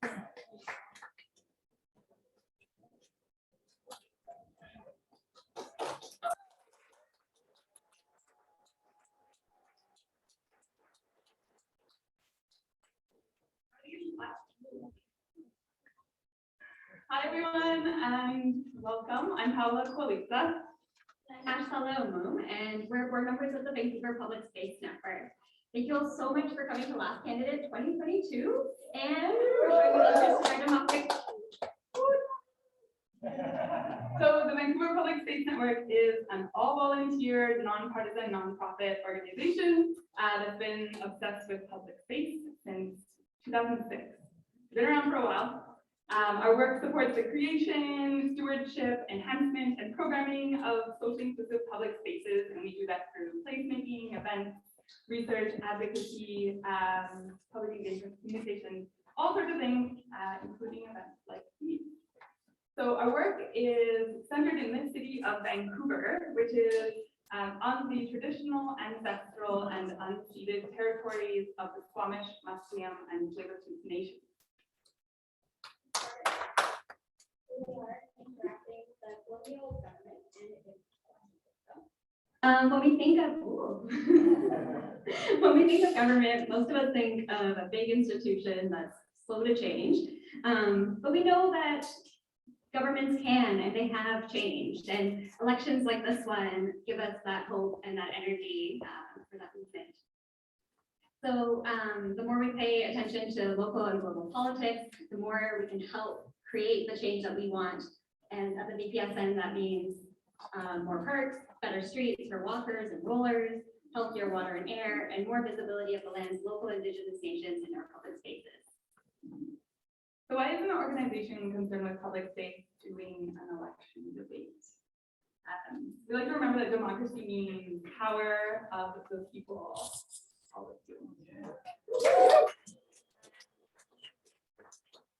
Hi everyone, and welcome. I'm Paula Colita. I'm Ash Salamu, and we're board members of the Vancouver Public Space Network. Thank you all so much for coming to Last Candidate 2022, and we're showing you this democratic. So the Vancouver Public Space Network is an all-volunteer, nonpartisan, nonprofit organization that's been obsessed with public space since 2006. Been around for a while. Our work supports the creation, stewardship, enhancement, and programming of socially inclusive public spaces, and we do that through placemaking, events, research, advocacy, public engagement, communication, all sorts of things, including events like these. So our work is centered in the city of Vancouver, which is on the traditional, ancestral, and unceded territories of the Squamish, Musqueam, and Tsleil-Waututh nations. When we think of when we think of government, most of us think of a big institution that's slow to change. But we know that governments can and they have changed, and elections like this one give us that hope and that energy for that movement. So the more we pay attention to local and global politics, the more we can help create the change that we want. And at the VPSN, that means more parks, better streets for walkers and rollers, healthier water and air, and more visibility of the land's local Indigenous nations in our public spaces. So why isn't the organization concerned with public space doing an election debate? We like to remember that democracy means power of the people.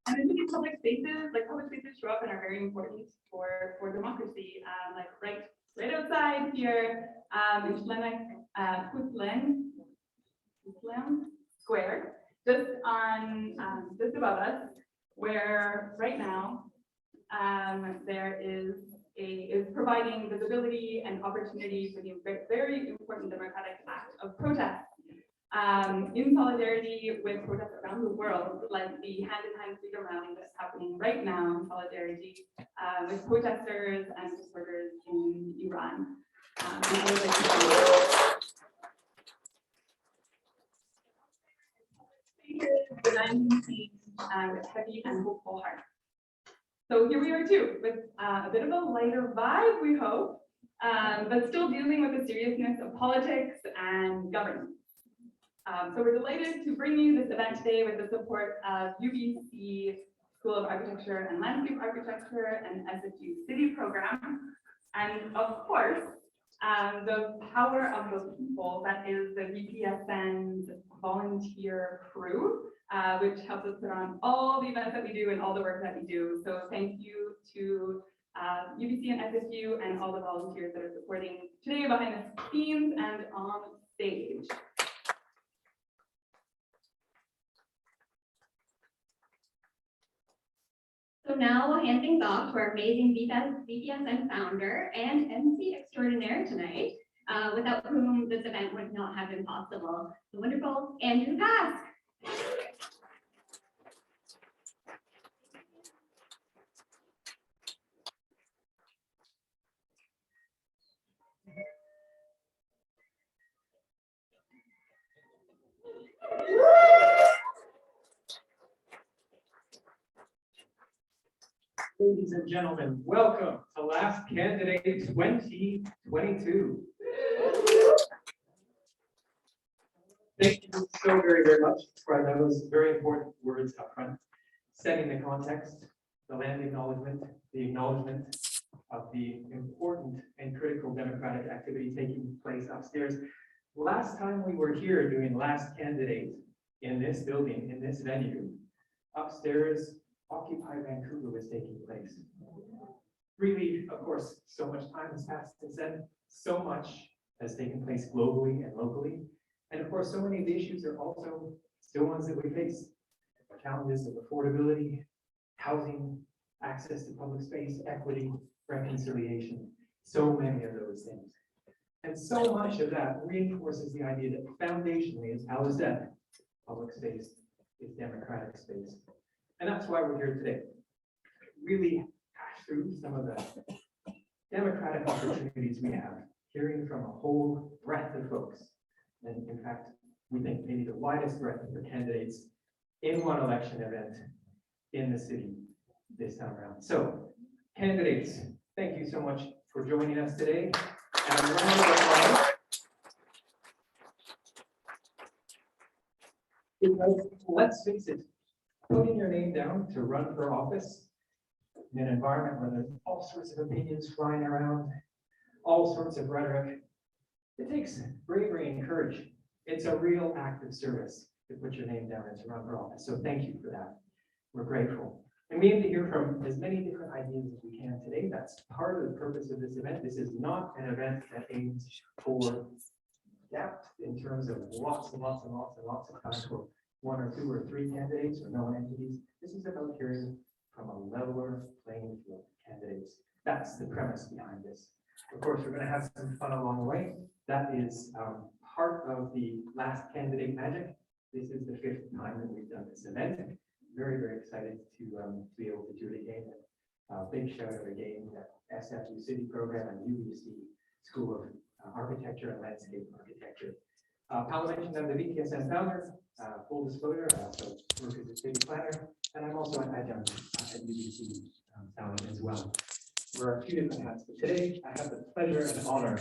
And in these public spaces show up and are very important for democracy. Like right outside here in Puslen Square, just above us, where right now there is providing visibility and opportunity for the very important democratic act of protest. In solidarity with protests around the world, like the hand-in-hand freedom rally that's happening right now in solidarity with protesters and supporters in Iran. With heavy and hopeful heart. So here we are too, with a bit of a lighter vibe, we hope, but still dealing with the seriousness of politics and governance. So we're delighted to bring you this event today with the support of UBC School of Architecture and Landscape Architecture and SFU City Program. And of course, the power of the people, that is the VPSN's volunteer crew, which helps us put on all the events that we do and all the work that we do. So thank you to UBC and SFU and all the volunteers that are supporting today behind the scenes and on stage. So now we'll hand things off to our amazing VPSN founder and MC extraordinaire tonight, without whom this event would not have been possible, the wonderful Andrew Pask. Ladies and gentlemen, welcome to Last Candidate 2022. Thank you so very much for those very important words up front, setting the context, the land acknowledgement, the acknowledgement of the important and critical democratic activity taking place upstairs. Last time we were here doing Last Candidate in this building, in this venue, upstairs, Occupy Vancouver was taking place. Really, of course, so much time has passed since then. So much has taken place globally and locally. And of course, so many of the issues are also still ones that we face. challenges of affordability, housing, access to public space, equity, reconciliation, so many of those things. And so much of that reinforces the idea that foundationally, as Alice said, public space is democratic space. And that's why we're here today. Really hash through some of the democratic opportunities we have, hearing from a whole breadth of folks. And in fact, we think maybe the widest breadth of the candidates in one election event in the city this time around. So, candidates, thank you so much for joining us today. And a round of applause. Because let's face it, putting your name down to run for office in an environment where there's all sorts of opinions flying around, all sorts of rhetoric, it takes bravery and courage. It's a real act of service to put your name down and to run for office. So thank you for that. We're grateful. And we aim to hear from as many different ideas as we can today. That's part of the purpose of this event. This is not an event that aims for depth in terms of lots and lots and lots and lots of time for one or two or three candidates or no entities. This is about hearing from a leveler playing field candidates. That's the premise behind this. Of course, we're going to have some fun along the way. That is part of the last candidate magic. This is the 5th time that we've done this event. Very, very excited to be able to do it again. Big shout out again to SFU City Program and UBC School of Architecture and Landscape Architecture. Paolo mentioned I'm the VPSN founder. Full disclosure, I also work as a city planner, and I'm also an adjunct at UBC founder as well. We're a few different hats, but today I have the pleasure and honor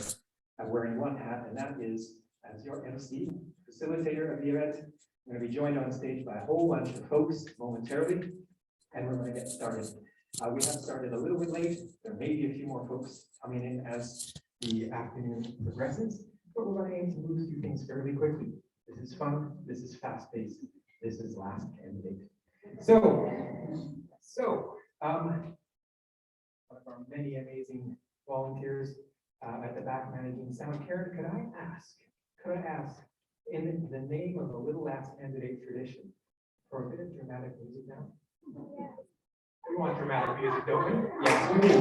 of wearing one hat, and that is as your MC, facilitator of the event. I'm going to be joined on stage by a whole bunch of folks momentarily, and we're going to get started. We have started a little bit late. There may be a few more folks coming in as the afternoon progresses, but we're going to aim to move through things fairly quickly. This is fun. This is fast-paced. This is last candidate. So one of our many amazing volunteers at the back managing sound. Karen, could I ask, in the name of the little last candidate tradition, for a bit of dramatic music now? Yeah. We want dramatic music, don't we? Yes, we do.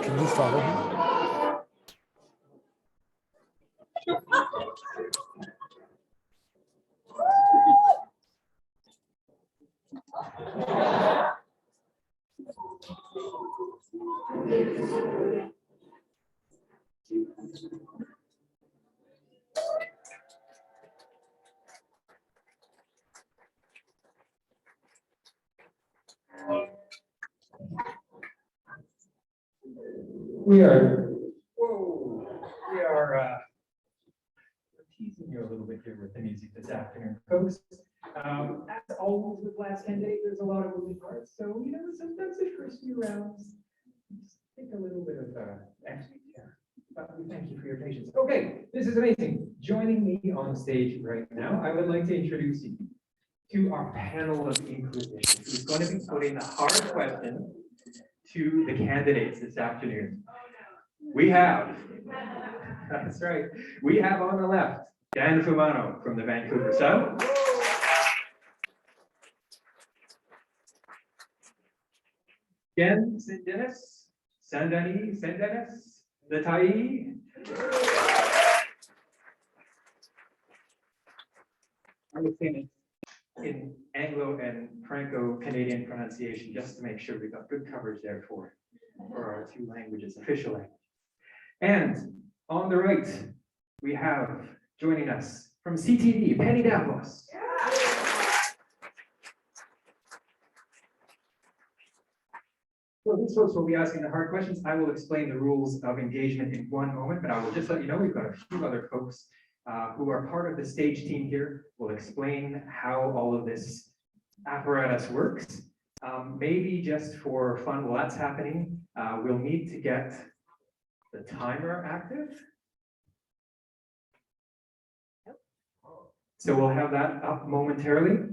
Can you follow me? We are teasing you a little bit here with the music this afternoon, folks. As always with last candidate, there's a lot of moving parts, so sometimes the first few rounds just take a little bit of extra care. But we thank you for your patience. Okay, this is amazing. Joining me on stage right now, I would like to introduce you to our panel of Inquisition, who's going to be putting the hard question to the candidates this afternoon. We have, that's right, we have on the left, Dan Fumano from the Vancouver Sun. Jen Sindenis, Sandani Sendenis, Natai. I'm saying it in Anglo and Franco-Canadian pronunciation, just to make sure we've got good coverage there for our two languages, official language. And on the right, we have joining us from CTV, Penny Davos. Well, these folks will be asking the hard questions. I will explain the rules of engagement in one moment, but I will just let you know, we've got a few other folks who are part of the stage team here, will explain how all of this apparatus works. Maybe just for fun while that's happening, we'll need to get the timer active. So we'll have that up momentarily.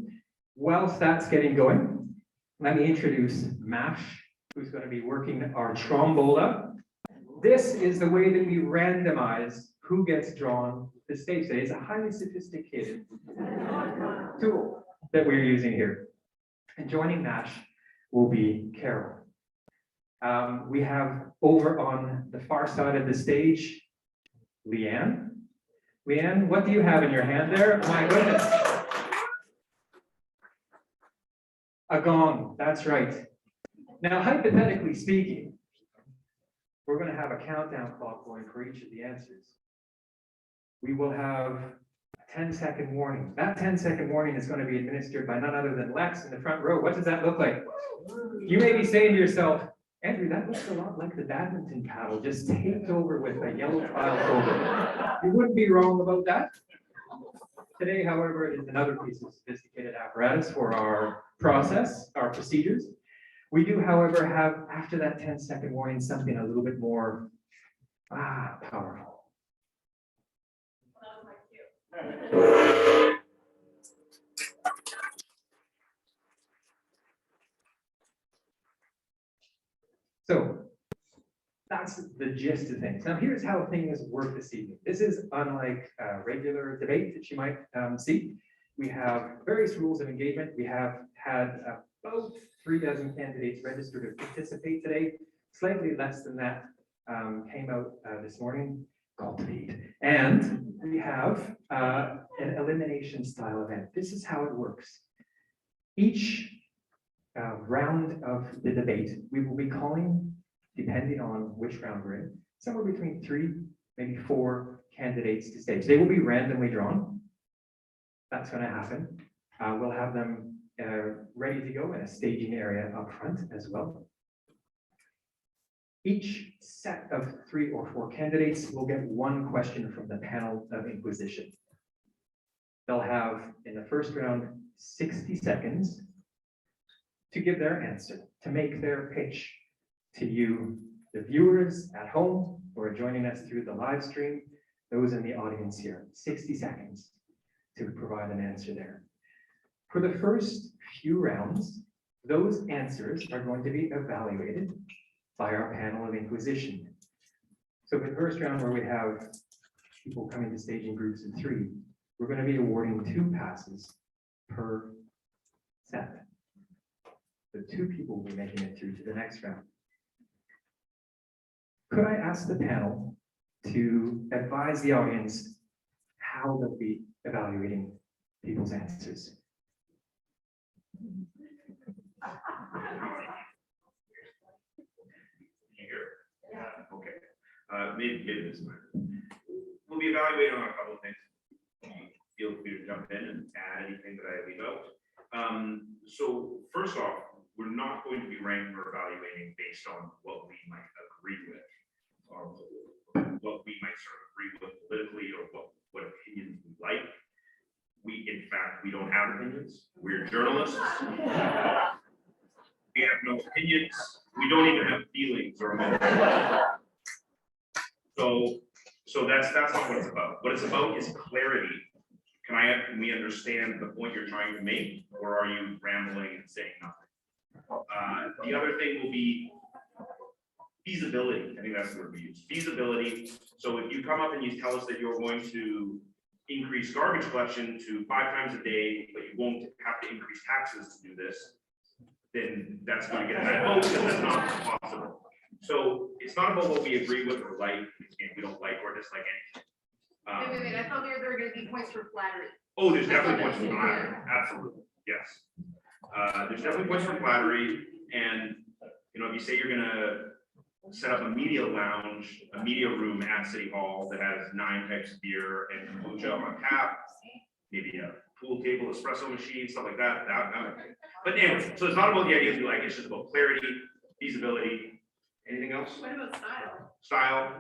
Whilst that's getting going, let me introduce Mash, who's going to be working our trombola. This is the way that we randomize who gets drawn to the stage today. It's a highly sophisticated tool that we're using here. And joining Mash will be Carol. We have over on the far side of the stage, Leanne. Leanne, what do you have in your hand there? My goodness. A gong, that's right. Now, hypothetically speaking, we're going to have a countdown clock going for each of the answers. We will have a 10-second warning. That 10-second warning is going to be administered by none other than Lex in the front row. What does that look like? You may be saying to yourself, Andrew, that looks a lot like the badminton paddle, just taped over with a yellow file folder. You wouldn't be wrong about that. Today, however, it is another piece of sophisticated apparatus for our process, our procedures. We do, however, have, after that 10-second warning, something a little bit more powerful. So that's the gist of things. Now, here's how things work this evening. This is unlike a regular debate that you might see. We have various rules of engagement. We have had about 36 candidates registered to participate today. Slightly less than that came out this morning, called to lead. And we have an elimination style event. This is how it works. Each round of the debate, we will be calling, depending on which round we're in, somewhere between 3, maybe 4 candidates to stage. They will be randomly drawn. That's going to happen. We'll have them ready to go in a staging area up front as well. Each set of 3 or 4 candidates will get 1 question from the panel of inquisition. They'll have, in the first round, 60 seconds to give their answer, to make their pitch to you, the viewers at home who are joining us through the live stream, those in the audience here. 60 seconds to provide an answer there. For the first few rounds, those answers are going to be evaluated by our panel of inquisition. So the first round, where we have people coming to stage in groups of 3, we're going to be awarding 2 passes per set. The 2 people will be making it through to the next round. Could I ask the panel to advise the audience how they'll be evaluating people's answers? Okay. Maybe this time. We'll be evaluating on a couple of things. Feel free to jump in and add anything that I leave out. So first off, we're not going to be ranking or evaluating based on what we might agree with, or what we might sort of agree with politically, or what opinions we like. In fact, we don't have opinions. We're journalists. We have no opinions. We don't even have feelings or emotions. So that's not what it's about. What it's about is clarity. Can we understand the point you're trying to make, or are you rambling and saying nothing? The other thing will be feasibility. I think that's the word we use. Feasibility. So if you come up and you tell us that you're going to increase garbage collection to 5 times a day, but you won't have to increase taxes to do this, then that's going to get that vote, because that's not possible. So it's not about what we agree with or like. We don't like or dislike anything. Wait, I thought there were going to be points for flattery. Oh, there's definitely points for flattery. Absolutely, yes. There's definitely points for flattery, and if you say you're going to set up a media lounge, a media room at City Hall that has 9 types of beer and kombucha on tap, maybe a pool table, espresso machine, stuff like that. But anyway, so it's not about the ideas we like, it's just about clarity. feasibility, anything else? What about style? Style.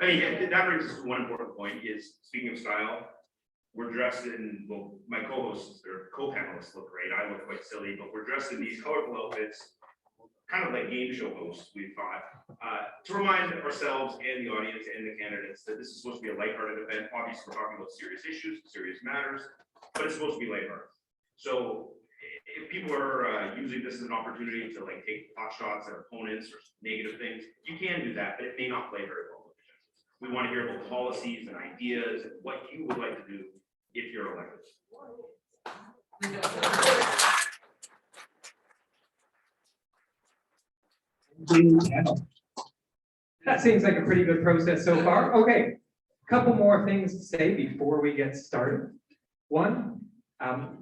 I mean, that brings us to one important point is, speaking of style, we're dressed in, well, my co-hosts or co-panelists look great. I look quite silly, but we're dressed in these colorful outfits, kind of like game show hosts, we thought, to remind ourselves and the audience and the candidates that this is supposed to be a lighthearted event. Obviously, we're talking about serious issues, serious matters, but it's supposed to be lighthearted. So if people are using this as an opportunity to like take pot shots at opponents or negative things, you can do that, but it may not play very well. We want to hear about policies and ideas and what you would like to do if you're elected. That seems like a pretty good process so far. Okay, couple more things to say before we get started. One,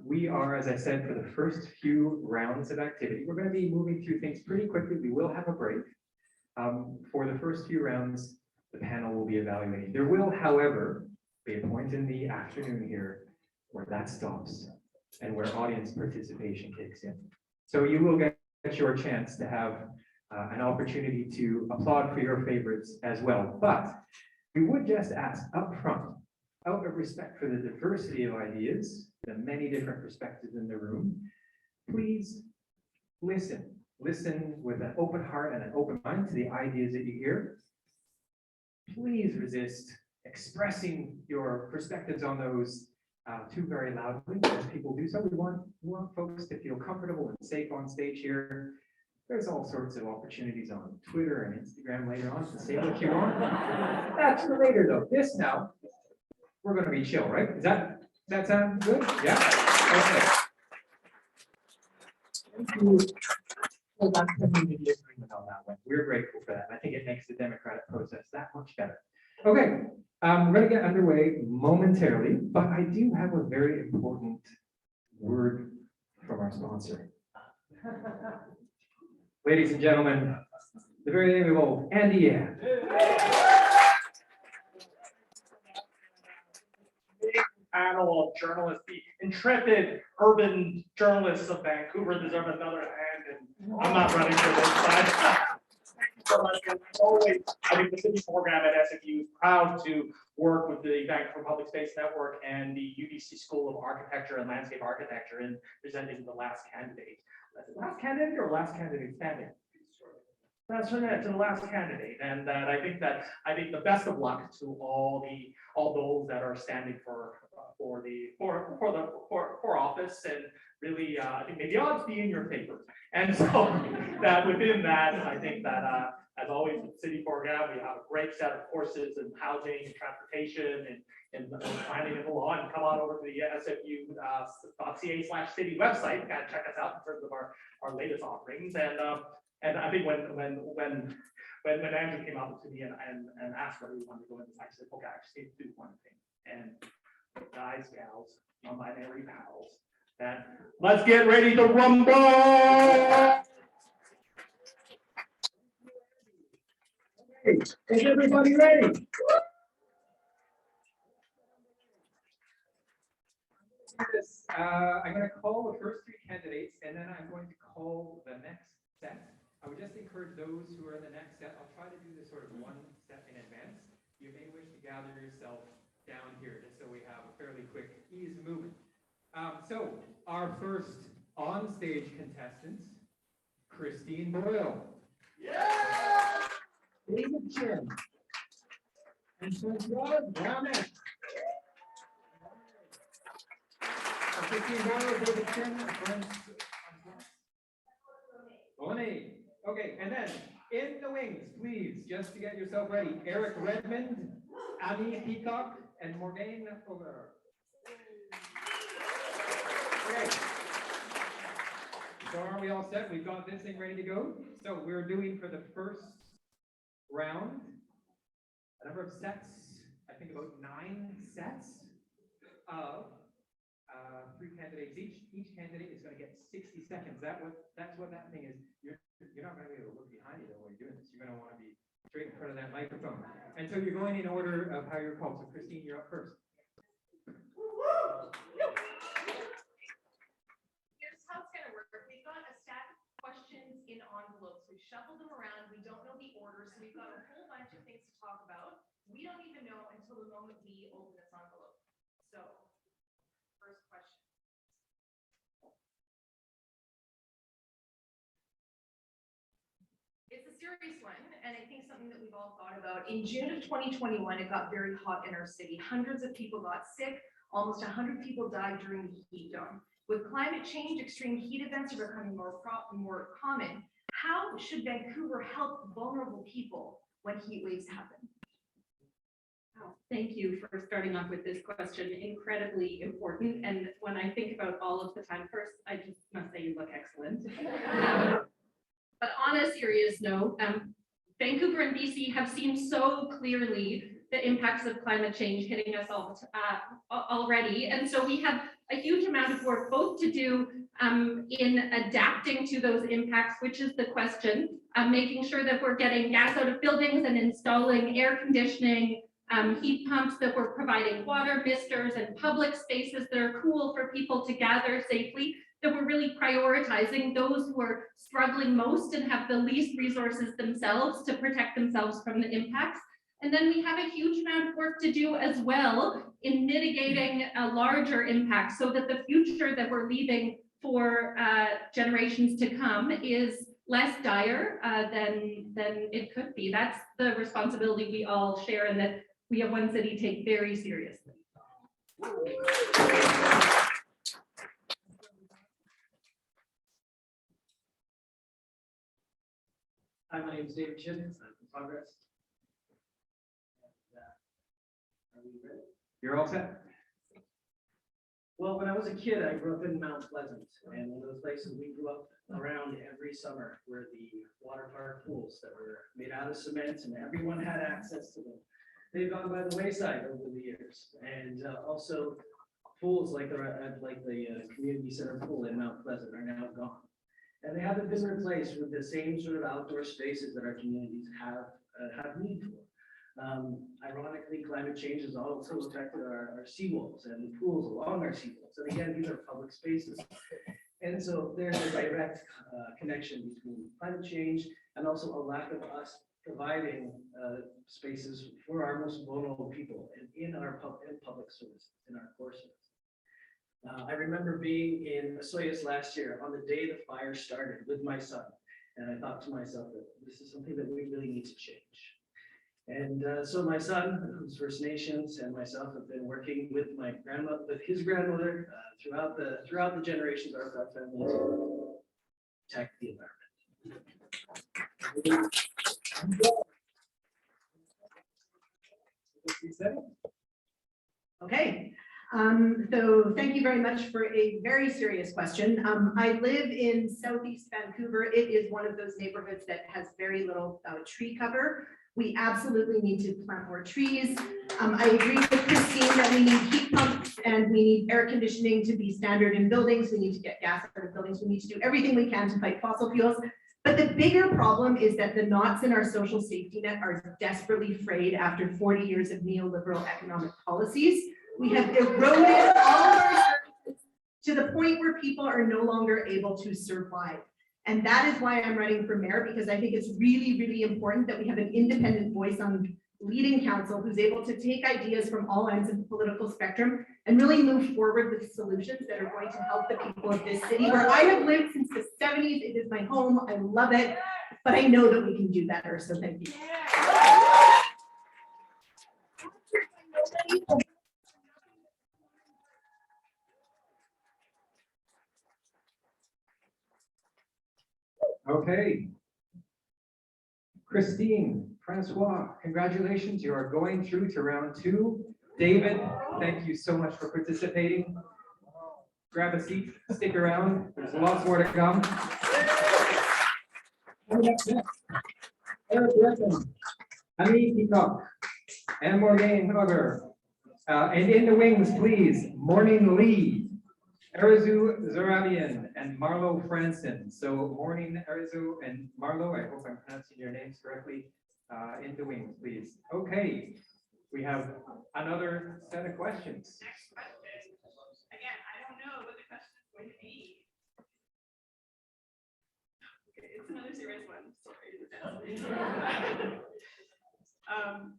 we are, as I said, for the first few rounds of activity, we're going to be moving through things pretty quickly. We will have a break. For the first few rounds, the panel will be evaluating. There will, however, be a point in the afternoon here where that stops and where audience participation kicks in. So you will get your chance to have an opportunity to applaud for your favorites as well. But we would just ask up front, out of respect for the diversity of ideas, the many different perspectives in the room, please listen. Listen with an open heart and an open mind to the ideas that you hear. Please resist expressing your perspectives on those too very loudly as people do so. We want folks to feel comfortable and safe on stage here. There's all sorts of opportunities on Twitter and Instagram later on to say what you want. That's for later though. This now, we're going to be chill, right? Does that sound good? Yeah? Okay. Thank you. Well, that's the community agreement on that one. We're grateful for that. I think it makes the democratic process that much better. Okay, we're going to get underway momentarily, but I do have a very important word from our sponsor. Ladies and gentlemen, the very amiable Andy Ann. Panel of journalists, the intrepid urban journalists of Vancouver deserve another hand, and I'm not running for this side. Thank you so much. And as always, I think the city program at SFU is proud to work with the Vancouver Public Space Network and the UBC School of Architecture and Landscape Architecture in presenting the last candidate. Last candidate or last candidate standing? That's to the last candidate, and I think the best of luck to all those that are standing for office, and really I think may the odds be in your favor. And so that within that, I think that as always with city program, we have a great set of courses in housing, transportation, and planning and the law. And come on over to the sfu.ca/city website and kind of check us out in terms of our latest offerings. And I think when Andrew came up to me and asked whether we wanted to go into this, I said, okay, I just need to do one thing. And guys, gals, non-binary pals, and let's get ready to rumble! Hey, is everybody ready? I'm going to call the first three candidates, and then I'm going to call the next set. I would just encourage those who are in the next set. I'll try to do this sort of one step in advance. You may wish to gather yourself down here just so we have a fairly quick ease of movement. So our first on-stage contestants, Christine Boyle. Yeah! David Chin. And Francois Brownett. Christine Boyle, David Chin, Bonnie. Okay, and then in the wings, please, just to get yourself ready, Eric Redmond, Abby Peacock, and Morgane Over. Okay. So are we all set? We've got this thing ready to go. So we're doing for the first round a number of sets, I think about 9 sets of 3 candidates each. Each candidate is going to get 60 seconds. That's what that thing is. You're not going to be able to look behind you though while you're doing this. You're going to want to be straight in front of that microphone. And so you're going in order of how you're called. So Christine, you're up first. Here's how it's gonna work. We've got a stack of questions in envelopes. We've shuffled them around. We don't know the order, so we've got a whole bunch of things to talk about. We don't even know until the moment we open this envelope. So, first question. It's a serious one, and I think something that we've all thought about. In June of 2021, it got very hot in our city. Hundreds of people got sick. Almost 100 people died during the heat dome. With climate change, extreme heat events are becoming more common. How should Vancouver help vulnerable people when heat waves happen? Thank you for starting off with this question. Incredibly important. And when I think about all of the time, first, I just must say you look excellent. But on a serious note, Vancouver and BC have seen so clearly the impacts of climate change hitting us all already. And so we have a huge amount of work both to do in adapting to those impacts, which is the question, making sure that we're getting gas out of buildings and installing air conditioning, heat pumps, that we're providing water misters and public spaces that are cool for people to gather safely, that we're really prioritizing those who are struggling most and have the least resources themselves to protect themselves from the impacts. And then we have a huge amount of work to do as well in mitigating a larger impact so that the future that we're leaving for generations to come is less dire than it could be. That's the responsibility we all share and that we at One City take very seriously. Hi, my name is David Chittens. I'm from Progress. Are we ready? You're all set? Well, when I was a kid, I grew up in Mount Pleasant, and one of those places we grew up around every summer were the water park pools that were made out of cement, and everyone had access to them. They've gone by the wayside over the years, and also pools like the community center pool in Mount Pleasant are now gone, and they haven't been replaced with the same sort of outdoor spaces that our communities have need for. Ironically, climate change has also affected our seawalls and the pools along our seawalls. And again, these are public spaces. And so there's a direct connection between climate change and also a lack of us providing spaces for our most vulnerable people in our public services, in our core services. I remember being in Soyuz last year on the day the fire started with my son. And I thought to myself that this is something that we really need to change. And so my son, who's First Nations, and myself have been working with his grandmother throughout the generations of our family to protect the environment. Okay, so thank you very much for a very serious question. I live in Southeast Vancouver. It is one of those neighborhoods that has very little tree cover. We absolutely need to plant more trees. I agree with Christine that we need heat pumps and we need air conditioning to be standard in buildings. We need to get gas out of buildings. We need to do everything we can to fight fossil fuels. But the bigger problem is that the knots in our social safety net are desperately frayed after 40 years of neoliberal economic policies. We have eroded all of our services to the point where people are no longer able to survive. And that is why I'm running for mayor, because I think it's really, really important that we have an independent voice on leading council who's able to take ideas from all ends of the political spectrum and really move forward with solutions that are going to help the people of this city where I have lived since the 70s. It is my home. I love it, but I know that we can do better. So thank you. Okay. Christine, Francois, congratulations. You are going through to round 2. David, thank you so much for participating. Grab a seat, stick around. There's lots more to come. Eric Griffin, Ami Peacock, and Morgan Hugger. And in the wings, please, Morning Lee, Arizu Zarabian, and Marlo Franson. So morning, Arizu and Marlo, I hope I'm pronouncing your names correctly. In the wings, please. Okay, we have another set of questions. Next question. Again, I don't know what the question is going to be. Okay, it's another serious one. Sorry.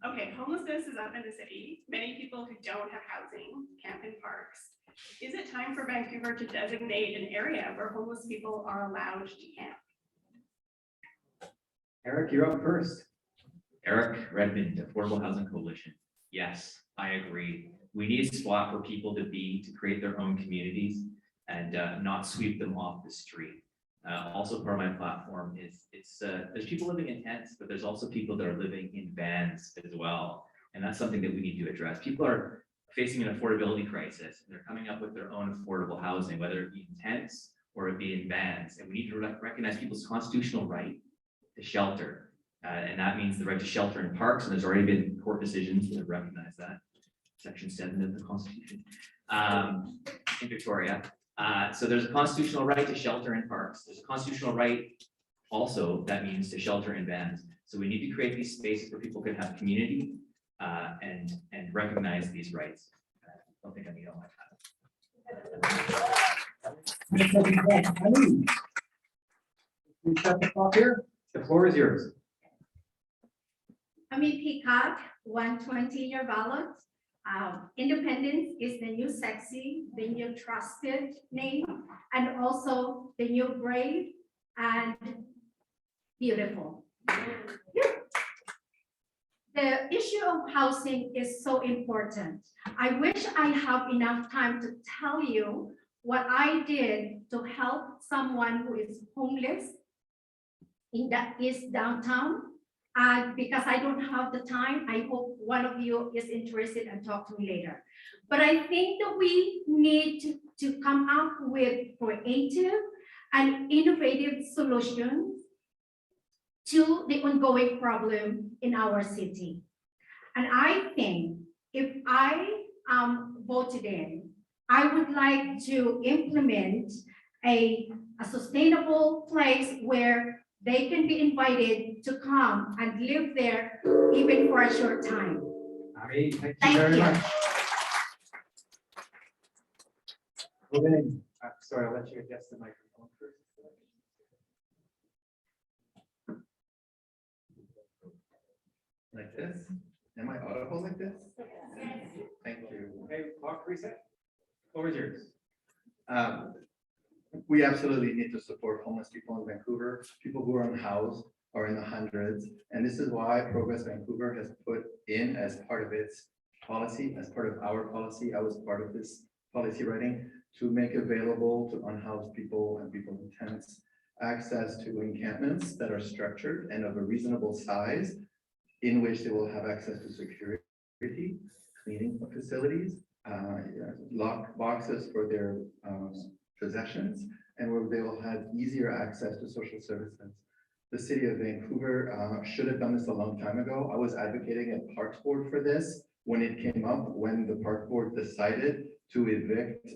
Okay, homelessness is up in the city. Many people who don't have housing camp in parks. Is it time for Vancouver to designate an area where homeless people are allowed to camp? Eric, you're up first. Eric Redmond, Affordable Housing Coalition. Yes, I agree. We need a spot for people to be, to create their own communities and not sweep them off the street. Also part of my platform is there's people living in tents, but there's also people that are living in vans as well. And that's something that we need to address. People are facing an affordability crisis and they're coming up with their own affordable housing, whether it be in tents or it be in vans. And we need to recognize people's constitutional right to shelter. And that means the right to shelter in parks. And there's already been court decisions that recognize that. Section 7 of the Constitution in Victoria. So there's a constitutional right to shelter in parks. There's a constitutional right also that means to shelter in vans. So we need to create these spaces where people can have community and recognize these rights. I don't think I need all my time. We set the clock here. The floor is yours. Ami Peacock, 120 your ballot. Independence is the new sexy, the new trusted name, and also the new brave and beautiful. The issue of housing is so important. I wish I have enough time to tell you what I did to help someone who is homeless in that East downtown. And because I don't have the time, I hope one of you is interested and talk to me later. But I think that we need to come up with creative and innovative solutions to the ongoing problem in our city. And I think if I am voted in, I would like to implement a sustainable place where they can be invited to come and live there even for a short time. Ari, thank you very much. Sorry, I'll let you adjust the microphone first. Like this? Am I audible like this? Thank you. Okay, clock reset. Floor is yours. We absolutely need to support homeless people in Vancouver. People who are unhoused are in the hundreds. And this is why Progress Vancouver has put in as part of its policy, as part of our policy. I was part of this policy writing to make available to unhoused people and people in tents access to encampments that are structured and of a reasonable size in which they will have access to security, cleaning facilities, lock boxes for their possessions, and where they will have easier access to social services. The city of Vancouver should have done this a long time ago. I was advocating at Parks Board for this when it came up, when the Park Board decided to evict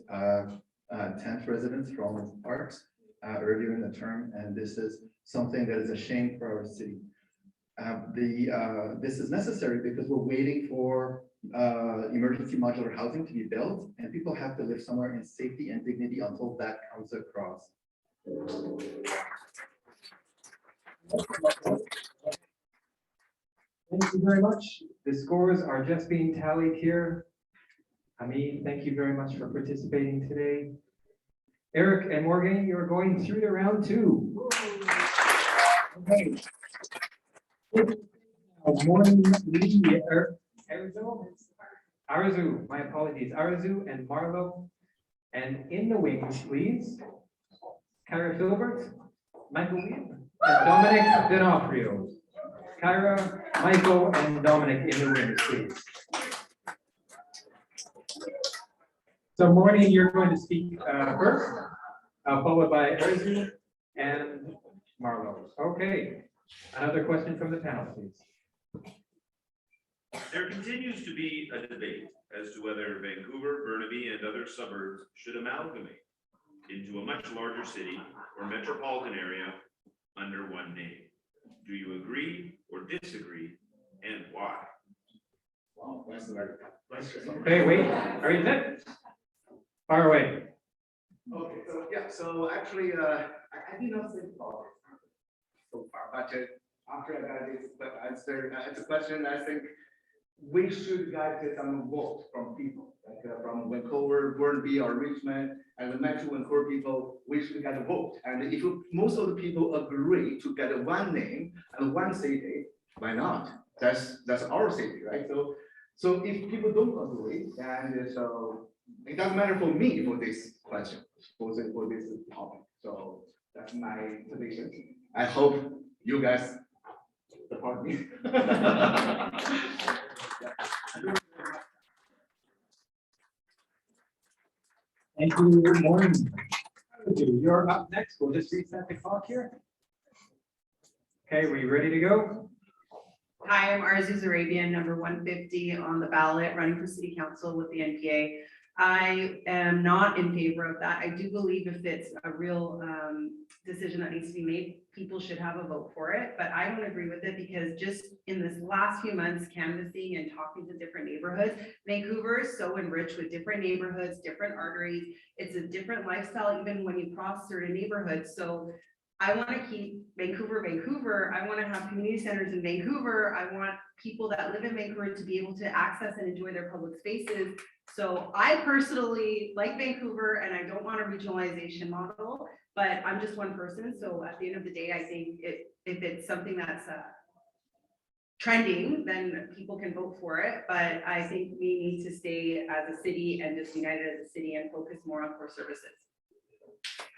tent residents from its parks earlier in the term, and this is something that is a shame for our city. This is necessary because we're waiting for emergency modular housing to be built, and people have to live somewhere in safety and dignity until that comes across. Thank you very much. The scores are just being tallied here. Ami, thank you very much for participating today. Eric and Morgan, you're going through to round 2. Okay. Morning, Arzu, my apologies, Arzu and Marlo. And in the wings, please, Kyra Filbert, Michael Weed, and Dominic D'Onofrio. Kyra, Michael, and Dominic in the wings, please. So Morning, you're going to speak first, followed by Arzu and Marlo. Okay, another question from the panel, please. There continues to be a debate as to whether Vancouver, Burnaby, and other suburbs should amalgamate into a much larger city or metropolitan area under one name. Do you agree or disagree, and why? Okay, wait, are you set? Far away. Okay, so yeah, so actually, I did not say politics. so far. But after I got this answer, it's a question, I think we should get some vote from people, like from Vancouver, Burnaby, or Richmond, and the Metro Vancouver people, we should get a vote. And if most of the people agree to get one name and one city, why not? That's our city, right? So if people don't agree, and so it doesn't matter for me for this question, for this topic. So that's my position. I hope you guys support me. Thank you. Good morning. You're up next. We'll just reset the clock here. Okay, we ready to go? Hi, I'm Arzu Zarabian, number 150 on the ballot, running for city council with the NPA. I am not in favor of that. I do believe if it's a real decision that needs to be made, people should have a vote for it, but I don't agree with it because just in this last few months canvassing and talking to different neighborhoods, Vancouver is so enriched with different neighborhoods, different arteries. It's a different lifestyle even when you cross certain neighborhoods. So I want to keep Vancouver, Vancouver. I want to have community centers in Vancouver. I want people that live in Vancouver to be able to access and enjoy their public spaces. So I personally like Vancouver and I don't want a regionalization model, but I'm just one person. So at the end of the day, I think if it's something that's trending, then people can vote for it. But I think we need to stay as a city and just united as a city and focus more on core services.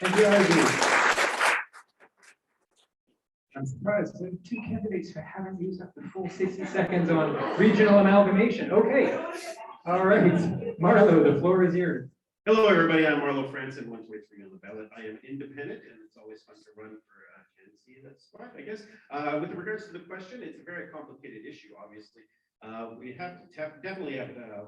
Thank you, Arzu. I'm surprised there are two candidates who haven't used up the full 60 seconds on regional amalgamation. Okay. All right. Marlo, the floor is yours. Hello, everybody. I'm Marlo Franson, 123 on the ballot. I am independent, and it's always fun to run for candidacy. That's fine, I guess. With regards to the question, it's a very complicated issue, obviously. We have to definitely have a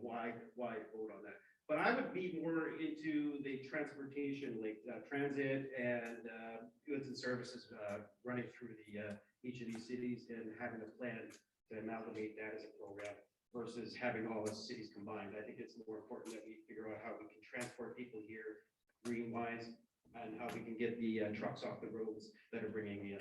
wide vote on that. But I would be more into the transportation, like transit and goods and services running through each of these cities and having a plan to amalgamate that as a program versus having all the cities combined. I think it's more important that we figure out how we can transport people here green-wise and how we can get the trucks off the roads that are bringing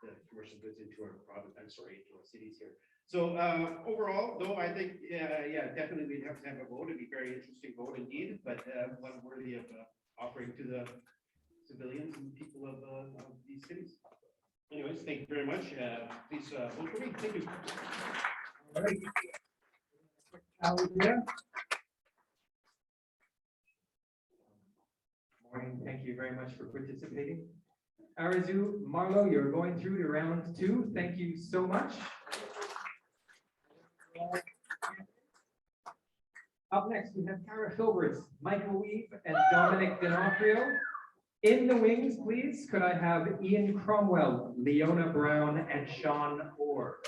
the commercial goods into our province, into our cities here. So overall, though, I think, yeah, definitely we'd have to have a vote. It'd be a very interesting vote indeed, but one worthy of offering to the civilians and people of these cities. Anyways, thank you very much. Please vote for me. Thank you. All right. Alexia. Morning. Thank you very much for participating. Arzu, Marlo, you're going through to round 2. Thank you so much. Up next, we have Cara Filberts, Michael Weave, and Dominic D'Onofrio. In the wings, please, could I have Ian Cromwell, Leona Brown, and Sean Orr?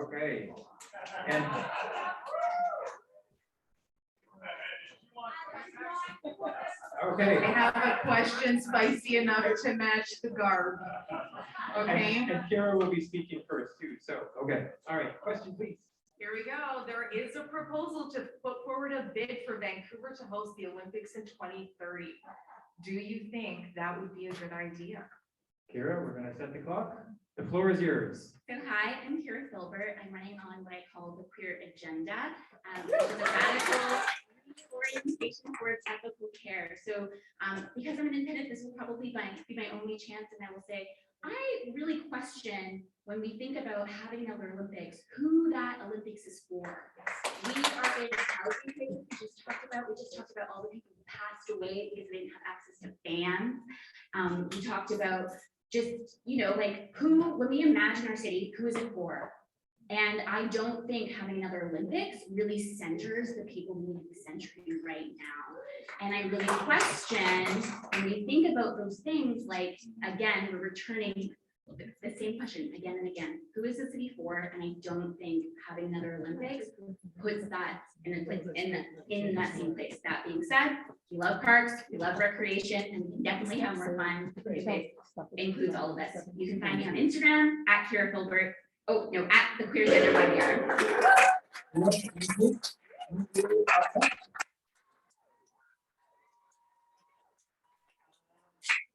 Okay. And okay. I have a question spicy enough to match the garb. Okay. And Kira will be speaking first too. So, okay. All right. Question, please. Here we go. There is a proposal to put forward a bid for Vancouver to host the Olympics in 2030. Do you think that would be a good idea? Kira, we're going to set the clock. The floor is yours. So hi, I'm Kira Filbert. I'm running on what I call the queer agenda, which is a radical orientation towards ethical care. So because I'm an independent, this will probably be my only chance, and I will say, I really question when we think about having another Olympics, who that Olympics is for. We are in housing crisis. We just talked about all the people who passed away because they didn't have access to fans. We talked about just, like when we imagine our city, who is it for? And I don't think having another Olympics really centers the people we need to center right now. And I really question when we think about those things, like, again, we're returning the same question again and again. Who is the city for? And I don't think having another Olympics puts that in a place, in that same place. That being said, we love parks, we love recreation, and we can definitely have more fun if it includes all of this. You can find me on Instagram at Kira Filbert. Oh, no, at the Queer Gender Backyard.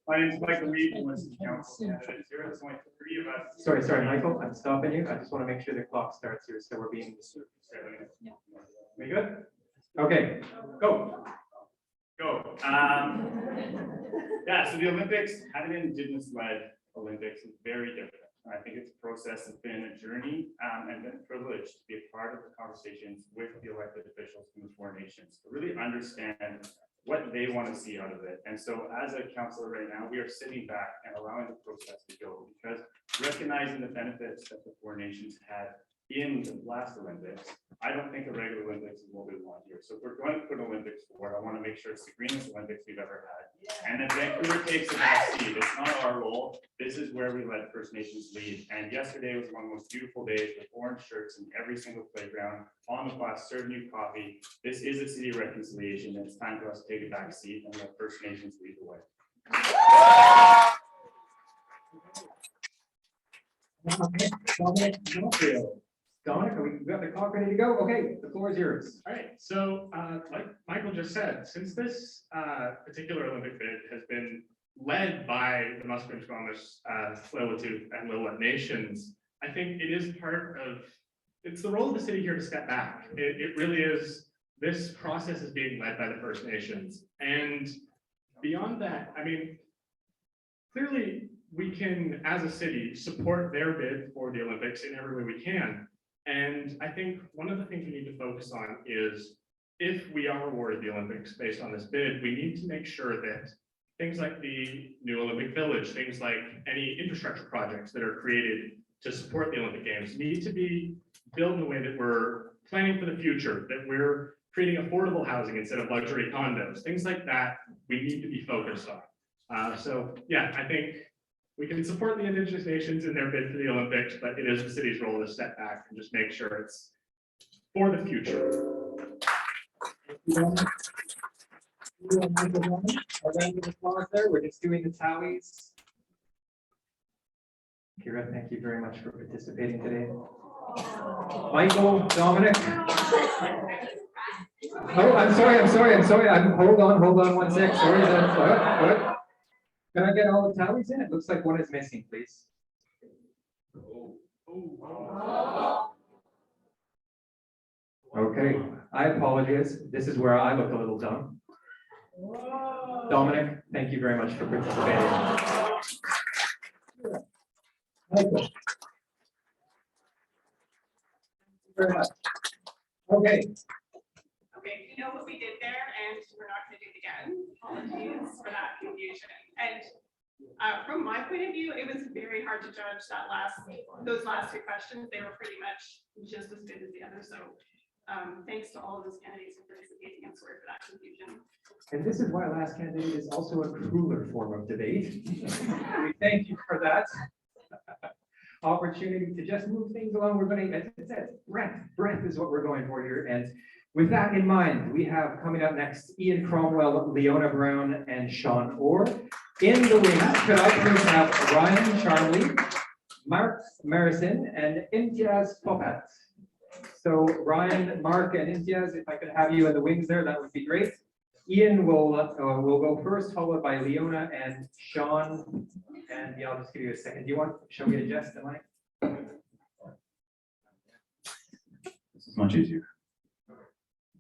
My name is Michael Reed, I'm with the council candidate here. There's only 3 of us. Sorry, Michael, I'm stopping you. I just want to make sure the clock starts here, so we're being. We good? Okay, go. Go. Yeah, so the Olympics, having an Indigenous-led Olympics is very different. I think it's a process, it's been a journey, and been a privilege to be a part of the conversations with the elected officials from the 4 nations, to really understand what they want to see out of it. And so as a councillor right now, we are sitting back and allowing the process to go, because recognizing the benefits that the 4 nations had in the last Olympics, I don't think a regular Olympics is what we want here. So if we're going to put Olympics forward, I want to make sure it's the greenest Olympics we've ever had. And that Vancouver takes the back seat. It's not our role. This is where we let First Nations lead. And yesterday was one of the most beautiful days with orange shirts in every single playground, on the bus, serving you coffee. This is a city of reconciliation, and it's time for us to take a back seat and let First Nations lead the way. Dominic, we got the clock ready to go? Okay, the floor is yours. All right, so like Michael just said, since this particular Olympic bid has been led by the Musqueam, Squamish, Tsleil-Waututh, and Lil'wat nations, I think it is it's the role of the city here to step back. It really is, this process is being led by the First Nations. And beyond that, I mean, clearly we can, as a city, support their bid for the Olympics in every way we can. And I think one of the things we need to focus on is, if we are awarded the Olympics based on this bid, we need to make sure that things like the new Olympic Village, things like any infrastructure projects that are created to support the Olympic Games need to be built in a way that we're planning for the future, that we're creating affordable housing instead of luxury condos, things like that we need to be focused on. So yeah, I think we can support the Indigenous nations in their bid for the Olympics, but it is the city's role to step back and just make sure it's for the future. We're just doing the tallies. Kira, thank you very much for participating today. Michael, Dominic. Oh, I'm sorry. Hold on 1 sec. Sorry. What? Can I get all the tallies in? It looks like one is missing, please. Okay, I apologize. This is where I look a little dumb. Dominic, thank you very much for participating. Okay. Very much. Okay. Okay, you know what we did there, and we're not going to do it again. Apologies for that confusion. And from my point of view, it was very hard to judge those last 2 questions. They were pretty much just as good as the others. So thanks to all of those candidates for participating, and sorry for that confusion. And this is why last candidate is also a crueler form of debate. We thank you for that opportunity to just move things along. We're going to, as it says, breadth is what we're going for here. And with that in mind, we have coming up next Ian Cromwell, Leona Brown, and Sean Orr. In the wings, could I please have Ryan Charnley, Mark Marison, and Imtiaz Popat. So Ryan, Mark, and Imtiaz, if I could have you in the wings there, that would be great. Ian will go first, followed by Leona and Sean. And yeah, I'll just give you a second. Do you want, shall we adjust the mic? This is much easier.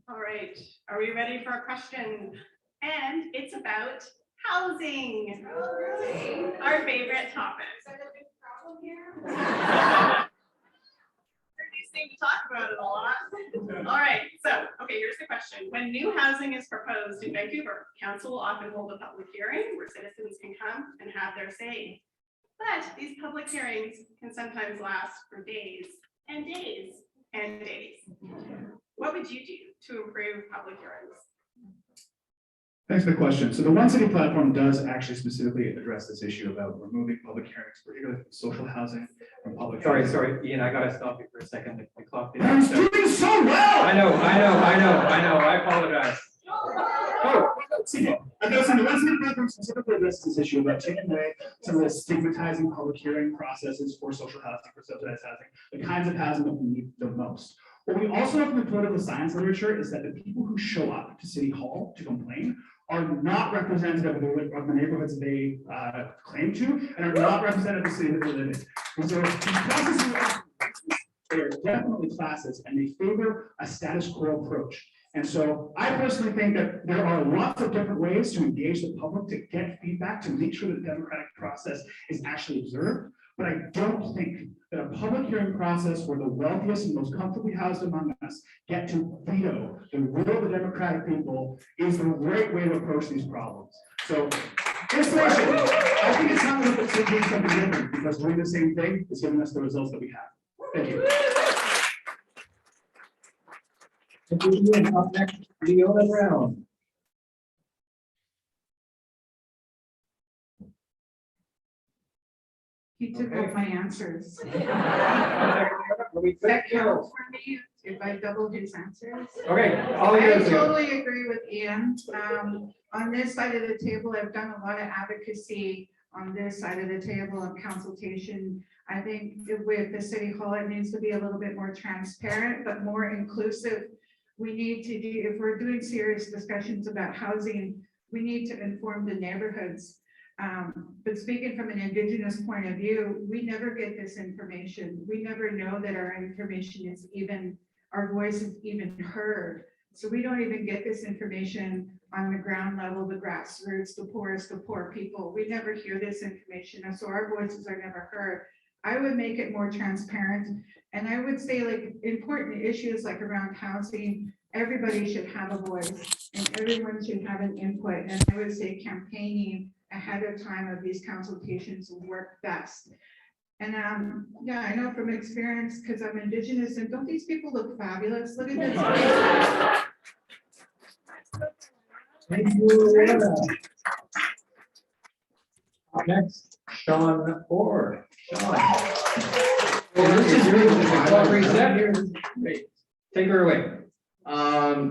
All right, are we ready for a question? And it's about housing. Our favorite topic. You seem to talk about it a lot. All right, so, okay, here's the question. When new housing is proposed in Vancouver, council will often hold a public hearing where citizens can come and have their say. But these public hearings can sometimes last for days and days and days. What would you do to improve public hearings? Thanks for the question. So the One City platform does actually specifically address this issue about removing public hearings, particularly for social housing from public. Sorry, Ian, I gotta stop you for a second. The clock didn't. I was doing so well. I know. I apologize. The One City platform specifically addresses this issue about taking away some of the stigmatizing public hearing processes for social housing, for subsidized housing, the kinds of housing that we need the most. What we also know from the political science literature is that the people who show up to City Hall to complain are not representative of the neighborhoods they claim to, and are not representative of the city that they live in. And so these processes they are definitely classes, and they favor a status quo approach. And so I personally think that there are lots of different ways to engage the public, to get feedback, to make sure that the democratic process is actually observed. But I don't think that a public hearing process where the wealthiest and most comfortably housed among us get to veto the will of the democratic people is the right way to approach these problems. So installation, I think it's time to look at doing something different, because doing the same thing is giving us the results that we have. Thank you. Up next, Leona Brown. He took all my answers. We That counts for me if I double his answers. Okay, all I yours, Leona. totally agree with Ian. On this side of the table, I've done a lot of advocacy on this side of the table and consultation. I think with the city hall, it needs to be a little bit more transparent, but more inclusive. We need to do, if we're doing serious discussions about housing, we need to inform the neighborhoods. But speaking from an Indigenous point of view, we never get this information. We never know that our information is even, our voice is even heard. So we don't even get this information on the ground level, the grassroots, the poorest of poor people. We never hear this information, and so our voices are never heard. I would make it more transparent, and I would say, like, important issues like around housing, everybody should have a voice and everyone should have an input. And I would say campaigning ahead of time of these consultations will work best. And yeah, I know from experience, because I'm Indigenous, and don't these people look fabulous? Look at this. Thank you, Leona. Up next, Sean Orr. Sean. This is reset here. Great. Take her away.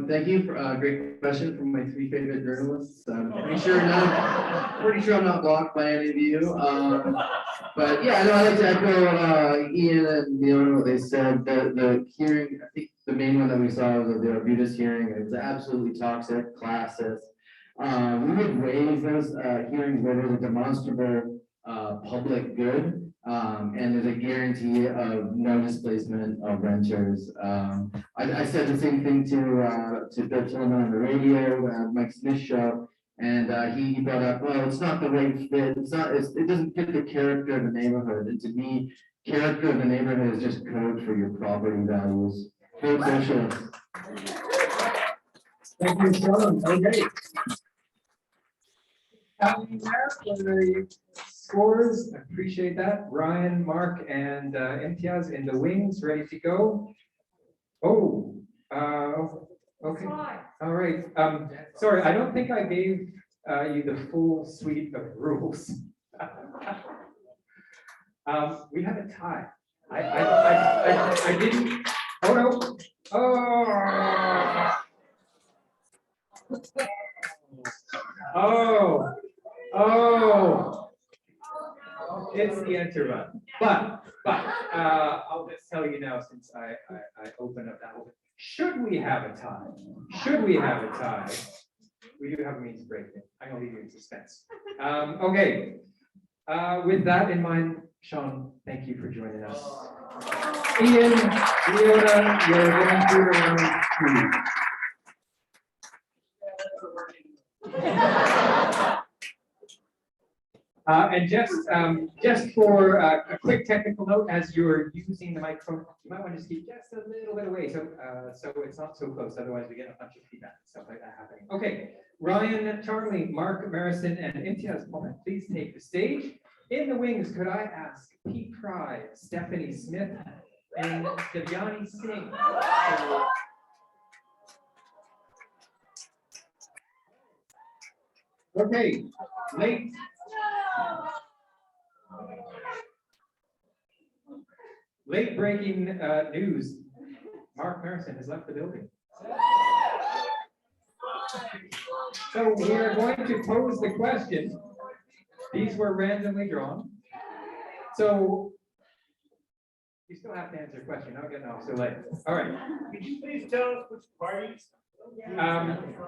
Thank you for a great question from my three favorite journalists. I'm pretty sure I'm not blocked by any of you. But yeah, no, I'd like to echo Ian and Leona, what they said. The hearing, I think the main one that we saw was the Arbutus hearing. It was absolutely toxic, classist. We would waive those hearings where there's a demonstrable public good. And there's a guarantee of no displacement of renters. I said the same thing to Bill Tillman on the radio, Mike Smith show, and he brought up, well, it's not the right fit. It doesn't fit the character of the neighborhood. And to me, character of the neighborhood is just code for your property values. Vote socialist. Thank you, Sean. Okay. Scores, appreciate that. Ryan, Mark, and Imtiaz in the wings, ready to go. Oh, okay. All right. Sorry, I don't think I gave you the full suite of rules. We had a tie. I didn't. Oh no. Oh. It's the enter button. But I'll just tell you now, since I opened up that whole. Should we have a tie? We do have a means of breaking it. I'm gonna leave you in suspense. Okay. With that in mind, Sean, thank you for joining us. Ian, Leona, you're going through round 2. And just for a quick technical note, as you're using the microphone, you might want to just keep just a little bit away, so it's not so close. Otherwise, we get a bunch of feedback and stuff like that happening. Okay, Ryan, Charlie, Mark, Marison, and Imtiaz Pullman, please take the stage. In the wings, could I ask Pete Pry, Stephanie Smith, and Devyani Singh? Okay, late breaking news. Mark Marison has left the building. So we are going to pose the question. These were randomly drawn. So you still have to answer a question. Not getting off so late. All right. Could you please tell us which parties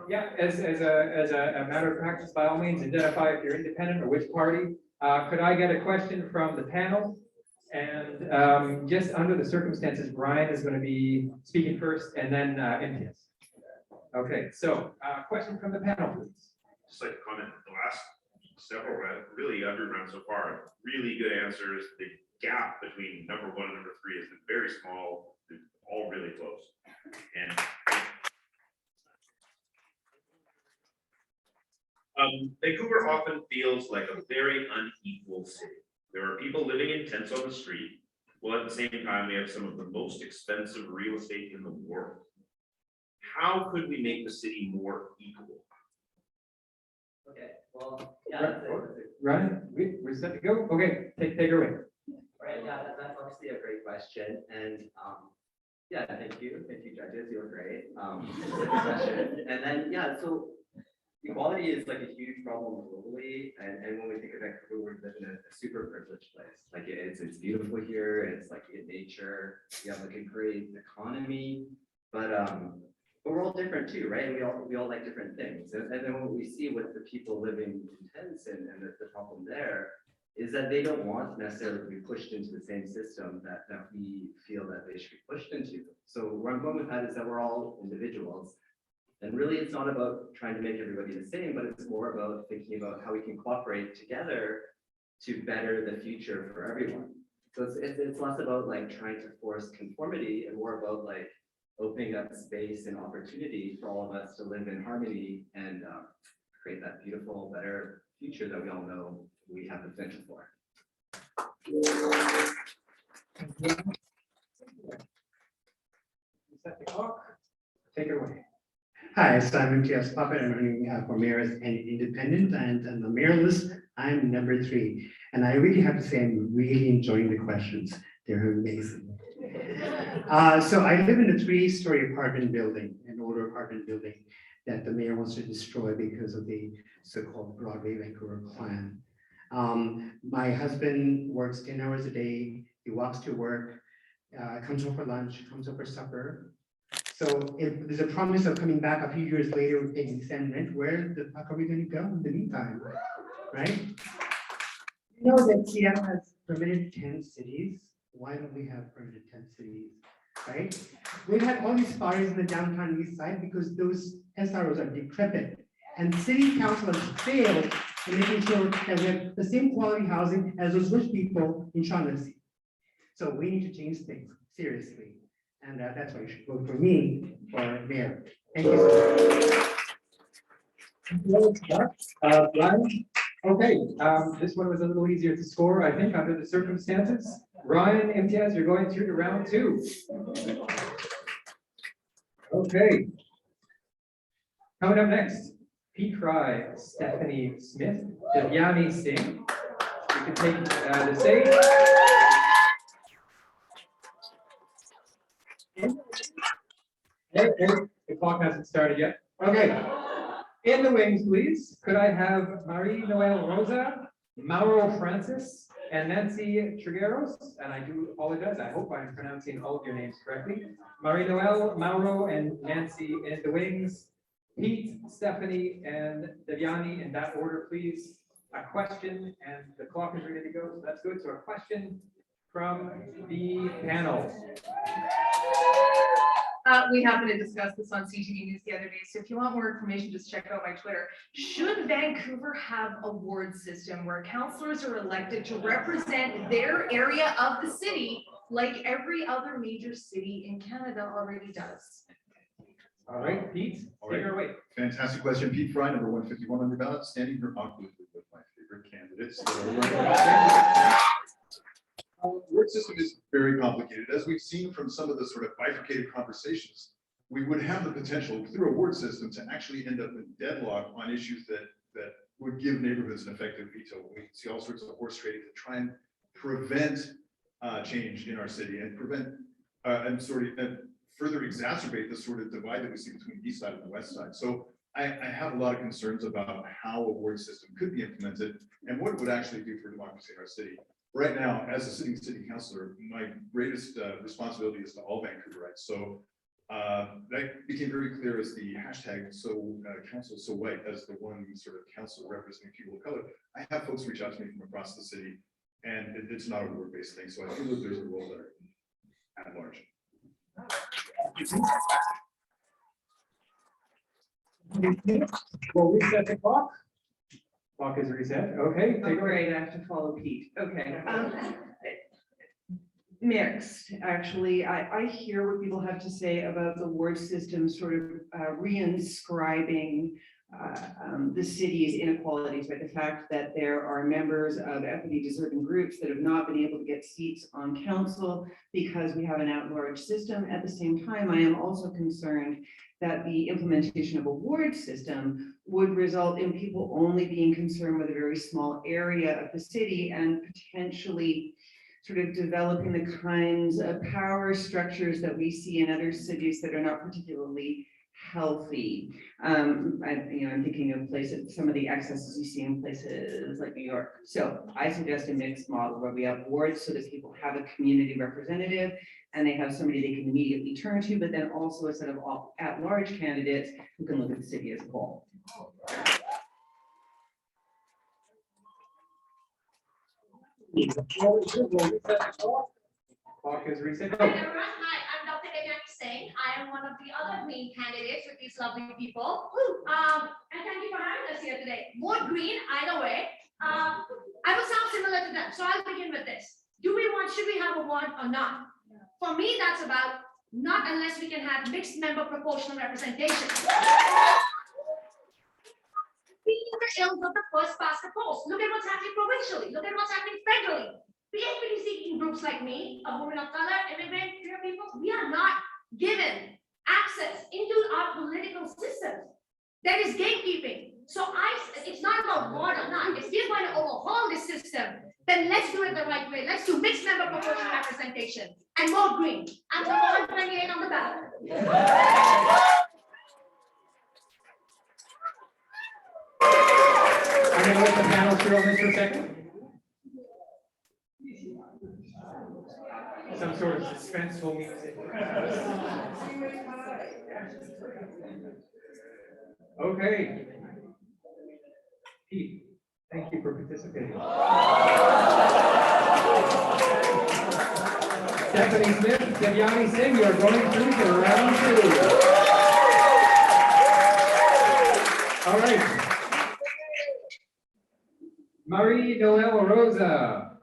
Yeah, as a matter of practice, by all means, identify if you're independent or which party. Could I get a question from the panel? And just under the circumstances, Brian is going to be speaking first and then MTS. Okay, so question from the panel, please. Just like to comment, the last several, really every round so far, really good answers. The gap between number 1 and number 3 has been very small, they're all really close. And Vancouver often feels like a very unequal city. There are people living in tents on the street, while at the same time, we have some of the most expensive real estate in the world. How could we make the city more equal? Okay, well, yeah. Ryan, we're set to go. Okay, take it away. Right, yeah, that's obviously a great question, and yeah, thank you judges, you were great. Discussion. And then yeah, so equality is like a huge problem globally, and when we think of Vancouver, we live in a super privileged place. Like it's beautiful here, it's like in nature, we have like a great economy, but we're all different too, right? We all like different things, and then what we see with the people living in tents and the problem there is that they don't want necessarily to be pushed into the same system that we feel that they should be pushed into. So where I'm going with that is that we're all individuals. And really, it's not about trying to make everybody the same, but it's more about thinking about how we can cooperate together to better the future for everyone. So it's less about like trying to force conformity and more about like opening up space and opportunity for all of us to live in harmony and create that beautiful, better future that we all know we have the potential for. Set the clock. Take it away. Hi, Simon T.S. Puppet. I'm running for mayor as an independent, and on the mayor list, I'm number 3. And I really have to say, I'm really enjoying the questions. They're amazing. So I live in a 3-story apartment building, an older apartment building that the mayor wants to destroy because of the so-called Broadway Vancouver plan. My husband works 10 hours a day. He walks to work, comes home for lunch, comes home for supper. So if there's a promise of coming back a few years later with paying the same rent, where the fuck are we going to go in the meantime, right? You know that Seattle has permitted 10 cities. Why don't we have permitted 10 cities, right? We've had all these fires in the downtown east side because those SROs are decrepit. And city council has failed in making sure that we have the same quality housing as those rich people in Shaughnessy. So we need to change things, seriously. And that's why you should vote for me for mayor. Thank you. Brian? Okay, this one was a little easier to score, I think, under the circumstances. Ryan, MTS, you're going through to round 2. Okay. Coming up next, Pete Fry, Stephanie Smith, Devyani Singh. You can take the stage. The clock hasn't started yet. Okay. In the wings, please. Could I have Marie-Noelle Rosa, Mauro Francis, and Nancy Trigueros? And I do apologize. I hope I'm pronouncing all of your names correctly. Marie-Noelle, Mauro, and Nancy in the wings. Pete, Stephanie, and Devyani in that order, please. A question, and the clock is ready to go, so that's good. So a question from the panel. We happened to discuss this on CTV News the other day, so if you want more information, just check out my Twitter. Should Vancouver have a ward system where councillors are elected to represent their area of the city like every other major city in Canada already does? All right, Pete, take her away. Fantastic question. Pete Fry, number 151 on your ballot, standing here awkwardly with my favorite candidates. Word system is very complicated. As we've seen from some of the sort of bifurcated conversations, we would have the potential through a ward system to actually end up in deadlock on issues that would give neighborhoods an effective veto. We see all sorts of horse trading to try and prevent change in our city and prevent and further exacerbate the sort of divide that we see between the east side and the west side. So I have a lot of concerns about how a ward system could be implemented and what it would actually do for democracy in our city. Right now, as a sitting city councilor, my greatest responsibility is to all Vancouverites. So That became very clear as the hashtag council so white, as the one sort of council representing people of color. I have folks reach out to me from across the city, and it's not a word-based thing, so I feel that there's a role there at large. We'll reset the clock. Clock is reset. Okay. Oh, great, I have to follow Pete. Okay. Mixed, actually. I hear what people have to say about the ward system sort of reinscribing the city's inequalities by the fact that there are members of equity deserving groups that have not been able to get seats on council because we have an at-large system. At the same time, I am also concerned that the implementation of a ward system would result in people only being concerned with a very small area of the city and potentially sort of developing the kinds of power structures that we see in other cities that are not particularly healthy. I'm thinking of places, some of the excesses you see in places like New York. So I suggest a mixed model where we have wards so that people have a community representative and they have somebody they can immediately turn to, but then also a set of at-large candidates who can look at the city as a whole. Clock is reset. Hi, I'm Dr. Devyani Singh. I am one of the other green candidates with these lovely people. And thank you for having us here today. Vote green, either way. I will sound similar to them, so I'll begin with this. Should we have a ward or not? For me, that's about not unless we can have mixed member proportional representation. Being the ills of the first past the post. Look at what's happening provincially. Look at what's happening federally. PhD seeking groups like me, a woman of color, immigrant, queer people, we are not given access into our political systems. There is gatekeeping. So it's not about ward or not. If we're going to overhaul this system, then let's do it the right way. Let's do mixed member proportional representation and vote green. I'm number 128 on the ballot. I'm going to let the panel through on this for a second. Some sort of suspenseful music. Okay. Pete, thank you for participating. Stephanie Smith, Devyani Singh, you are going through to round 2. All right. Marie Noel Rosa.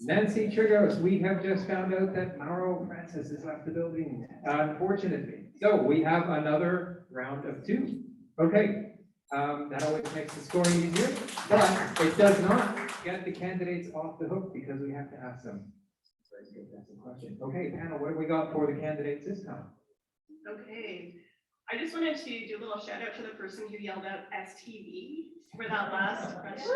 Nancy Trigos, we have just found out that Mauro Francis has left the building, unfortunately. So we have another round of 2. Okay, that always makes the scoring easier, but it does not get the candidates off the hook because we have to ask them. Okay, panel, what have we got for the candidates this time? Okay, I just wanted to do a little shout out to the person who yelled out STV for that last question.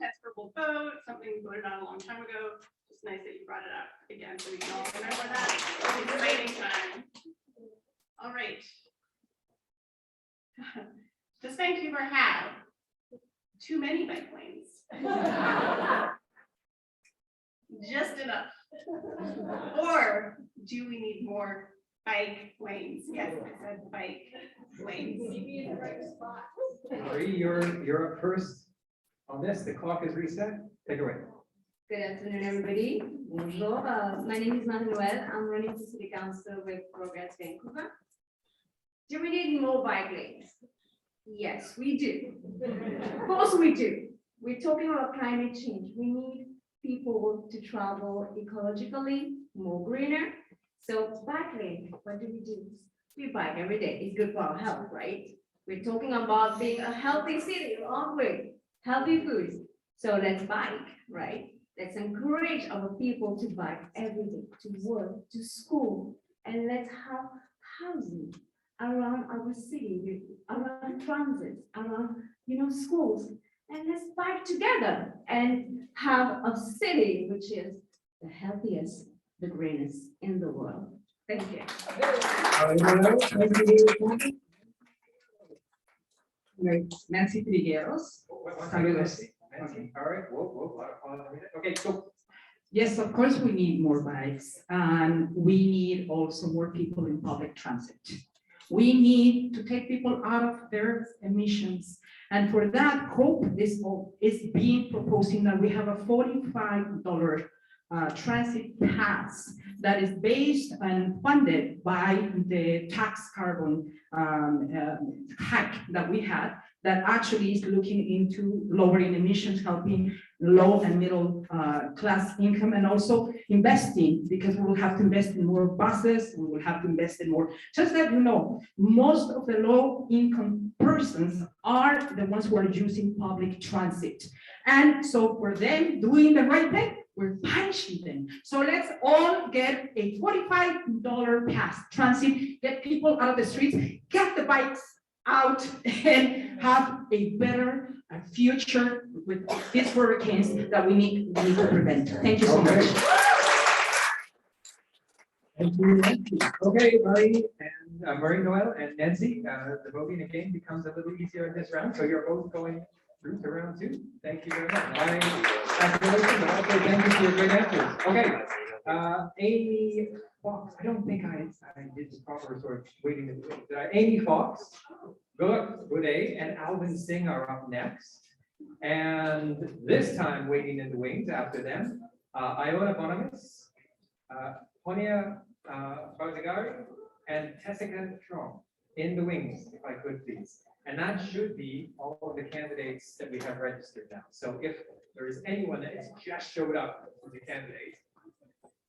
Testable vote, something we voted on a long time ago. It's nice that you brought it up again, so we can all remember that. It's exciting time. All right. Does Vancouver have too many bike lanes? Just enough. Or do we need more bike lanes? Yes, I said bike lanes. Marie, you're up first. On this, the clock is reset. Take it away. Good afternoon, everybody. Bonjour. My name is Marie-Noël. I'm running for City Council with Progress Vancouver. Do we need more bike lanes? Yes, we do. Of course we do. We're talking about climate change. We need people to travel ecologically, more greener. So bike lane, what do? We bike every day. It's good for our health, right? We're talking about being a healthy city along with healthy foods. So let's bike, right? Let's encourage our people to bike every day, to work, to school, and let's have housing around our city, around transit, around, schools. And let's bike together and have a city which is the healthiest, the greenest in the world. Thank you. Nancy Trigueros. All right, whoa, a lot of fun. Okay, so Yes, of course, we need more bikes, and we need also more people in public transit. We need to take people out of their emissions. And for that, Hope is being proposing that we have a $45 transit pass that is based and funded by the tax carbon hike that we had, that actually is looking into lowering emissions, helping low and middle class income, and also investing, because we will have to invest in more buses, we will have to invest in more. Just that you know, most of the low income persons are the ones who are using public transit. And so for them doing the right thing, we're punishing them. So let's all get a $45 pass transit, get people out of the streets, get the bikes out, and have a better future with these hurricanes that we need to prevent. Thank you so much. Thank you, Nancy. Okay, Marie Noel and Nancy, the voting again becomes a little easier in this round, so you're both going through to round 2. Thank you very much. Congratulations, and also thank you for your great answers. Okay, Amy Fox, I don't think I did the proper sort of waiting in the wings. Amy Fox, Boudet, and Alvin Singh are up next. And this time waiting in the wings after them, Iona Bonamis, Ponia Barzagari, and Tessica Trong in the wings, if I could please. And that should be all of the candidates that we have registered now. So if there is anyone that has just showed up as a candidate,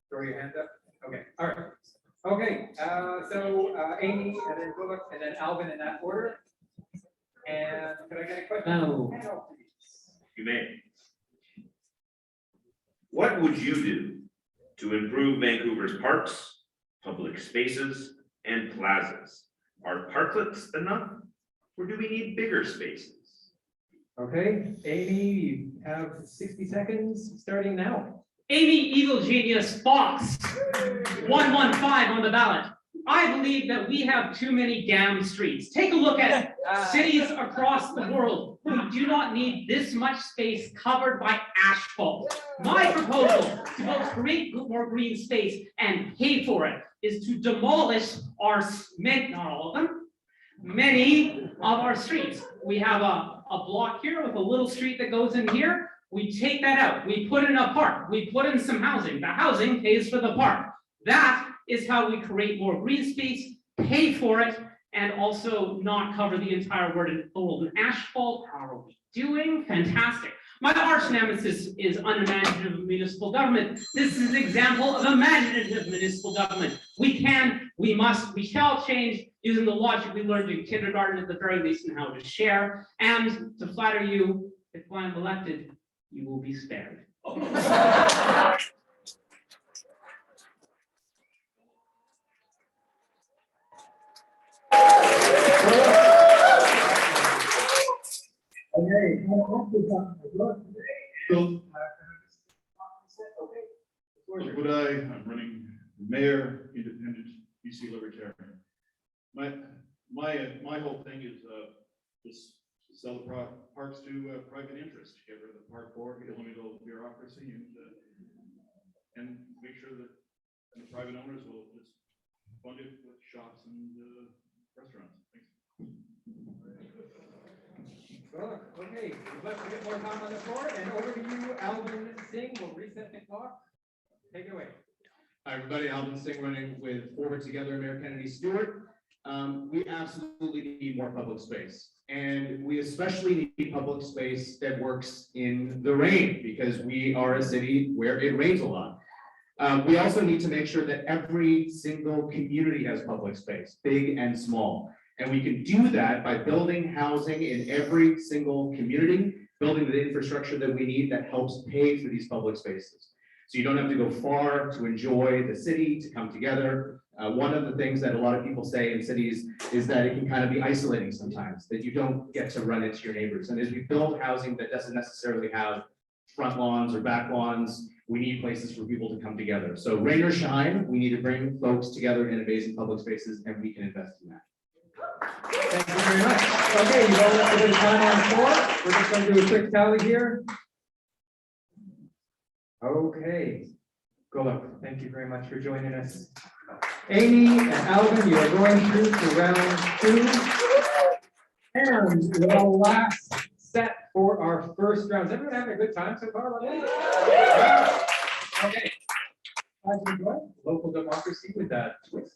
throw your hand up. Okay, all right. Okay, so Amy, and then Bullock, and then Alvin in that order. And could I get a question? No. You may. What would you do to improve Vancouver's parks, public spaces, and plazas? Are parklets enough, or do we need bigger spaces? Okay, Amy, you have 60 seconds starting now. Amy Evil Genius Fox, 115 on the ballot. I believe that we have too many damn streets. Take a look at cities across the world. We do not need this much space covered by asphalt. My proposal to both create more green space and pay for it is to demolish our, not all of them, many of our streets. We have a block here with a little street that goes in here. We take that out, we put in a park, we put in some housing. The housing pays for the park. That is how we create more green space, pay for it, and also not cover the entire world in asphalt. How are we doing? Fantastic. My arch nemesis is unimaginative municipal government. This is an example of imaginative municipal government. We can, we must, we shall change using the logic we learned in kindergarten at the very least in how to share. And to flatter you, if I'm elected, you will be spared. Okay. Would I'm running mayor, independent, BC Libertarian. My whole thing is just sell the parks to private interest, get rid of the park board, eliminate all the bureaucracy, and make sure that the private owners will just fund it with shops and restaurants. Thanks. Well, okay, let's get more time on the floor, and over to you, Alvin Singh. We'll reset the clock. Take it away. Hi, everybody. Alvin Singh running with Forward Together, Mayor Kennedy Stewart. We absolutely need more public space. And we especially need public space that works in the rain, because we are a city where it rains a lot. We also need to make sure that every single community has public space, big and small. And we can do that by building housing in every single community, building the infrastructure that we need that helps pay for these public spaces. So you don't have to go far to enjoy the city, to come together. One of the things that a lot of people say in cities is that it can kind of be isolating sometimes, that you don't get to run into your neighbors. And as we build housing that doesn't necessarily have front lawns or back lawns, we need places for people to come together. So rain or shine, we need to bring folks together in amazing public spaces, and we can invest in that. Thank you very much. Okay, you all have a bit of time on the floor. We're just going to do a quick tally here. Okay, good luck. Thank you very much for joining us. Amy and Alvin, you are going through to round 2. And the last set for our first round. Is everyone having a good time so far? Okay. As we go, local democracy with that twist.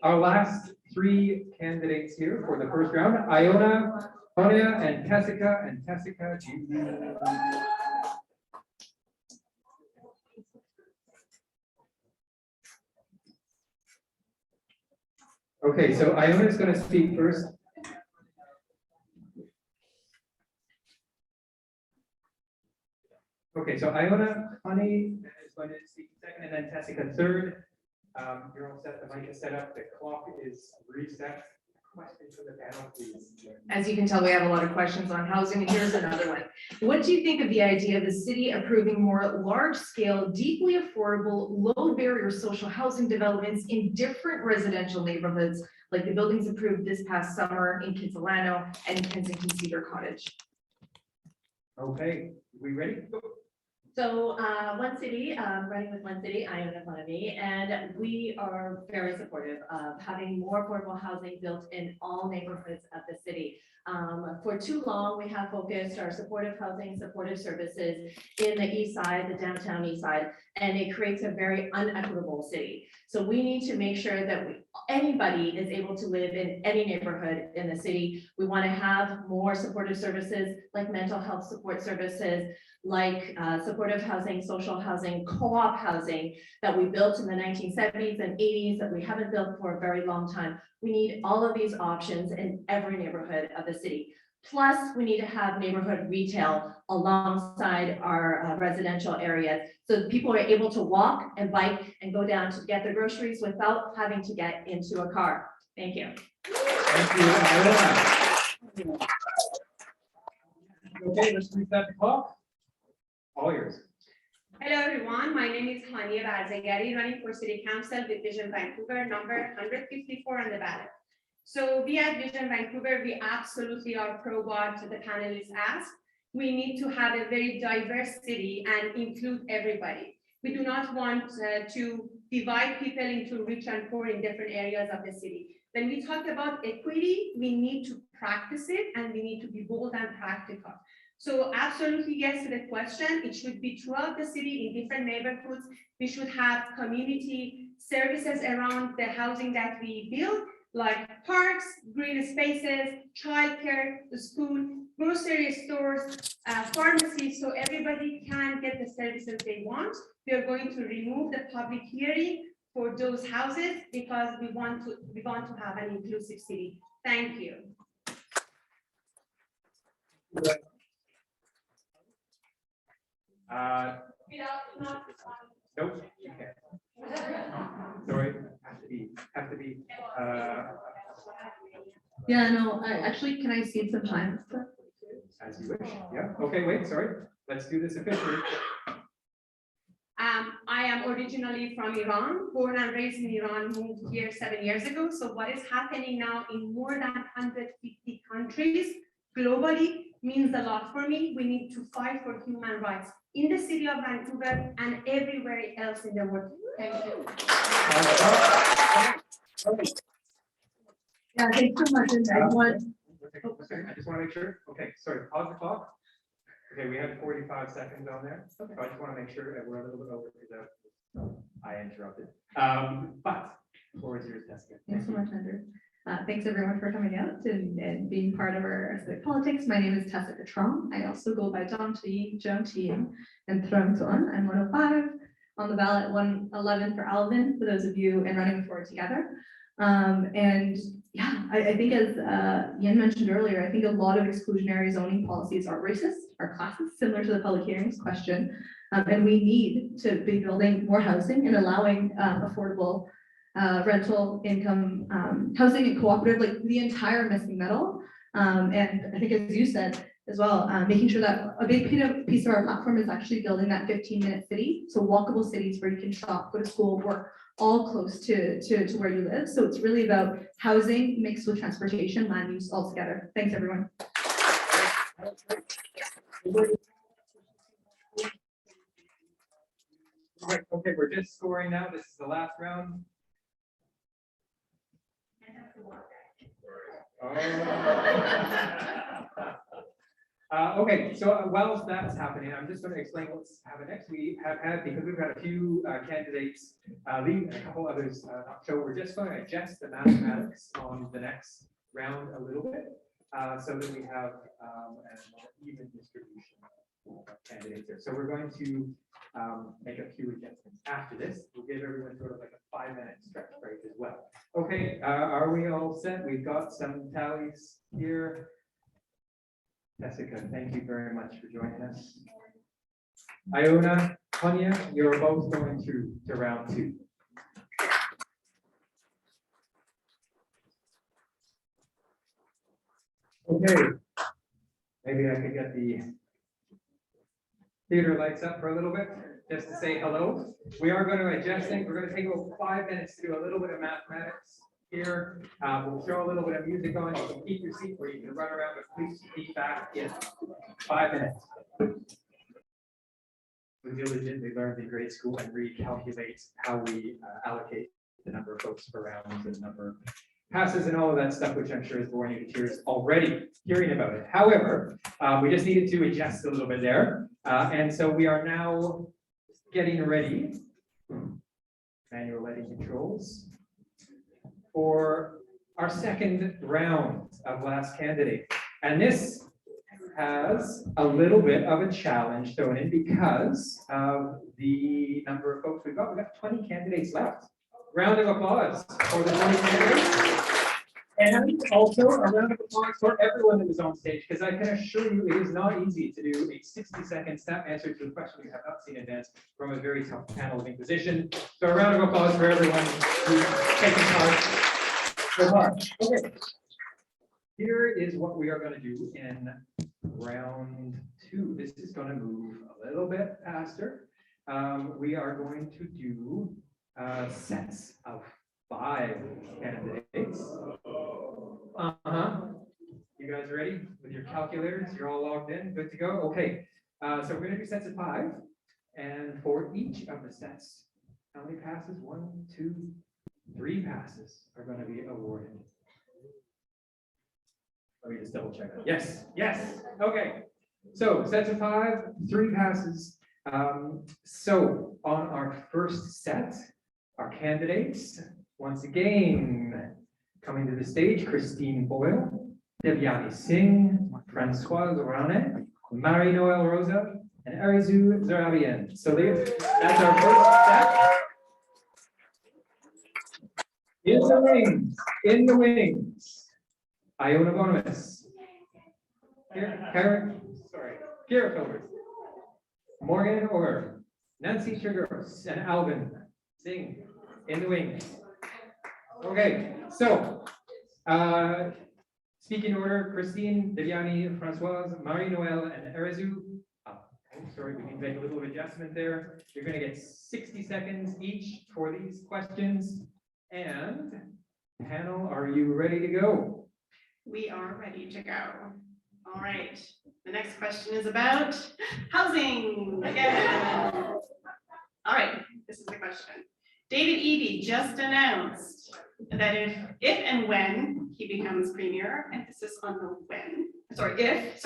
Our last 3 candidates here for the first round, Iona, Honia, and Tessica. And Tessica, do you? Okay, so Iona is going to speak first. Okay, so Iona, Honey is going to speak second, and then Tessica third. You're all set, the mic is set up, the clock is reset. Questions from the panel, please. As you can tell, we have a lot of questions on housing, and here's another one. What do you think of the idea of the city approving more large-scale, deeply affordable, low-barrier social housing developments in different residential neighborhoods, like the buildings approved this past summer in Kitsilano and Kensington Cedar Cottage? Okay, we ready? Go. So One City, running with One City, I own Economy, and we are very supportive of having more affordable housing built in all neighborhoods of the city. For too long, we have focused our supportive housing, supportive services in the east side, the downtown east side, and it creates a very unequitable city. So we need to make sure that anybody is able to live in any neighborhood in the city. We want to have more supportive services like mental health support services, like supportive housing, social housing, co-op housing that we built in the 1970s and 80s that we haven't built for a very long time. We need all of these options in every neighborhood of the city. Plus, we need to have neighborhood retail alongside our residential areas, so that people are able to walk and bike and go down to get their groceries without having to get into a car. Thank you. Thank you. Okay, let's reset the clock. All yours. Hello everyone, my name is Hania Barzegari, running for City Council with Vision Vancouver, number 154 on the ballot. So we at Vision Vancouver, we absolutely are pro what the panelists asked. We need to have a very diverse city and include everybody. We do not want to divide people into rich and poor in different areas of the city. When we talk about equity, we need to practice it and we need to be bold and practical. So absolutely yes to the question. It should be throughout the city in different neighborhoods. We should have community services around the housing that we build, like parks, green spaces, childcare, school, grocery stores, pharmacies, so everybody can get the services they want. We are going to remove the public hearing for those houses because we want to have an inclusive city. Thank you. Nope. Okay. Sorry, have to be. Yeah, no, actually, can I see some time? As you wish. Yeah. Okay. Wait. Sorry. Let's do this officially. I am originally from Iran, born and raised in Iran, moved here 7 years ago. So what is happening now in more than 150 countries globally means a lot for me. We need to fight for human rights in the city of Vancouver and everywhere else in the world. Thank you. Yeah, thanks so much. And I want. I just want to make sure. Okay. Sorry. Pause the clock. Okay, we have 45 seconds on there. Okay. So I just want to make sure that we're a little bit over because I interrupted. But floor is yours, Tessica. Thanks so much, Andrew. Thanks everyone for coming out and being part of our civic politics. My name is Tessica Trong. I also go by Dong Tuying, Joan Tuying, and Trong Tuan. I'm 105 on the ballot, 111 for Alvin, for those of you and running for it together. And yeah, I think as Yen mentioned earlier, I think a lot of exclusionary zoning policies are racist, are classist, similar to the public hearings question. And we need to be building more housing and allowing affordable rental income housing and cooperative, like the entire missing middle. And I think as you said as well, making sure that a big piece of our platform is actually building that 15-minute city. So walkable cities where you can shop, go to school, work, all close to where you live. So it's really about housing mixed with transportation, land use all together. Thanks, everyone. Right, okay, we're just scoring now. This is the last round. Okay, so while that's happening, I'm just going to explain what's happening next. We have had, because we've got a few candidates leave and a couple others not show, we're just going to adjust the mathematics on the next round a little bit so that we have a more even distribution of candidates here. So we're going to make a few adjustments after this. We'll give everyone sort of like a 5-minute stretch break as well. Okay, are we all set? We've got some tallies here. Jessica, thank you very much for joining us. Iona, Tanya, you're both going to round 2. Okay, maybe I could get the theater lights up for a little bit, just to say hello. We are going to adjust things. We're going to take about 5 minutes to do a little bit of mathematics here. We'll throw a little bit of music on. You can keep your seat where you can run around, but please be back in 5 minutes. We diligently learned in grade school and recalculate how we allocate the number of folks per round, and the number of passes and all of that stuff, which I'm sure is boring you to tears already hearing about it. However, we just needed to adjust a little bit there. And so we are now getting ready, manual lighting controls, for our second round of last candidate. And this has a little bit of a challenge thrown in because of the number of folks we've got. We've got 20 candidates left. Round of applause for the 20 candidates. And also a round of applause for everyone that was on stage, because I can assure you it is not easy to do a 60-second snap answer to a question you have not seen in advance from a very tough paneling position. So a round of applause for everyone who's taken part so far. Okay. Here is what we are going to do in round 2. This is going to move a little bit faster. We are going to do sets of 5 candidates. You guys ready with your calculators? You're all logged in, good to go? Okay, so we're gonna do sets of 5, and for each of the sets, how many passes? 1, 2, 3 passes are gonna be awarded. Let me just double check that. Yes, yes, okay. So sets of 5, 3 passes. So on our first set, our candidates, once again, coming to the stage, Christine Boyle, Devyani Singh, Francoise Rane, Marie-Noël Rosa, and Arizu Zarabian. So that's our first set. In the wings, Iona Bonomus, Kara Filbert, Morgan Orr, Nancy Triggeros, and Alvin Singh in the wings. Okay, so speak in order: Christine, Devyani, Francoise, Marie-Noël, and Arizu. Sorry, we can make a little adjustment there. You're going to get 60 seconds each for these questions. And panel, are you ready to go? We are ready to go. All right. The next question is about housing again. All right, this is the question. David Eby just announced that if and when he becomes premier, emphasis on the when, if.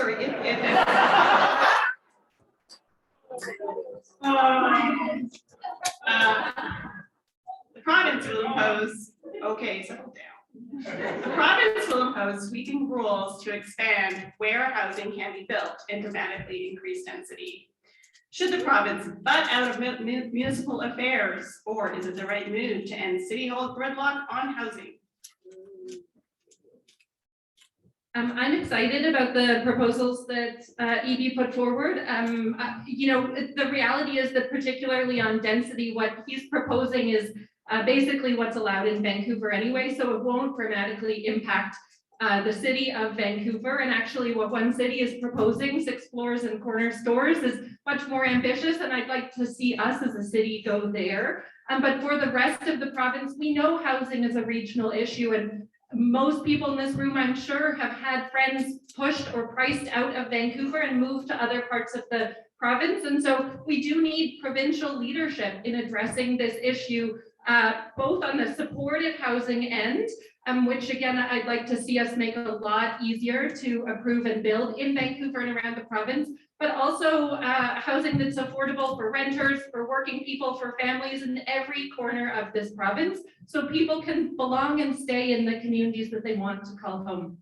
The province will impose, settle down. The province will impose sweeping rules to expand where housing can be built and dramatically increase density. Should the province butt out of municipal affairs, or is it the right move to end City Hall gridlock on housing? I'm excited about the proposals that EB put forward. The reality is that particularly on density, what he's proposing is basically what's allowed in Vancouver anyway, so it won't dramatically impact the city of Vancouver. And actually what One City is proposing, 6 floors and corner stores, is much more ambitious, and I'd like to see us as a city go there. But for the rest of the province, we know housing is a regional issue, and most people in this room, I'm sure, have had friends pushed or priced out of Vancouver and moved to other parts of the province. And so we do need provincial leadership in addressing this issue, both on the supportive housing end, which again, I'd like to see us make a lot easier to approve and build in Vancouver and around the province, but also housing that's affordable for renters, for working people, for families in every corner of this province, so people can belong and stay in the communities that they want to call home.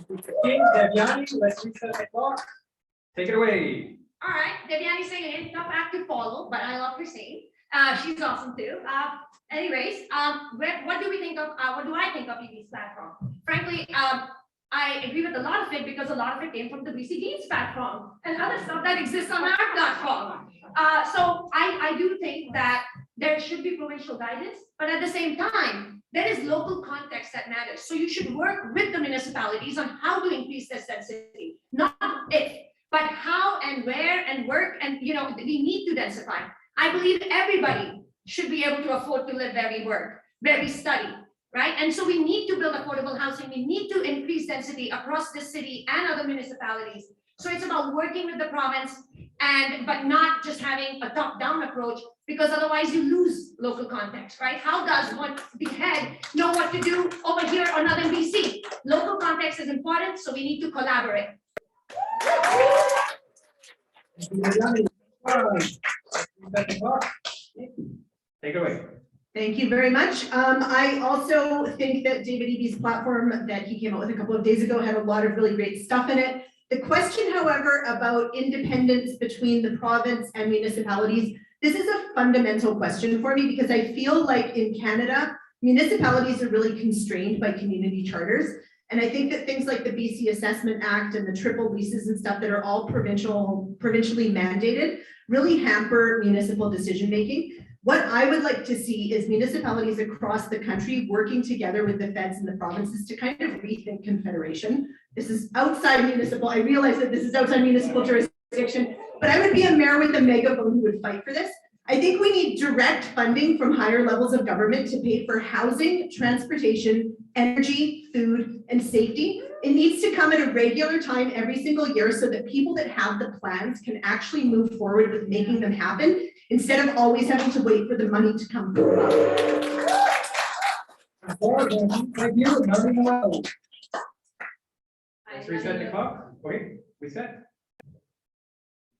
Devyani, let's reset the clock. Take it away. All right, Devyani saying tough act to follow, but I love her saying. She's awesome too. Anyways, what do we think of? What do I think of EB's platform? Frankly, I agree with a lot of it because a lot of it came from the BC Games platform and other stuff that exists on our platform. So I do think that there should be provincial guidance, but at the same time, there is local context that matters. So you should work with the municipalities on how to increase their density, not if, but how and where and work, and we need to densify. I believe everybody should be able to afford to live where we work, where we study, right? And so we need to build affordable housing. We need to increase density across the city and other municipalities. So it's about working with the province but not just having a top-down approach, because otherwise you lose local context, right? How does one big head know what to do over here or Northern BC? Local context is important, so we need to collaborate. Take it away. Thank you very much. I also think that David Eby's platform that he came out with a couple of days ago had a lot of really great stuff in it. The question, however, about independence between the province and municipalities, this is a fundamental question for me, because I feel like in Canada, municipalities are really constrained by community charters. And I think that things like the BC Assessment Act and the triple leases and stuff that are all provincially mandated really hamper municipal decision-making. What I would like to see is municipalities across the country working together with the feds and the provinces to kind of rethink confederation. This is outside municipal. I realize that this is outside municipal jurisdiction, but I would be a mayor with a megaphone who would fight for this. I think we need direct funding from higher levels of government to pay for housing, transportation, energy, food, and safety. It needs to come at a regular time every single year so that people that have the plans can actually move forward with making them happen, instead of always having to wait for the money to come forward. Thank you. Let's reset the clock. Okay, reset.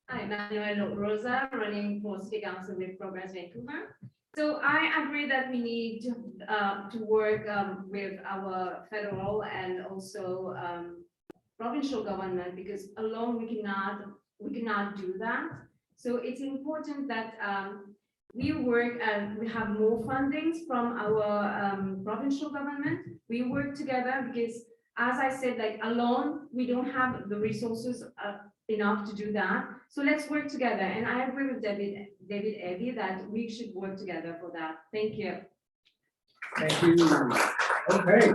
Hi, Manuel Rosa, running for City Council with Progress Vancouver. So I agree that we need to work with our federal and also provincial government, because alone we cannot do that. So it's important that we work and we have more fundings from our provincial government. We work together because, as I said, like alone, we don't have the resources enough to do that. So let's work together. And I agree with David Eby that we should work together for that. Thank you. Thank you. Okay.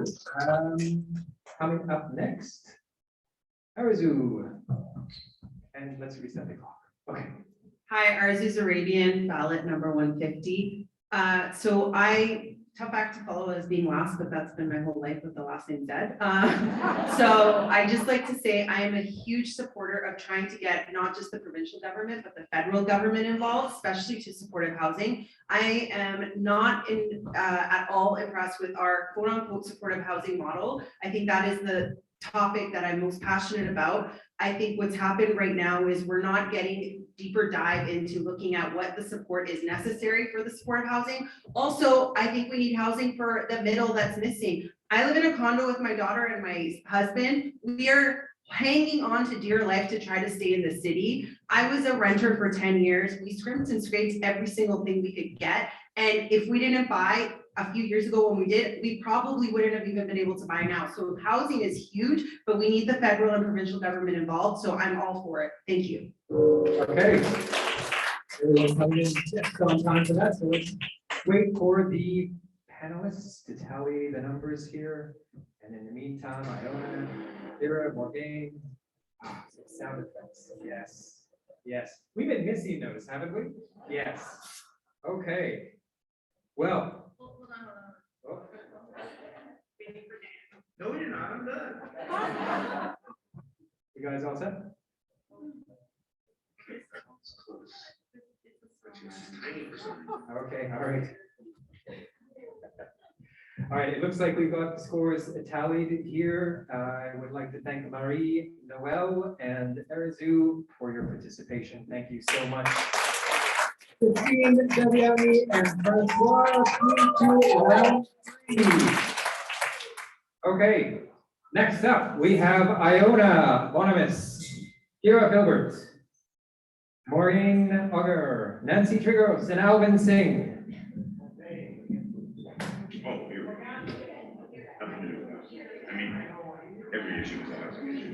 Coming up next, Arzu. And let's reset the clock. Okay. Hi, Arzu Arabian, ballot number 150. Tough act to follow as being last, but that's been my whole life with the last name dead. So I just like to say I am a huge supporter of trying to get not just the provincial government, but the federal government involved, especially to supportive housing. I am not at all impressed with our quote unquote supportive housing model. I think that is the topic that I'm most passionate about. I think what's happened right now is we're not getting deeper dive into looking at what the support is necessary for the supportive housing. Also, I think we need housing for the middle that's missing. I live in a condo with my daughter and my husband. We are hanging on to dear life to try to stay in the city. I was a renter for 10 years. We scrimped and scraped every single thing we could get. And if we didn't buy a few years ago when we did, we probably wouldn't have even been able to buy now. So housing is huge, but we need the federal and provincial government involved. So I'm all for it. Thank you. Okay. Everyone's coming in just on time for that. So let's wait for the panelists to tally the numbers here. And in the meantime, Iona, Vera, Morgan, sound effects. Yes. Yes. We've been missing those, haven't we? Yes. Okay. Well. Hold on. Oh. Waiting for Dan. No, you're not. I'm done. You guys all set? Okay, all right. All right, it looks like we've got the scores tallied here. I would like to thank Marie, Noel, and Arizu for your participation. Thank you so much. Christine, Debiani, and Francois, to round 3. Okay, next up, we have Iona Bonamis, Kira Filbert, Maureen Auger, Nancy Trigos, and Alvin Singh. Oh, here we go. Nothing to do with us. I mean, every issue is a housing issue.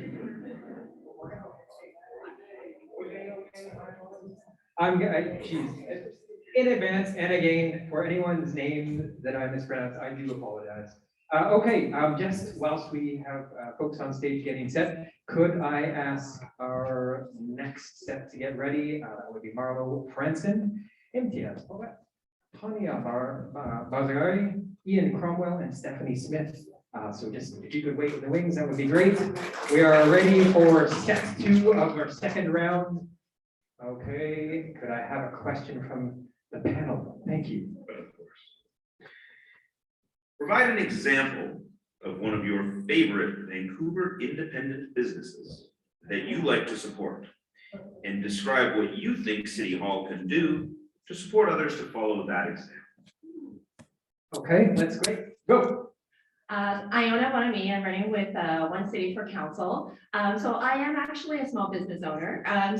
In advance, and again, for anyone's name that I mispronounced, I do apologize. Okay, just whilst we have folks on stage getting set, could I ask our next set to get ready? That would be Marlo Franson, MTS Poet, Tanya Bazagari, Ian Cromwell, and Stephanie Smith. So just if you could wait in the wings, that would be great. We are ready for set 2 of our second round. Okay, could I have a question from the panel? Thank you. But of course. Provide an example of one of your favorite Vancouver independent businesses that you like to support, and describe what you think City Hall can do to support others to follow that example. Okay, that's great. Go. Iona Bonami, I'm running with One City for Council. So I am actually a small business owner. I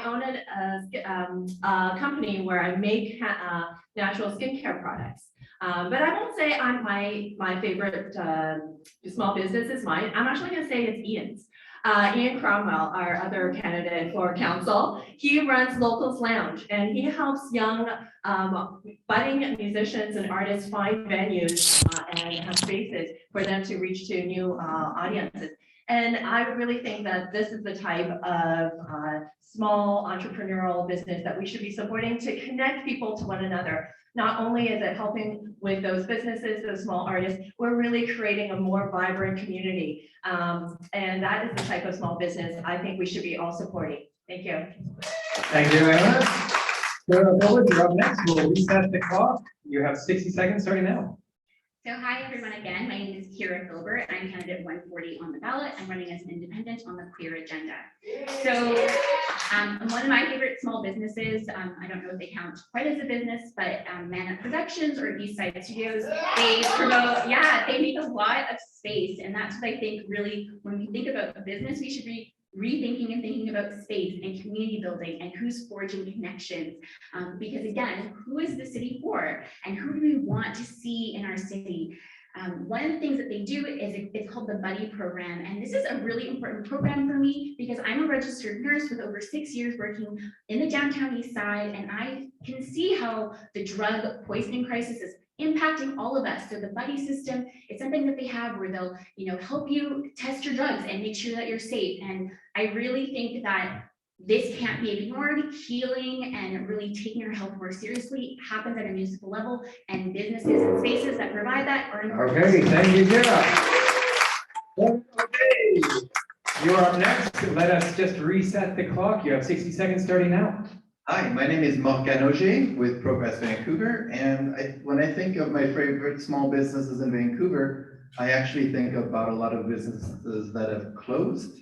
own a company where I make natural skincare products. But I won't say I'm my favorite small business is mine. I'm actually going to say it's Ian's. Ian Cromwell, our other candidate for council, he runs Locals Lounge, and he helps young budding musicians and artists find venues and have spaces for them to reach to new audiences. And I really think that this is the type of small entrepreneurial business that we should be supporting to connect people to one another. Not only is it helping with those businesses, those small artists, we're really creating a more vibrant community. And that is the type of small business I think we should be all supporting. Thank you. Thank you, Anna. Sarah Phillips, you're up next. We'll reset the clock. You have 60 seconds starting now. So hi, everyone again. My name is Kira Filbert. I'm candidate 140 on the ballot. I'm running as an independent on the queer agenda. So one of my favorite small businesses, I don't know if they count quite as a business, but Man Up Productions or East Side Studios, they promote, they make a lot of space. And that's what I think really, when we think about a business, we should be rethinking and thinking about space and community building and who's forging connections. Because again, who is the city for? And who do we want to see in our city? One of the things that they do is it's called the Buddy Program. And this is a really important program for me because I'm a registered nurse with over 6 years working in the downtown east side. And I can see how the drug poisoning crisis is impacting all of us. So the buddy system, it's something that they have where they'll, help you test your drugs and make sure that you're safe. And I really think that this can't be ignored. Healing and really taking our health more seriously happens at a municipal level, and businesses and spaces that provide that are important. Okay, thank you, Kira. Okay, you're up next. Let us just reset the clock. You have 60 seconds starting now. Hi, my name is Morgan Auger with Progress Vancouver, and when I think of my favorite small businesses in Vancouver, I actually think about a lot of businesses that have closed,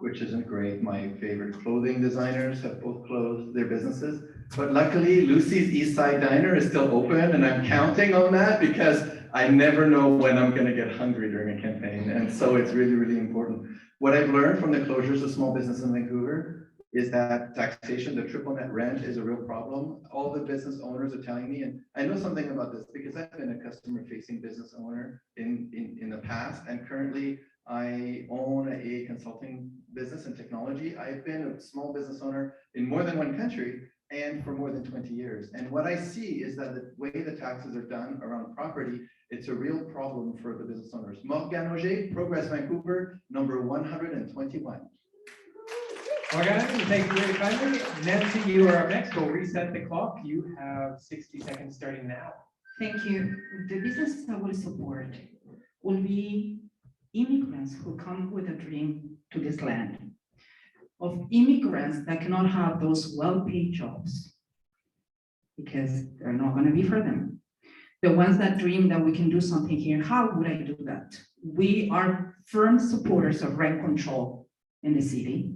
which isn't great. My favorite clothing designers have both closed their businesses, but luckily Lucy's East Side Diner is still open, and I'm counting on that because I never know when I'm gonna get hungry during a campaign, and so it's really, really important. What I've learned from the closures of small business in Vancouver is that taxation, the triple net rent, is a real problem. All the business owners are telling me, and I know something about this because I've been a customer-facing business owner in the past, and currently I own a consulting business in technology. I've been a small business owner in more than one country and for more than 20 years. And what I see is that the way the taxes are done around property, it's a real problem for the business owners. Morgan Auger, Progress Vancouver, number 121. Morgan, thank you very kindly. Nancy, you are up next. We'll reset the clock. You have 60 seconds starting now. Thank you. The business I will support will be immigrants who come with a dream to this land, of immigrants that cannot have those well-paid jobs because they're not going to be for them. The ones that dream that we can do something here, how would I do that? We are firm supporters of rent control in the city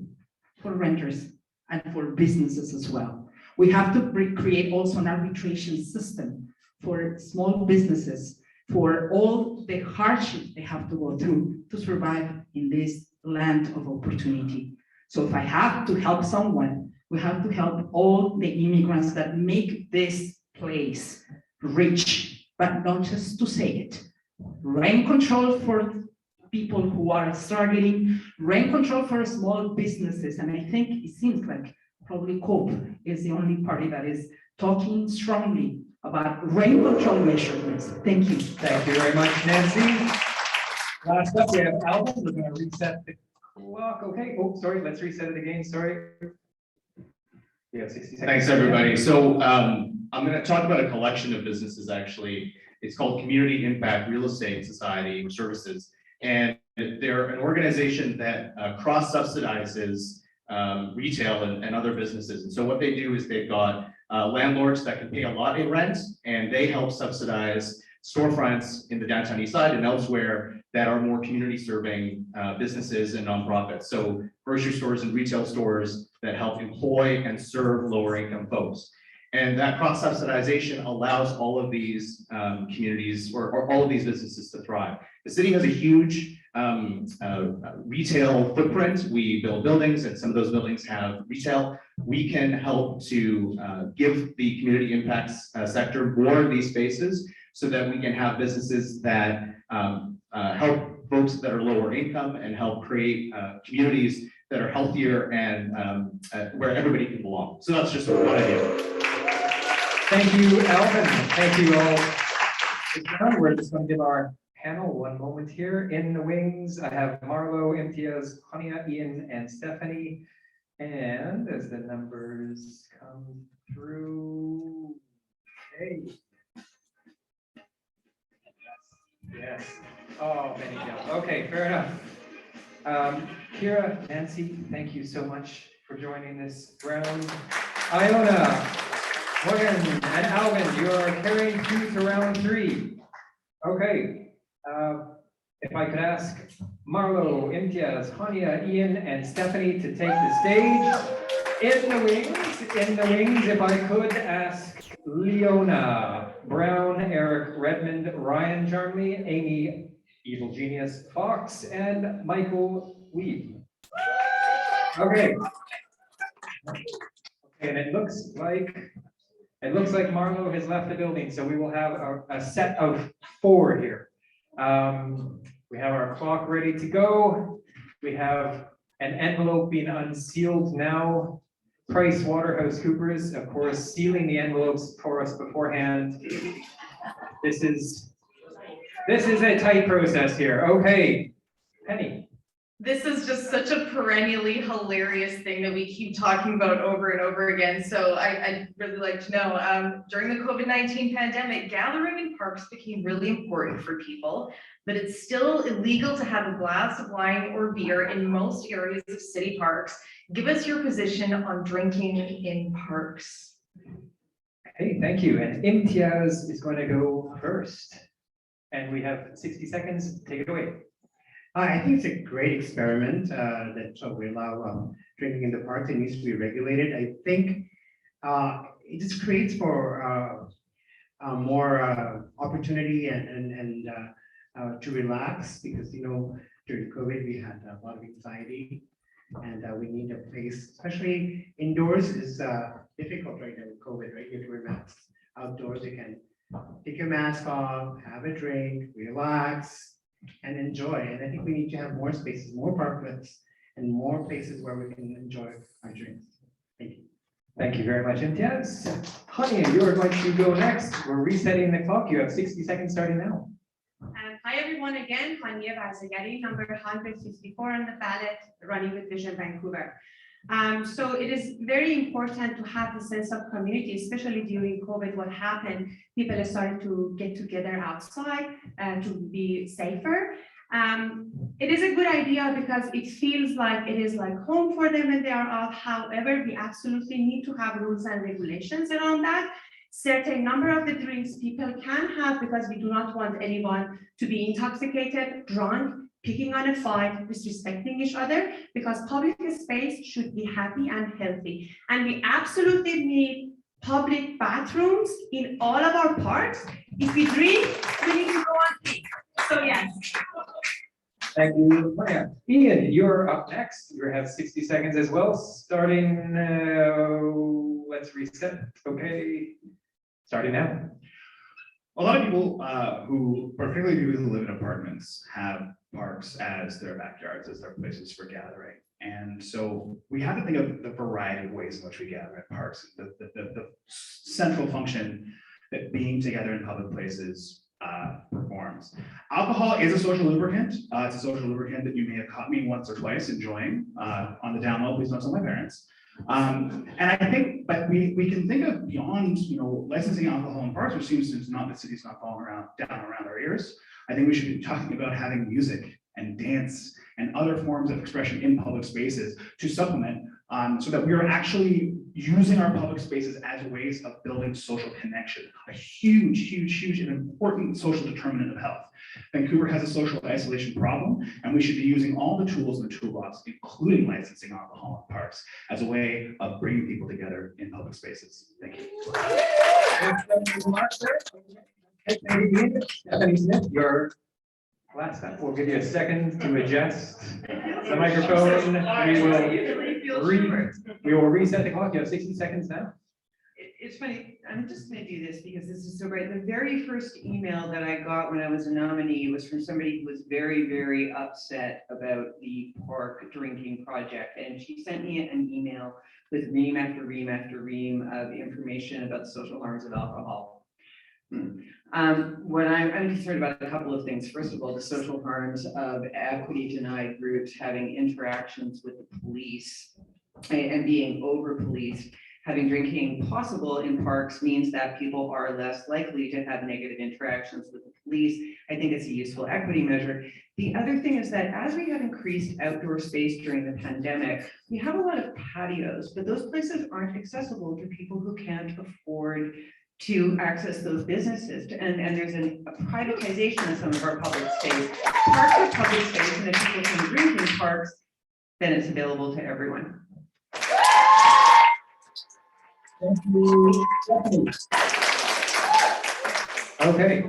for renters and for businesses as well. We have to create also an arbitration system for small businesses, for all the hardship they have to go through to survive in this land of opportunity. So if I have to help someone, we have to help all the immigrants that make this place rich, but not just to say it. Rent control for people who are struggling, rent control for small businesses. And I think it seems like probably COPE is the only party that is talking strongly about rent control measurements. Thank you. Thank you very much, Nancy. Last up, we have Alvin. We're going to reset the clock. Okay. Oh, sorry. Let's reset it again. Sorry. You have 60 seconds. Thanks, everybody. So I'm going to talk about a collection of businesses, actually. It's called Community Impact Real Estate Society Services. And they're an organization that cross-subsidizes retail and other businesses. And so what they do is they've got landlords that can pay a lot in rent, and they help subsidize storefronts in the downtown east side and elsewhere that are more community serving businesses and nonprofits. So grocery stores and retail stores that help employ and serve lower income folks. And that cross subsidization allows all of these communities or all of these businesses to thrive. The city has a huge retail footprint. We build buildings and some of those buildings have retail. We can help to give the community impacts sector more of these spaces so that we can have businesses that help folks that are lower income and help create communities that are healthier and where everybody can belong. So that's just one idea. Thank you, Alvin. Thank you all. We're just going to give our panel one moment here. In the wings, I have Marlo, Imtiaz, Hania, Ian, and Stephanie. And as the numbers come through, hey. Yes. Oh, many jumps. Okay, fair enough. Kira, Nancy, thank you so much for joining this round. Iona, Morgan, and Alvin, you are carrying through to round 3. Okay. If I could ask Marlo, Imtiaz, Hania, Ian, and Stephanie to take the stage. In the wings, if I could ask Leona, Brown, Eric, Redmond, Ryan, Charmley, Amy, Evil Genius, Fox, and Michael Weed. Okay. And it looks like Marlo has left the building, so we will have a set of 4 here. We have our clock ready to go. We have an envelope being unsealed now. PricewaterhouseCoopers, of course, sealing the envelopes for us beforehand. This is a tight process here. Okay, Penny. This is just such a perennially hilarious thing that we keep talking about over and over again. So I'd really like to know, during the COVID-19 pandemic, gathering in parks became really important for people, but it's still illegal to have a glass of wine or beer in most areas of city parks. Give us your position on drinking in parks. Hey, thank you. And Imtiaz is going to go first. And we have 60 seconds. Take it away. I think it's a great experiment that we allow drinking in the parks. It needs to be regulated. I think it just creates for more opportunity and to relax, because during COVID we had a lot of anxiety, and we need a place, especially indoors is difficult right now with COVID, right? You have to wear masks. Outdoors you can take your mask off, have a drink, relax, and enjoy. And I think we need to have more spaces, more parklets, and more places where we can enjoy our drinks. Thank you. Thank you very much, Imtiaz. Hania, you are going to go next. We're resetting the clock. You have 60 seconds starting now. Hi, everyone. Again, Hania Vazagari, number 154 on the ballot, running with Vision Vancouver. So it is very important to have the sense of community, especially during COVID. What happened? People started to get together outside to be safer. It is a good idea because it feels like it is like home for them when they are out. However, we absolutely need to have rules and regulations around that. Certain number of the drinks people can have, because we do not want anyone to be intoxicated, drunk, picking on a fight, disrespecting each other, because public space should be happy and healthy. And we absolutely need public bathrooms in all of our parks. If we drink, we need to go on pee. So yes. Thank you, Maria. Ian, you're up next. You have 60 seconds as well, starting, let's reset, okay? Starting now. A lot of people who, particularly people who live in apartments, have parks as their backyards, as their places for gathering. And so we have to think of the variety of ways in which we gather at parks, the central function that being together in public places performs. Alcohol is a social lubricant. It's a social lubricant that you may have caught me once or twice enjoying on the down low. Please don't tell my parents. And I think, but we can think of beyond, licensing alcohol in parks, which seems to not, the city's not falling down around our ears. I think we should be talking about having music and dance and other forms of expression in public spaces to supplement, so that we are actually using our public spaces as ways of building social connection, a huge and important social determinant of health. Vancouver has a social isolation problem, and we should be using all the tools in the toolbox, including licensing alcohol in parks, as a way of bringing people together in public spaces. Thank you. Stephanie Smith, your last time. We'll give you a second to adjust the microphone. We will reset the clock. You have 60 seconds now. It's funny, I'm just gonna do this because this is so great. The very first email that I got when I was a nominee was from somebody who was very upset about the park drinking project. And she sent me an email with ream after ream after ream of information about the social harms of alcohol. What I'm concerned about a couple of things. First of all, the social harms of equity denied groups having interactions with the police and being over policed. Having drinking possible in parks means that people are less likely to have negative interactions with the police. I think it's a useful equity measure. The other thing is that as we have increased outdoor space during the pandemic, we have a lot of patios, but those places aren't accessible to people who can't afford to access those businesses. And there's a privatization of some of our public space. Parks are public space, and if people can drink in parks, then it's available to everyone. Thank you. Okay.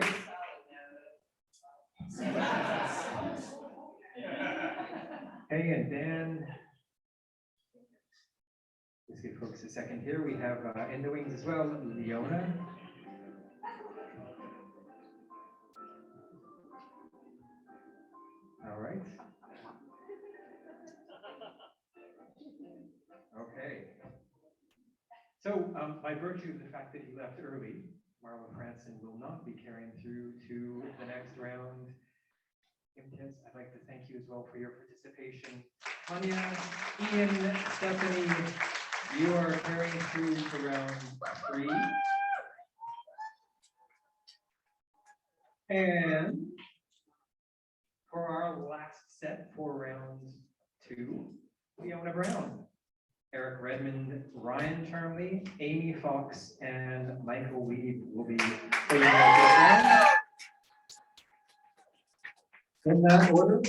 Hey, and Dan. Let's give folks a second here. We have in the wings as well, Leona. All right. Okay. So by virtue of the fact that he left early, Marla Franson will not be carrying through to the next round. Imtiaz, I'd like to thank you as well for your participation. Tanya, Ian, Stephanie, you are carrying through to round 3. And for our last set for round 2, Leona Brown, Eric Redmond, Ryan Charmley, Amy Fox, and Michael Weed will be playing out in that order.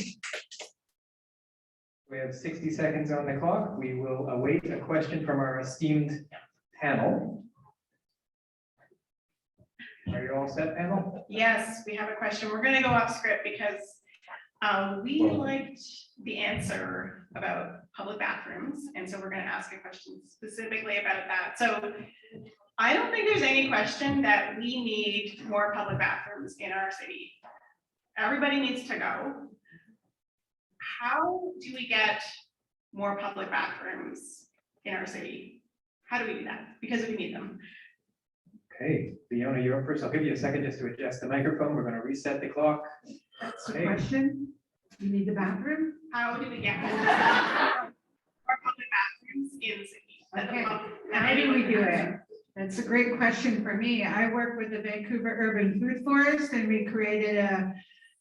We have 60 seconds on the clock. We will await a question from our esteemed panel. Are you all set, panel? Yes, we have a question. We're gonna go off script because we liked the answer about public bathrooms, and so we're gonna ask a question specifically about that. So I don't think there's any question that we need more public bathrooms in our city. Everybody needs to go. How do we get more public bathrooms in our city? How do we do that? Because we need them. Okay, Leona, you're up first. I'll give you a second just to adjust the microphone. We're going to reset the clock. That's the question. You need the bathroom? How do we get more public bathrooms in the city? Okay, how do we do it? That's a great question for me. I work with the Vancouver Urban Food Forest, and we created a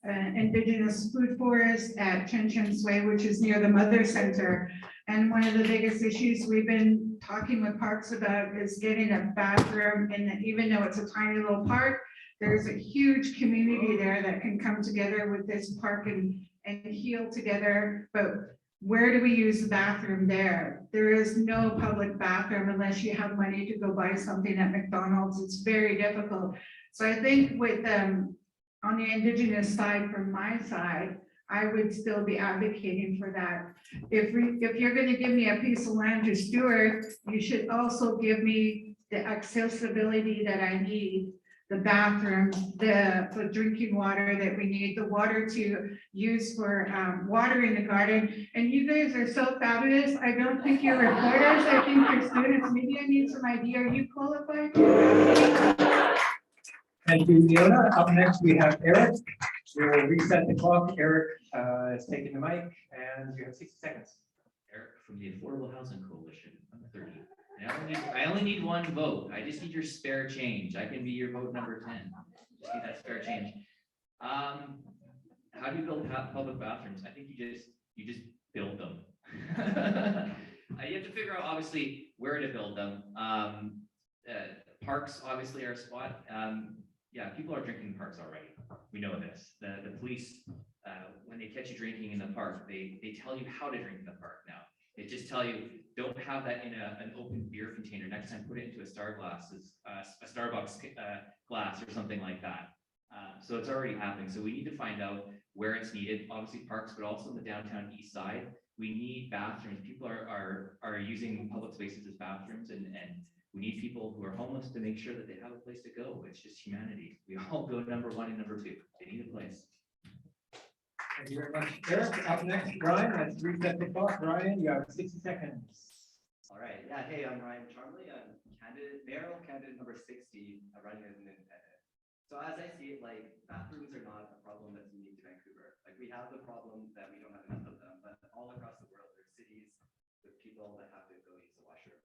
indigenous food forest at Chen Chen Sui, which is near the Mother Center. And one of the biggest issues we've been talking with parks about is getting a bathroom, and even though it's a tiny little park, there's a huge community there that can come together with this park and heal together. But where do we use the bathroom there? There is no public bathroom unless you have money to go buy something at McDonald's. It's very difficult. So I think with on the indigenous side, from my side, I would still be advocating for that. If you're gonna give me a piece of land to steward, you should also give me the accessibility that I need, the bathroom, the drinking water that we need, the water to use for watering the garden. And you guys are so fabulous. I don't think you're reporters. I think you're students. Maybe I need some idea. Are you qualified? Thank you, Leona. Up next, we have Eric. We'll reset the clock. Eric is taking the mic, and you have 60 seconds. Eric from the Affordable Housing Coalition. I'm 30. I only need one vote. I just need your spare change. I can be your vote number 10. Just need that spare change. How do you build public bathrooms? I think you just build them. You have to figure out obviously where to build them. Parks obviously are a spot. Yeah, people are drinking in parks already. We know this. The police, when they catch you drinking in the park, they tell you how to drink in the park now. They just tell you, don't have that in an open beer container. Next time, put it into a Starbucks glass or something like that. So it's already happening. So we need to find out where it's needed. Obviously parks, but also in the downtown east side. We need bathrooms. People are using public spaces as bathrooms, and we need people who are homeless to make sure that they have a place to go. It's just humanity. We all go number one and number two. They need a place. Thank you very much, Eric. Up next, Brian. Let's reset the clock. Brian, you have 60 seconds. All right. Yeah. Hey, I'm Ryan Charmley. I'm mayoral candidate number 60, running as an independent. So as I see it, like bathrooms are not a problem that's unique to Vancouver. Like we have the problem that we don't have enough of them, but all across the world, there's cities with people that have to go use the washroom.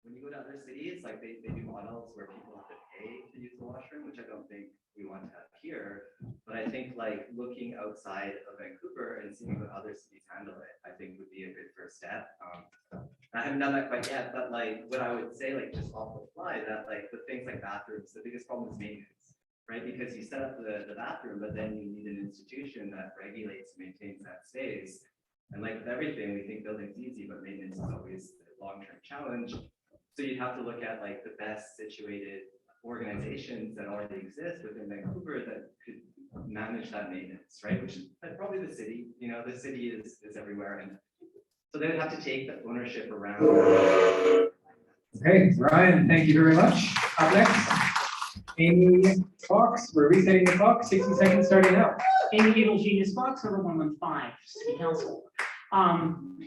When you go to other cities, like they do models where people have to pay to use the washroom, which I don't think we want to have here. But I think like looking outside of Vancouver and seeing what other cities handle it, I think would be a good first step. I haven't done that quite yet, but like what I would say, like just off the fly, that like the things like bathrooms, the biggest problem is maintenance, right? Because you set up the bathroom, but then you need an institution that regulates and maintains that space. And like with everything, we think building's easy, but maintenance is always a long-term challenge. So you'd have to look at like the best situated organizations that already exist within Vancouver that could manage that maintenance, right? Which is probably the city. You know, the city is everywhere, and so they would have to take the ownership around. Okay, Ryan, thank you very much. Up next, Amy Fox. We're resetting the clock. 60 seconds starting now. Amy Gable, Genius Fox, number 115, City Council.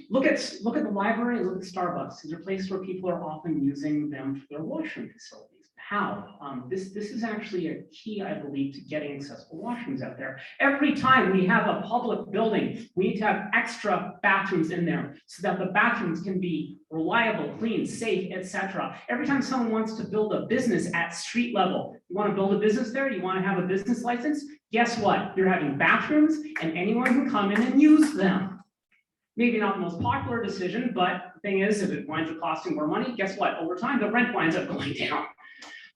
Look at the library, look at Starbucks. These are places where people are often using them for their washroom facilities. How? This is actually a key, I believe, to getting accessible washrooms out there. Every time we have a public building, we need to have extra bathrooms in there so that the bathrooms can be reliable, clean, safe, etc. Every time someone wants to build a business at street level, you want to build a business there, you want to have a business license, guess what? You're having bathrooms and anyone can come in and use them. Maybe not the most popular decision, but the thing is, if it winds up costing more money, guess what? Over time, the rent winds up going down.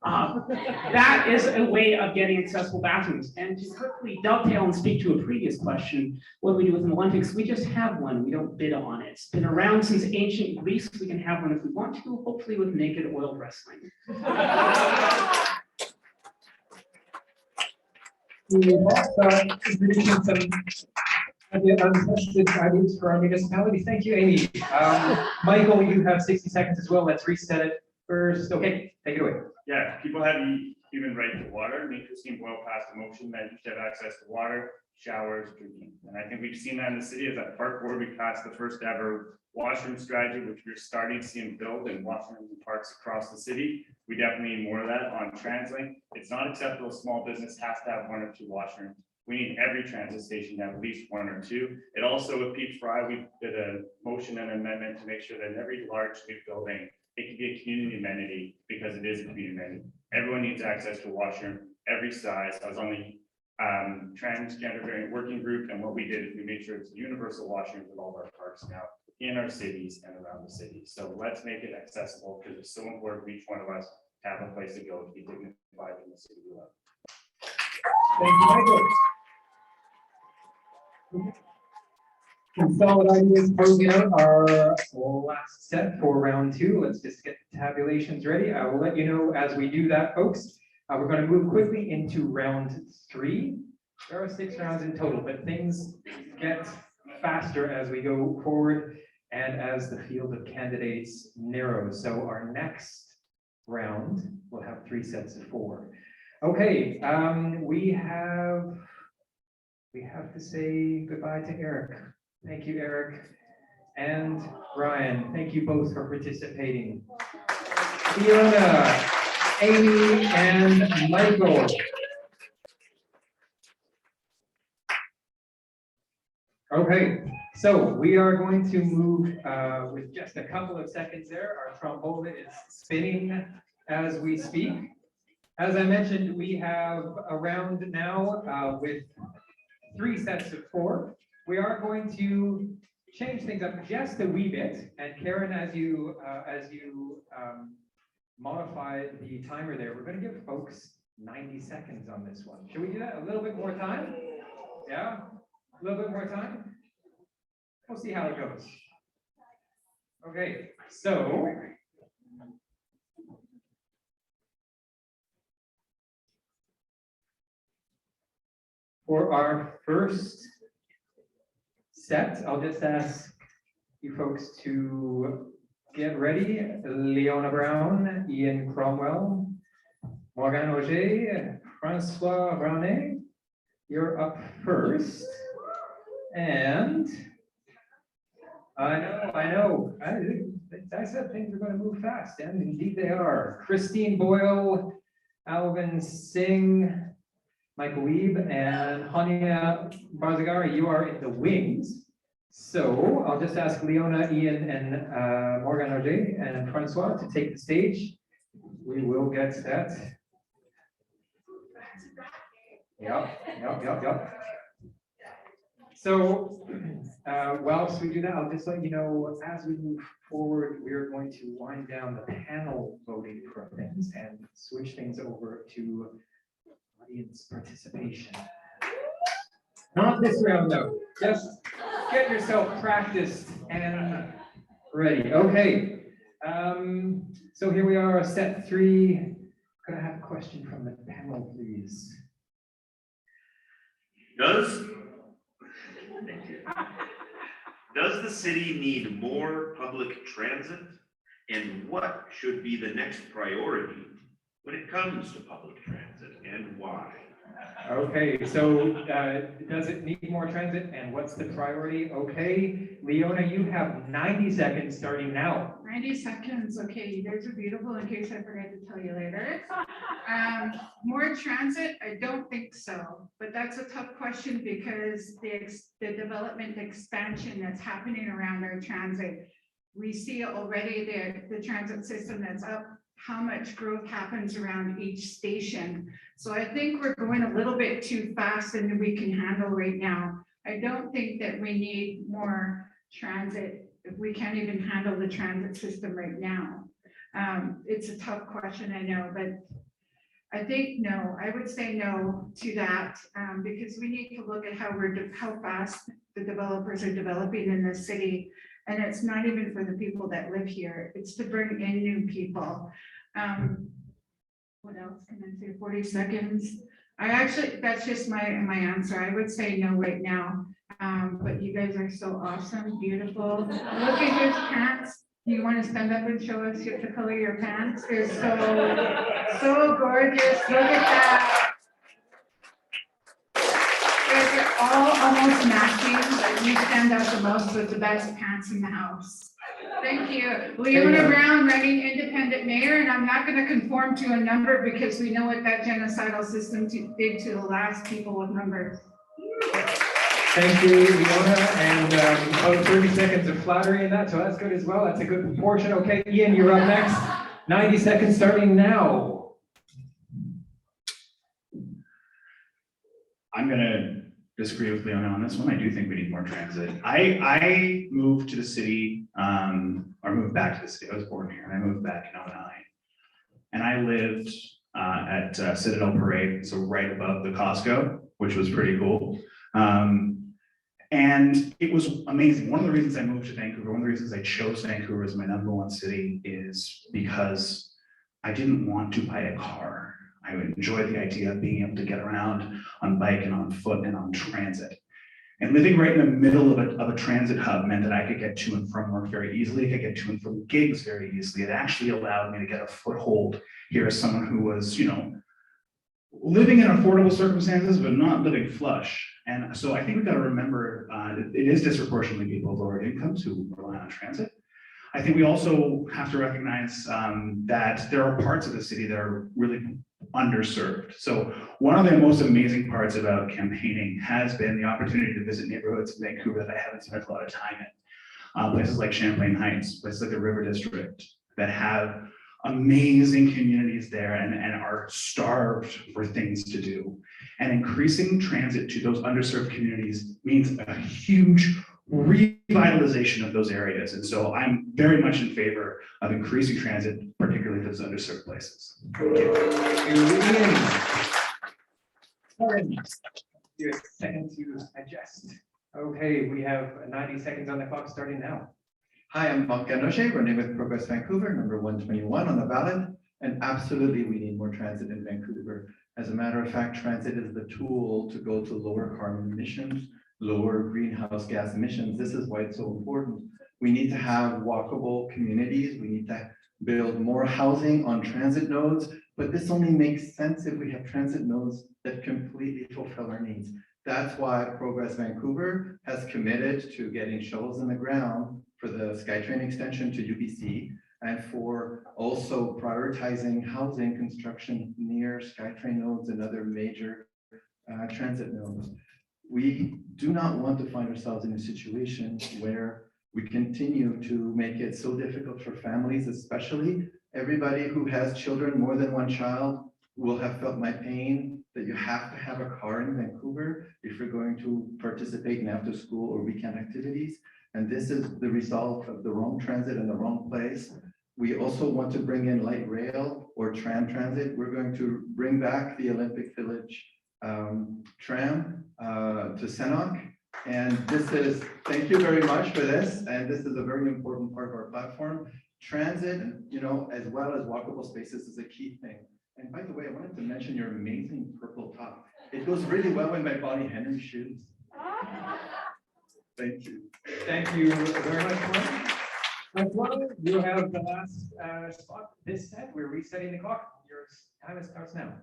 That is a way of getting accessible bathrooms. And to quickly dovetail and speak to a previous question, what do we do with an Olympics? We just have one. We don't bid on it. It's been around since ancient Greece. We can have one if we want to, hopefully with naked oil wrestling. Introducing some untested ideas for our municipality. Thank you, Amy. Michael, you have 60 seconds as well. Let's reset it first. Okay, take it away. Yeah, people have the human right to water. Nature seemed well past a motion that you should have access to water, showers, drinking. And I think we've seen that in the city. As at Park Board, we passed the first ever washroom strategy, which we're starting to see them build in washrooms and parks across the city. We definitely need more of that on TransLink. It's not acceptable a small business has to have 1 or 2 washrooms. We need every transit station to have at least 1 or 2. It also, with Peach Fry, we did a motion and amendment to make sure that in every large new building, it can be a community amenity because it is a community amenity. Everyone needs access to a washroom, every size. transgender variant working group, and what we did is we made sure it's universal washrooms in all of our parks now in our cities and around the city. So let's make it accessible because it's so important for each one of us to have a place to go to be dignified in the city we love. Thank you, Michael. Consolidating closing out our last set for round 2. Let's just get the tabulations ready. I will let you know as we do that, folks. We're going to move quickly into round 3. There are 6 rounds in total, but things get faster as we go forward and as the field of candidates narrows. So our next round will have 3 sets of 4. Okay, we have to say goodbye to Eric. Thank you, Eric. And Brian, thank you both for participating. Fiona, Amy, and Michael. Okay, so we are going to move with just a couple of seconds there. Our trombone is spinning as we speak. As I mentioned, we have a round now with 3 sets of 4. We are going to change things up just a wee bit. And Karen, as you modify the timer there, we're going to give folks 90 seconds on this one. Should we do that? A little bit more time? Yeah? A little bit more time? We'll see how it goes. Okay, so for our first set, I'll just ask you folks to get ready. Leona Brown, Ian Cromwell, Morgan Auger, Francois Brownet, you're up first. And I know. I said things are going to move fast, and indeed they are. Christine Boyle, Alvin Singh, Michael Weeb, and Hania Barzagari, you are in the wings. So I'll just ask Leona, Ian, and Morgan Auger and Francois to take the stage. We will get set. Yep. So whilst we do that, I'll just let you know, as we move forward, we're going to wind down the panel voting for things and switch things over to audience participation. Not this round though, just get yourself practiced and ready. Okay, so here we are, set 3. Could I have a question from the panel, please? Does the city need more public transit? And what should be the next priority when it comes to public transit, and why? Okay, so does it need more transit, and what's the priority? Okay, Leona, you have 90 seconds starting now. 90 seconds, okay, you guys are beautiful in case I forget to tell you later. More transit, I don't think so, but that's a tough question because the development expansion that's happening around our transit, we see already the transit system that's up, how much growth happens around each station. So I think we're going a little bit too fast than we can handle right now. I don't think that we need more transit if we can't even handle the transit system right now. It's a tough question, I know, but I think no, I would say no to that because we need to look at how fast the developers are developing in the city. And it's not even for the people that live here, it's to bring in new people. What else can I say? 40 seconds. That's just my answer. I would say no right now. But you guys are so awesome, beautiful. Look at his pants. Do you want to stand up and show us the color of your pants? They're so gorgeous. Look at that. They're all almost matching, but you stand out the most with the best pants in the house. Thank you. Leona Brown, running independent mayor, and I'm not going to conform to a number because we know what that genocidal system did to the last people with numbers. Thank you, Leona, and about 30 seconds of flattery in that, so that's good as well. That's a good proportion. Okay, Ian, you're up next. 90 seconds starting now. I'm gonna disagree with Leona on this one. I do think we need more transit. I moved to the city, or moved back to the city. I was born here and I moved back in '09. And I lived at Citadel Parade, so right above the Costco, which was pretty cool. And it was amazing. One of the reasons I moved to Vancouver, one of the reasons I chose Vancouver as my #1 city is because I didn't want to buy a car. I would enjoy the idea of being able to get around on bike and on foot and on transit. And living right in the middle of a transit hub meant that I could get to and from work very easily. I could get to and from gigs very easily. It actually allowed me to get a foothold here as someone who was, living in affordable circumstances, but not living flush. And so I think we've got to remember it is disproportionately people of lower incomes who rely on transit. I think we also have to recognize that there are parts of the city that are really underserved. So one of the most amazing parts about campaigning has been the opportunity to visit neighborhoods in Vancouver that I haven't spent a lot of time in. Places like Champlain Heights, places like the River District that have amazing communities there and are starved for things to do. And increasing transit to those underserved communities means a huge revitalization of those areas. And so I'm very much in favor of increasing transit, particularly to those underserved places. Thank you. Give a second to adjust. Okay, we have 90 seconds on the clock starting now. Hi, I'm Marc Ganochet, running with Progress Vancouver, #121 on the ballot. And absolutely, we need more transit in Vancouver. As a matter of fact, transit is the tool to go to lower carbon emissions, lower greenhouse gas emissions. This is why it's so important. We need to have walkable communities. We need to build more housing on transit nodes, but this only makes sense if we have transit nodes that completely fulfill our needs. That's why Progress Vancouver has committed to getting shovels in the ground for the SkyTrain extension to UBC and for also prioritizing housing construction near SkyTrain nodes and other major transit nodes. We do not want to find ourselves in a situation where we continue to make it so difficult for families, especially everybody who has children, more than one child, will have felt my pain that you have to have a car in Vancouver if you're going to participate in after school or weekend activities. And this is the result of the wrong transit in the wrong place. We also want to bring in light rail or tram transit. We're going to bring back the Olympic Village tram to Senok. And this is, thank you very much for this. And this is a very important part of our platform. Transit, as well as walkable spaces is a key thing. And by the way, I wanted to mention your amazing purple top. It goes really well with my Bonnie Henry shoes. Thank you. Thank you very much, Mark. Well, you have the last spot this set. We're resetting the clock. Your time starts now.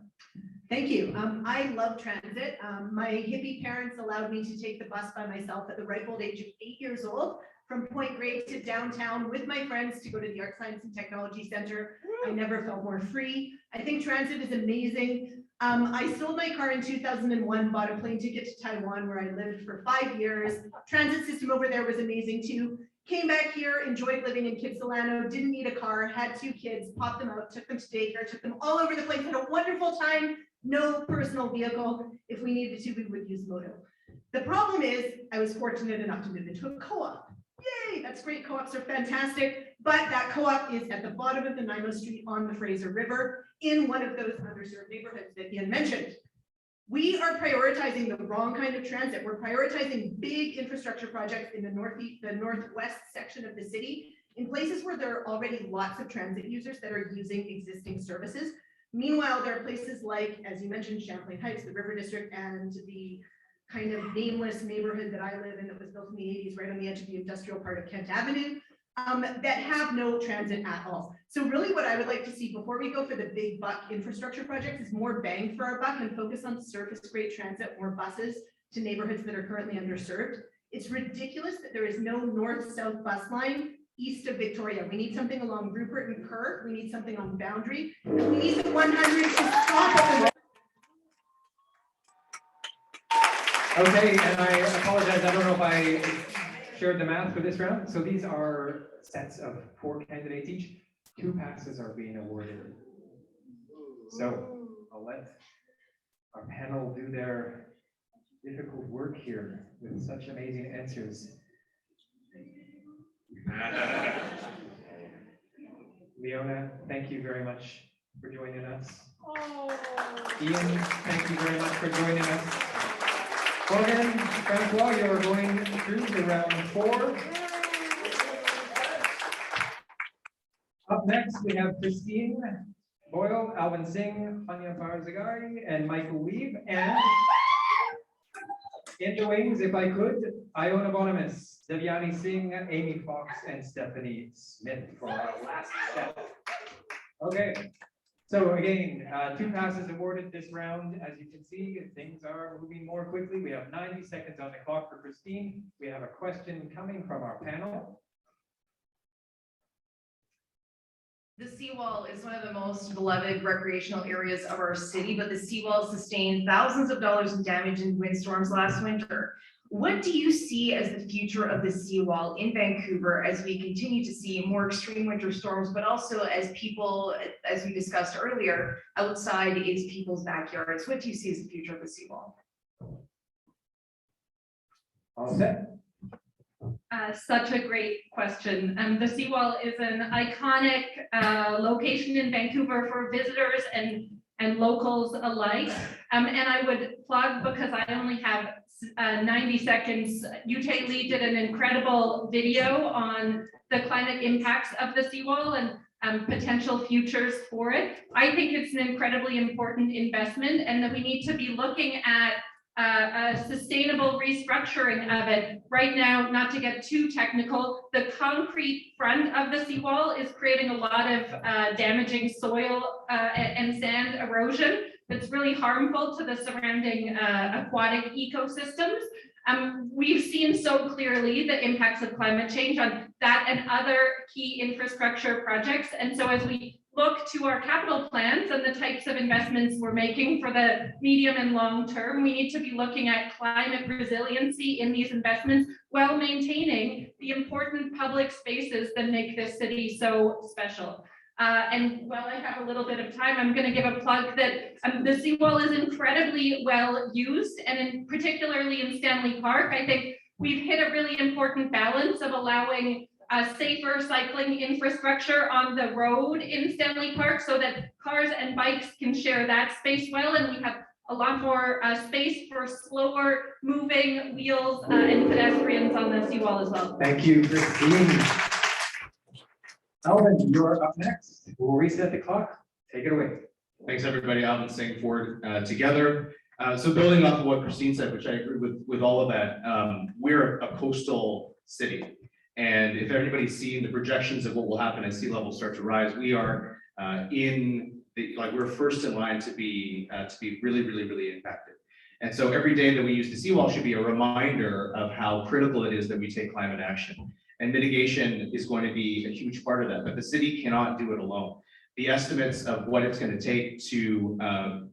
Thank you. I love transit. My hippie parents allowed me to take the bus by myself at the ripe old age of 8 years old from Point Grey to downtown with my friends to go to the Art, Science and Technology Center. I never felt more free. I think transit is amazing. I sold my car in 2001, bought a plane ticket to Taiwan where I lived for 5 years. Transit system over there was amazing too. Came back here, enjoyed living in Kitsilano, didn't need a car, had 2 kids, popped them out, took them to daycare, took them all over the place, had a wonderful time, no personal vehicle. If we needed to, we would use Moto. The problem is I was fortunate enough to move into a co-op. Yay, that's great, co-ops are fantastic, but that co-op is at the bottom of the Nanaimo Street on the Fraser River in one of those underserved neighborhoods that Ian mentioned. We are prioritizing the wrong kind of transit. We're prioritizing big infrastructure projects in the northwest section of the city, in places where there are already lots of transit users that are using existing services. Meanwhile, there are places like, as you mentioned, Champlain Heights, the River District, and the kind of nameless neighborhood that I live in that was built in the 80s, right on the edge of the industrial part of Kent Avenue, that have no transit at all. So really what I would like to see before we go for the big buck infrastructure projects is more bang for our buck and focus on surface grade transit, more buses to neighborhoods that are currently underserved. It's ridiculous that there is no north-south bus line east of Victoria. We need something along Rupert and Kerr. We need something on Boundary. And we need the 100 to stop at the Okay, and I apologize. I don't know if I shared the math for this round. So these are sets of 4 candidates each. 2 passes are being awarded. So I'll let our panel do their difficult work here with such amazing answers. Leona, thank you very much for joining us. Ian, thank you very much for joining us. Morgan, Francois, you are going through to round 4. Up next, we have Christine Boyle, Alvin Singh, Hanya Farzagari, and Michael Weave, and in the wings, if I could, Iona Bonimus, Devyani Singh, Amy Fox, and Stephanie Smith for our last step. Okay, so again, 2 passes awarded this round. As you can see, things are moving more quickly. We have 90 seconds on the clock for Christine. We have a question coming from our panel. The seawall is one of the most beloved recreational areas of our city, but the seawall sustained thousands of dollars in damage in windstorms last winter. What do you see as the future of the seawall in Vancouver as we continue to see more extreme winter storms, but also as people, as we discussed earlier, outside is people's backyards? What do you see as the future of the seawall? All set. Such a great question. The seawall is an iconic location in Vancouver for visitors and locals alike. And I would plug, because I only have 90 seconds, UJ Lee did an incredible video on the climate impacts of the seawall and potential futures for it. I think it's an incredibly important investment, and that we need to be looking at a sustainable restructuring of it. Right now, not to get too technical, the concrete front of the seawall is creating a lot of damaging soil and sand erosion that's really harmful to the surrounding aquatic ecosystems. We've seen so clearly the impacts of climate change on that and other key infrastructure projects. And so as we look to our capital plans and the types of investments we're making for the medium and long term, we need to be looking at climate resiliency in these investments while maintaining the important public spaces that make this city so special. And while I have a little bit of time, I'm going to give a plug that the seawall is incredibly well used, and particularly in Stanley Park, I think we've hit a really important balance of allowing a safer cycling infrastructure on the road in Stanley Park so that cars and bikes can share that space well, and we have a lot more space for slower moving wheels and pedestrians on the seawall as well. Thank you, Christine. Alvin, you're up next. We'll reset the clock. Take it away. Thanks, everybody. Alvin Singh for Together. So building off of what Christine said, which I agree with all of that, we're a coastal city. And if anybody's seen the projections of what will happen as sea levels start to rise, we are we're first in line to be really impacted. And so every day that we use the seawall should be a reminder of how critical it is that we take climate action. And mitigation is going to be a huge part of that, but the city cannot do it alone. The estimates of what it's going to take to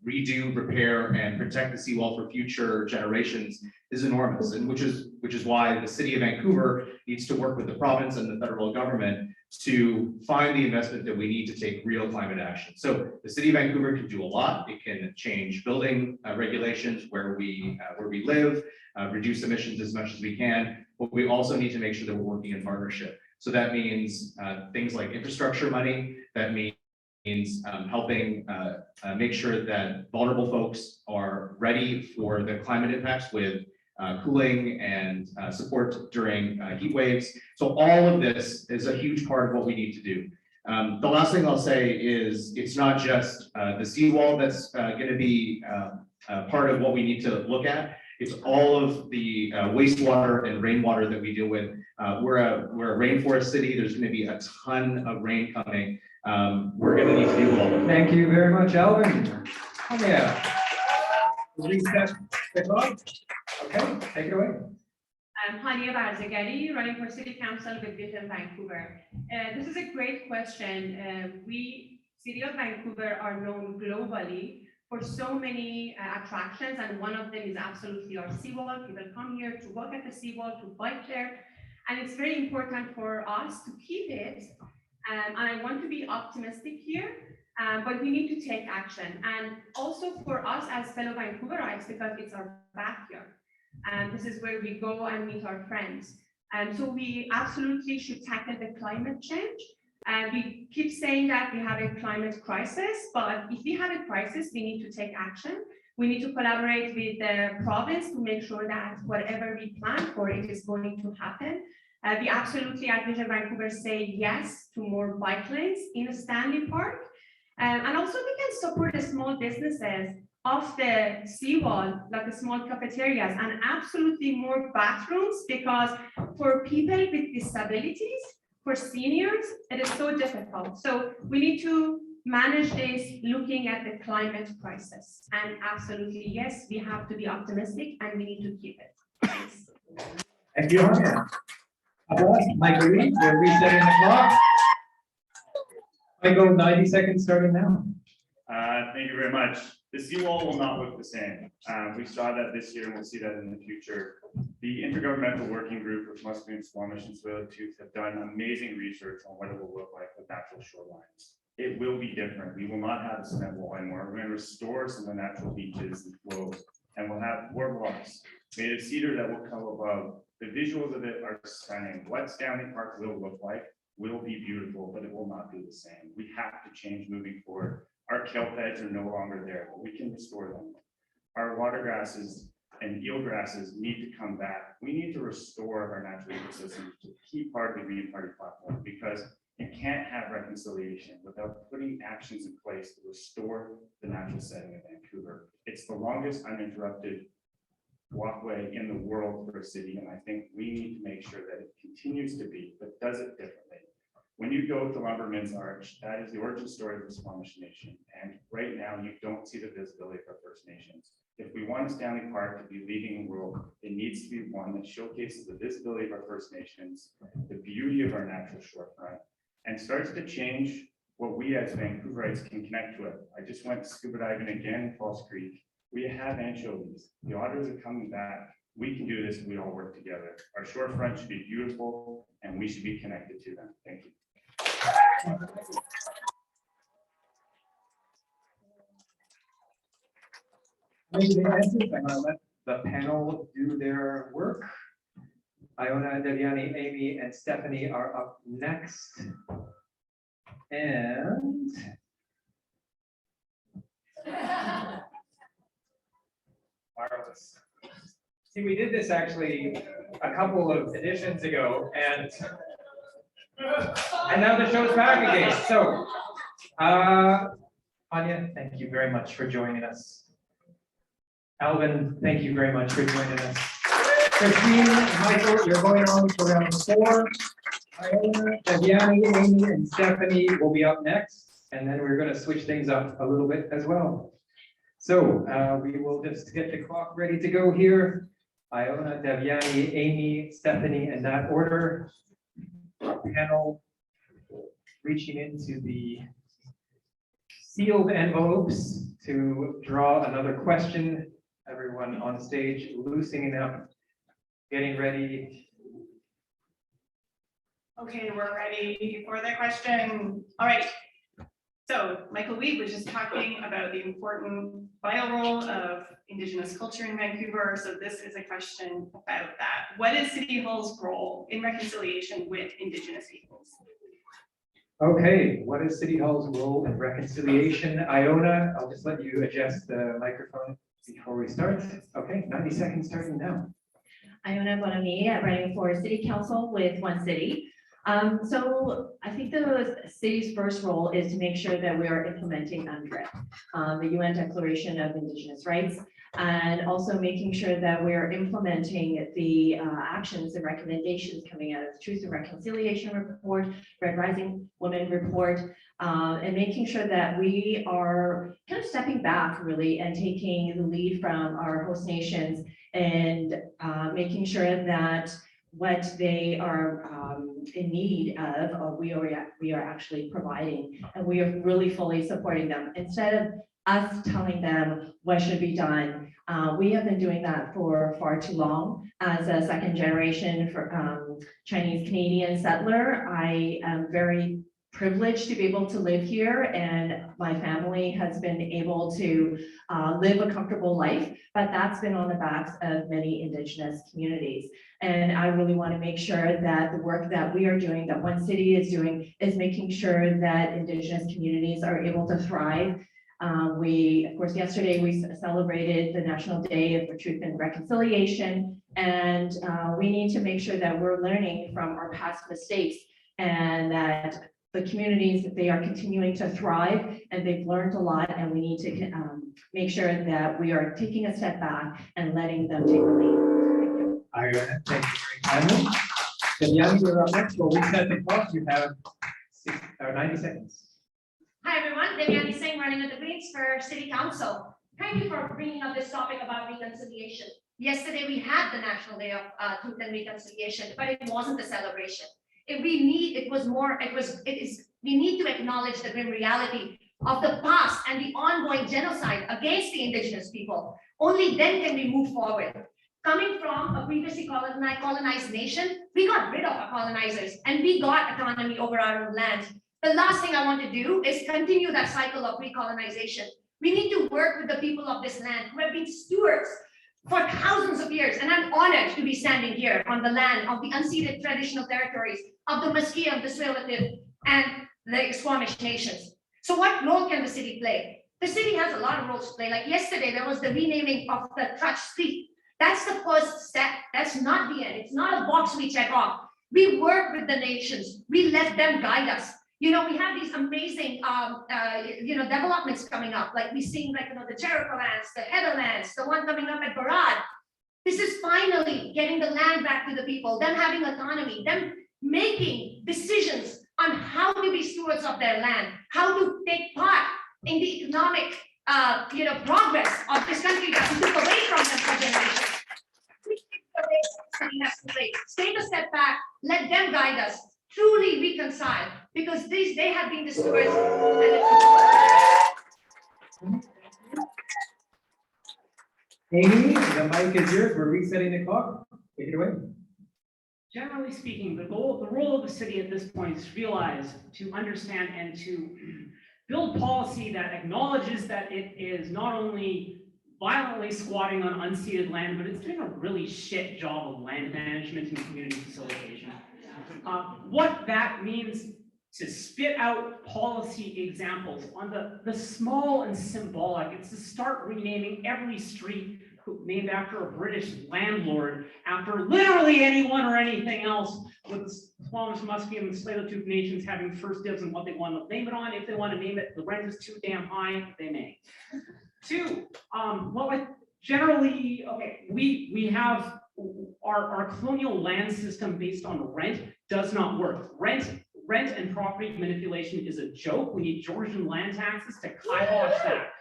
redo, repair, and protect the seawall for future generations is enormous, and which is why the city of Vancouver needs to work with the province and the federal government to find the investment that we need to take real climate action. So the city of Vancouver can do a lot. It can change building regulations where we live, reduce emissions as much as we can, but we also need to make sure that we're working in partnership. So that means things like infrastructure money. That means helping make sure that vulnerable folks are ready for the climate impacts with cooling and support during heat waves. So all of this is a huge part of what we need to do. The last thing I'll say is it's not just the seawall that's going to be part of what we need to look at. It's all of the wastewater and rainwater that we deal with. We're a rainforest city. There's going to be a ton of rain coming. We're going to need to deal with all of it. Thank you very much, Alvin. Oh, yeah. Reset the clock. Okay, take it away. I'm Hania Barzagari, running for City Council with Vision Vancouver. This is a great question. We, City of Vancouver, are known globally for so many attractions, and one of them is absolutely our seawall. People come here to walk at the seawall, to bike there, and it's very important for us to keep it And I want to be optimistic here, but we need to take action. And also for us as fellow Vancouverites, because it's our backyard. And this is where we go and meet our friends. And so we absolutely should tackle the climate change. We keep saying that we have a climate crisis, but if we have a crisis, we need to take action. We need to collaborate with the province to make sure that whatever we plan for, it is going to happen. We absolutely at Vision Vancouver say yes to more bike lanes in Stanley Park. And also we can support the small businesses off the seawall, like the small cafeterias, and absolutely more bathrooms, because for people with disabilities, for seniors, it is so difficult. So we need to manage this looking at the climate crisis. And absolutely, yes, we have to be optimistic and we need to keep it. Thanks. Thank you, Hania. Michael Reed, we're resetting the clock. I go 90 seconds starting now. Thank you very much. The seawall will not look the same. We saw that this year and we'll see that in the future. The Intergovernmental Working Group with Musqueam, Squamish, and Tsleil-Waututh have done amazing research on what it will look like with natural shorelines. It will be different. We will not have a cement wall anymore. We're going to restore some of the natural beaches and flows, and we'll have boardwalks made of cedar that will come above. The visuals of it are stunning. What Stanley Park will look like will be beautiful, but it will not be the same. We have to change moving forward. Our kelp beds are no longer there, but we can restore them. Our water grasses and eel grasses need to come back. We need to restore our natural ecosystems to keep part of the Green Party platform, because you can't have reconciliation without putting actions in place to restore the natural setting of Vancouver. It's the longest uninterrupted walkway in the world for a city, and I think we need to make sure that it continues to be, but does it differently. When you go to Lumberman's Arch, that is the origin story of the Squamish Nation, and right now you don't see the visibility of our First Nations. If we want Stanley Park to be leading the world, it needs to be one that showcases the visibility of our First Nations, the beauty of our natural shorefront, and starts to change what we as Vancouverites can connect to it. I just went scuba diving again in False Creek. We have anchovies. The otters are coming back. We can do this if we all work together. Our shorefront should be beautiful and we should be connected to them. Thank you. I'm going to let the panel do their work. Iona, Devyani, Amy, and Stephanie are up next. And marvelous. See, we did this actually a couple of editions ago, and now the show's back again. So, Anya, thank you very much for joining us. Alvin, thank you very much for joining us. Christine, Michael, you're going on for round 4. Iona, Devyani, Amy, and Stephanie will be up next, and then we're going to switch things up a little bit as well. So we will just get the clock ready to go here. Iona, Devyani, Amy, Stephanie, in that order. Panel reaching into the sealed envelopes to draw another question. Everyone on stage loosening up, getting ready. Okay, we're ready for the question. All right. So Michael Weed was just talking about the important vital role of Indigenous culture in Vancouver. So this is a question about that. What is City Hall's role in reconciliation with Indigenous peoples? Okay, what is City Hall's role in reconciliation? Iona, I'll just let you adjust the microphone before we start. Okay, 90 seconds starting now. Iona Bonami, running for City Council with One City. So I think the city's first role is to make sure that we are implementing UNDRIP, the UN Declaration of Indigenous Rights, and also making sure that we're implementing the actions and recommendations coming out of the Truth and Reconciliation Report, Red Rising Women Report, and making sure that we are kind of stepping back really and taking the lead from our host nations and making sure that what they are in need of, we are actually providing, and we are really fully supporting them. Instead of us telling them what should be done, we have been doing that for far too long. As a second generation for Chinese Canadian settler, I am very privileged to be able to live here, and my family has been able to live a comfortable life, but that's been on the backs of many Indigenous communities. And I really want to make sure that the work that we are doing, that One City is doing, is making sure that Indigenous communities are able to thrive. Of course, yesterday we celebrated the National Day for Truth and Reconciliation, and we need to make sure that we're learning from our past mistakes, and that the communities, they are continuing to thrive, and they've learned a lot, and we need to make sure that we are taking a step back and letting them take the lead. I thank you very kindly. Danielle, you're up next. We'll reset the clock. You have 90 seconds. Hi, everyone. Devyani Singh, running at the Greens for City Council. Thank you for bringing up this topic about reconciliation. Yesterday, we had the National Day of Truth and Reconciliation, but it wasn't a celebration. We need to acknowledge the grim reality of the past and the ongoing genocide against the Indigenous people. Only then can we move forward. Coming from a previously colonized nation, we got rid of our colonizers and we got autonomy over our own land. The last thing I want to do is continue that cycle of recolonization. We need to work with the people of this land who have been stewards for thousands of years. And I'm honored to be standing here on the land of the unceded traditional territories of the Musqueam, the Tsleil-Waututh, and the Squamish nations. So what role can the city play? The city has a lot of roles to play. Like yesterday, there was the renaming of the Trudge Street. That's the first step. That's not the end. It's not a box we check off. We work with the nations. We let them guide us. We have these amazing, developments coming up. Like we're seeing, the Jericho lands, the Heatherlands, the one coming up at Barad. This is finally getting the land back to the people, them having autonomy, them making decisions on how to be stewards of their land, how to take part in the economic, progress of this country that we took away from them for generations. Take a step back, let them guide us, truly reconcile, because they have been the stewards. Amy, the mic is yours. We're resetting the clock. Take it away. Generally speaking, the role of the city at this point is to realize, to understand, and to build policy that acknowledges that it is not only violently squatting on unceded land, but it's doing a really shit job of land management and community facilitation. What that means to spit out policy examples on the small and symbolic, it's to start renaming every street named after a British landlord, after literally anyone or anything else, with Squamish, Musqueam, and Tsleil-Waututh nations having first dibs on what they want to name it on. If they want to name it, the rent is too damn high, they may. Two, we have our colonial land system based on rent does not work. Rent and property manipulation is a joke. We need Georgian land taxes to kibosh that.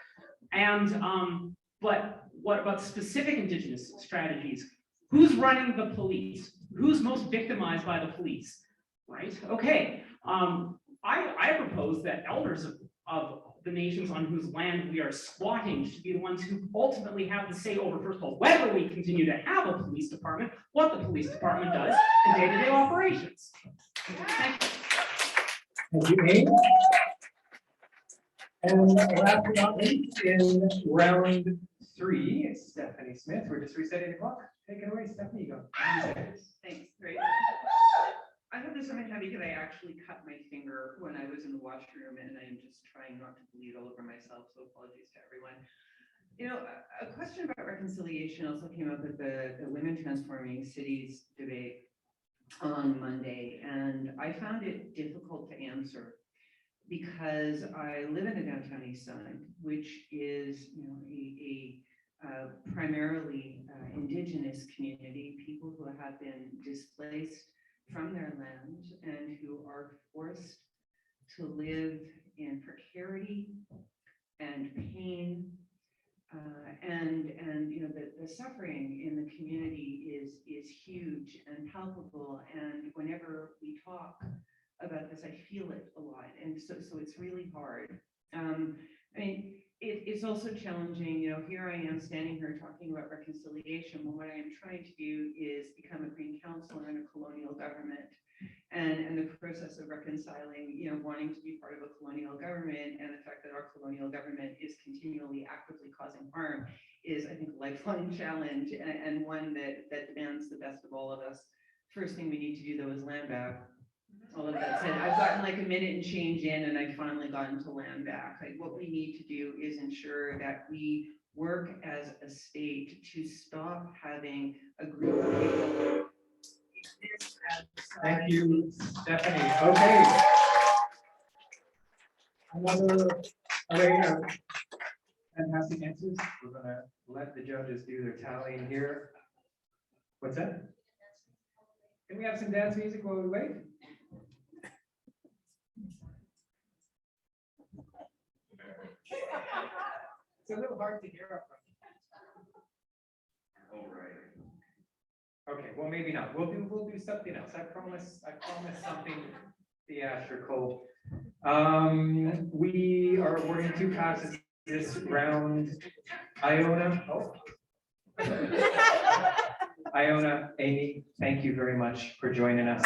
And but what about specific Indigenous strategies? Who's running the police? Who's most victimized by the police? Right? Okay. I propose that elders of the nations on whose land we are squatting should be the ones who ultimately have the say over, first of all, whether we continue to have a police department, what the police department does in day-to-day operations. Thank you. Thank you, Amy. And last but not least, in round 3, it's Stephanie Smith. We're just resetting the clock. Take it away, Stephanie. You go. Thanks, great. I have this on my head because I actually cut my finger when I was in the washroom, and I'm just trying not to bleed all over myself, so apologies to everyone. A question about reconciliation also came up at the Women Transforming Cities debate on Monday, and I found it difficult to answer because I live in the downtown east side, which is a primarily Indigenous community, people who have been displaced from their land and who are forced to live in precarity and pain, and the suffering in the community is huge and palpable. And whenever we talk about this, I feel it a lot, and so it's really hard. It's also challenging. Here I am standing here talking about reconciliation when what I am trying to do is become a green councillor in a colonial government. And the process of reconciling, wanting to be part of a colonial government and the fact that our colonial government is continually actively causing harm is, I think, a lifelong challenge and one that demands the best of all of us. First thing we need to do though is land back. All of that said, I've gotten like a minute and change in and I've finally gotten to land back. Like what we need to do is ensure that we work as a state to stop having a group of people. Thank you, Stephanie. Okay. Another array of fantastic answers. We're gonna let the judges do their tallying here. What's that? Can we have some dance music while we wait? It's a little hard to hear up front. All right. Okay, well, maybe not. We'll do something else. I promise something theatrical. We are awarding 2 passes this round. Iona, Iona, Amy, thank you very much for joining us.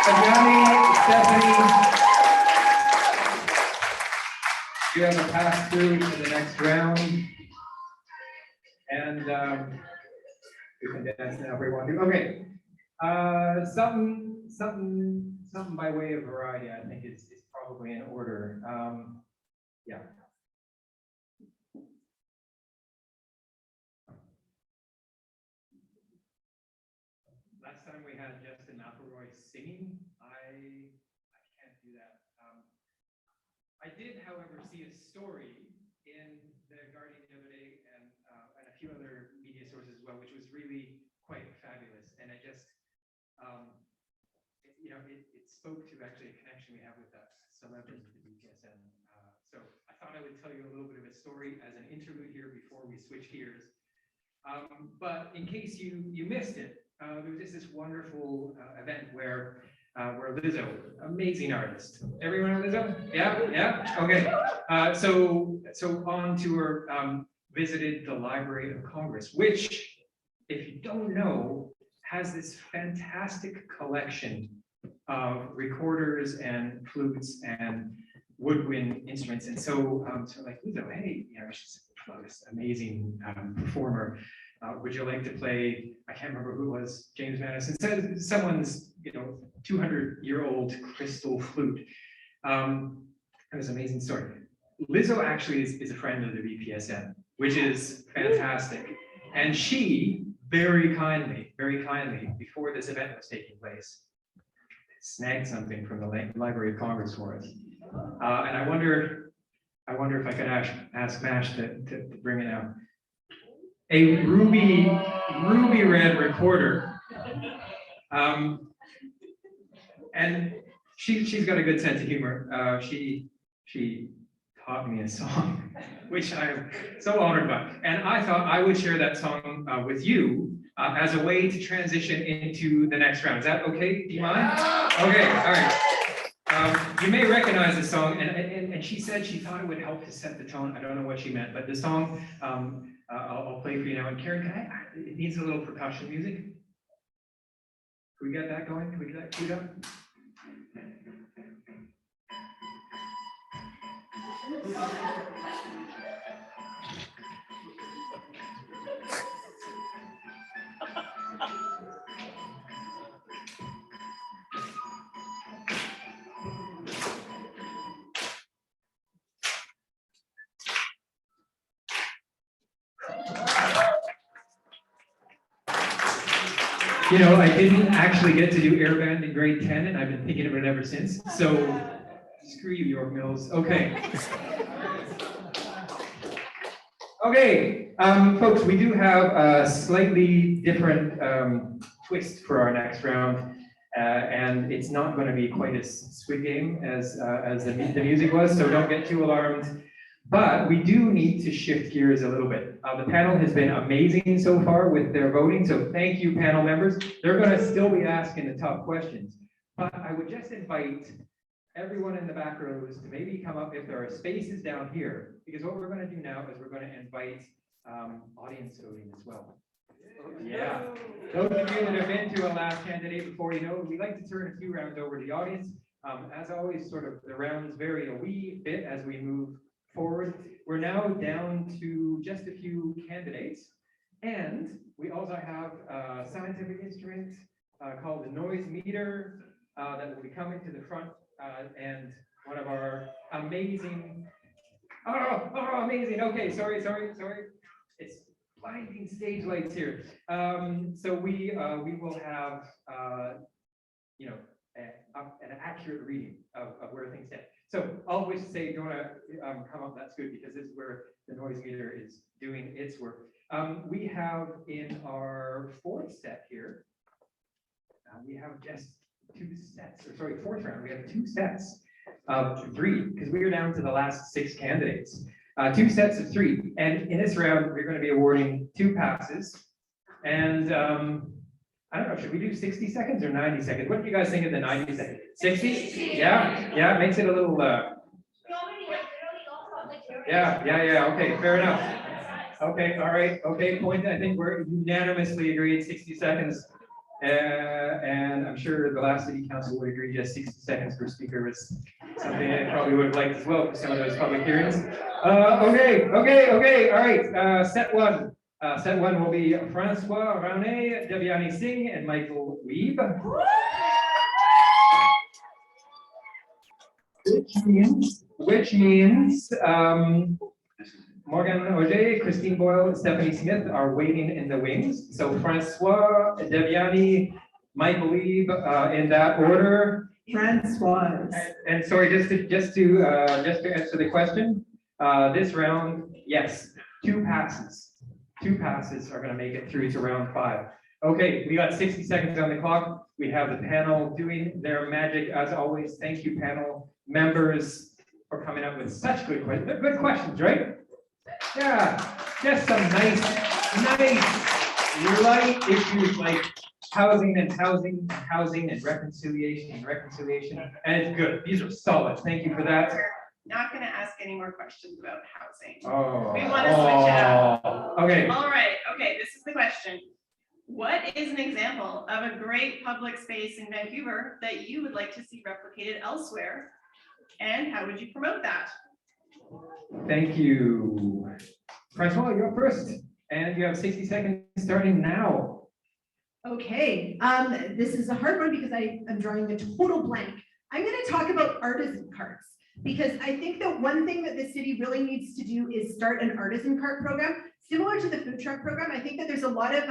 Ajani, Stephanie, you have a pass through to the next round. And we can dance now if we want to. Okay. Something by way of variety, I think is probably in order. Yeah. Last time we had Justin McElroy singing. I can't do that. I did, however, see a story in the Guardian the other day and a few other media sources as well, which was really quite fabulous. And it just, it spoke to actually a connection we have with that celebrity, the VPSN. So I thought I would tell you a little bit of a story as an interlude here before we switch gears. But in case you missed it, there was just this wonderful event where Lizzo, amazing artist. Everyone know Lizzo? Yeah. Okay. So on tour, visited the Library of Congress, which, if you don't know, has this fantastic collection of recorders and flutes and woodwind instruments. And so like Lizzo, hey, she's this amazing performer. Would you like to play? I can't remember who it was. James Madison said someone's 200-year-old crystal flute. It was an amazing story. Lizzo actually is a friend of the VPSN, which is fantastic. And she very kindly, before this event was taking place, snagged something from the Library of Congress for us. And I wonder if I could ask Mash to bring it out. A ruby red recorder. And she's got a good sense of humor. She taught me a song, which I'm so honored by. And I thought I would share that song with you as a way to transition into the next round. Is that okay? Do you mind? Okay, all right. You may recognize the song, and she said she thought it would help to set the tone. I don't know what she meant, but the song I'll play for you now. And Karen, it needs a little percussion music. Can we get that going? Can we get that queued up? I didn't actually get to do airband in grade 10, and I've been thinking of it ever since. So screw you, York Mills. Okay. Okay, folks, we do have a slightly different twist for our next round, and it's not going to be quite as Squid Game as the music was, so don't get too alarmed. But we do need to shift gears a little bit. The panel has been amazing so far with their voting, so thank you, panel members. They're going to still be asking the tough questions, but I would just invite everyone in the back rows to maybe come up if there are spaces down here, because what we're going to do now is we're going to invite audience voting as well. Yeah. Those of you that have been to a last candidate before, you know, we like to turn a few rounds over to the audience. As always, sort of the rounds vary a wee bit as we move forward. We're now down to just a few candidates. And we also have a scientific instrument called the noise meter that will be coming to the front and one of our amazing, amazing. Okay, sorry. It's blinding stage lights here. So we will have, you know, an accurate reading of where things stand. So I'll always say, do you want to come up? That's good because this is where the noise meter is doing its work. We have in our fourth set here, we have just fourth round, we have 2 sets of 3 because we are down to the last 6 candidates. 2 sets of 3. And in this round, we're going to be awarding 2 passes. And I don't know, should we do 60 seconds or 90 seconds? What do you guys think of the 90 seconds? 60? Yeah, it makes it a little, yeah, okay, fair enough. Okay, all right, okay, point, I think we're unanimously agreed 60 seconds. And I'm sure the last city council would agree, just 60 seconds per speaker was something I probably would have liked as well for some of those public hearings. Okay, all right, set 1. Set 1 will be Francois Rane, Devyani Singh, and Michael Weeb. Which means Morgan Auger, Christine Boyle, Stephanie Smith are waiting in the wings. So Francois, Devyani, Michael Weeb, in that order. Francois. And sorry, just to answer the question, this round, yes, 2 passes. 2 passes are going to make it through to round 5. Okay, we got 60 seconds on the clock. We have the panel doing their magic as always. Thank you, panel members, for coming up with such good questions. They're good questions, right? Yeah, just some nice light issues like housing and reconciliation, and it's good. These are solid. Thank you for that. Not gonna ask any more questions about housing. Oh. We wanna switch it up. Okay. All right, okay, this is the question. What is an example of a great public space in Vancouver that you would like to see replicated elsewhere? And how would you promote that? Thank you. Francois, you're first. And you have 60 seconds starting now. Okay, this is a hard one because I am drawing a total blank. I'm gonna talk about artisan carts. Because I think that one thing that the city really needs to do is start an artisan cart program, similar to the food truck program. I think that there's a lot of,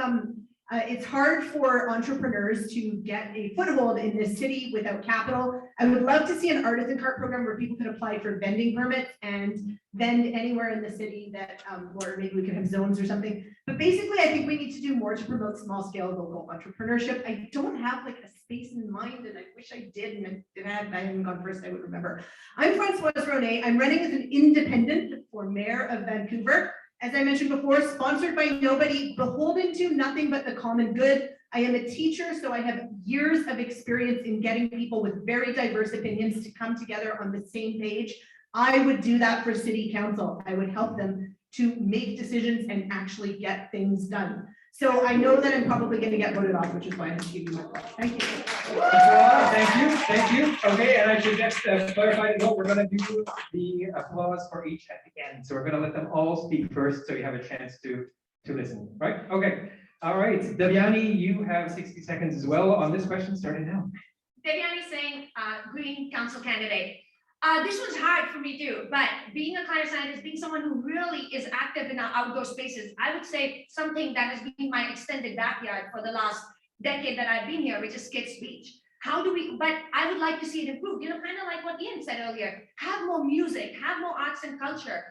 it's hard for entrepreneurs to get a foothold in this city without capital. I would love to see an artisan cart program where people could apply for vending permits and vend anywhere in the city that, or maybe we could have zones or something. But basically, I think we need to do more to promote small scale local entrepreneurship. I don't have like a space in mind and I wish I did, and if I hadn't gone first, I would remember. I'm Francois Rone. I'm running as an independent for mayor of Vancouver. As I mentioned before, sponsored by nobody, beholden to nothing but the common good. I am a teacher, so I have years of experience in getting people with very diverse opinions to come together on the same page. I would do that for city council. I would help them to make decisions and actually get things done. So I know that I'm probably going to get voted off, which is why I'm giving you my vote. Thank you. Thank you. Okay, and I should just clarify what we're going to do the applause for each at the end. So we're going to let them all speak first, so you have a chance to listen. Right? Okay. All right, Devyani, you have 60 seconds as well on this question. Starting now. Devyani Singh, Green Council candidate. This was hard for me too, but being a climate scientist, being someone who really is active in our outdoor spaces, I would say something that has been my extended backyard for the last decade that I've been here, which is Skits Beach. But I would like to see it improve, kind of like what Ian said earlier, have more music, have more arts and culture,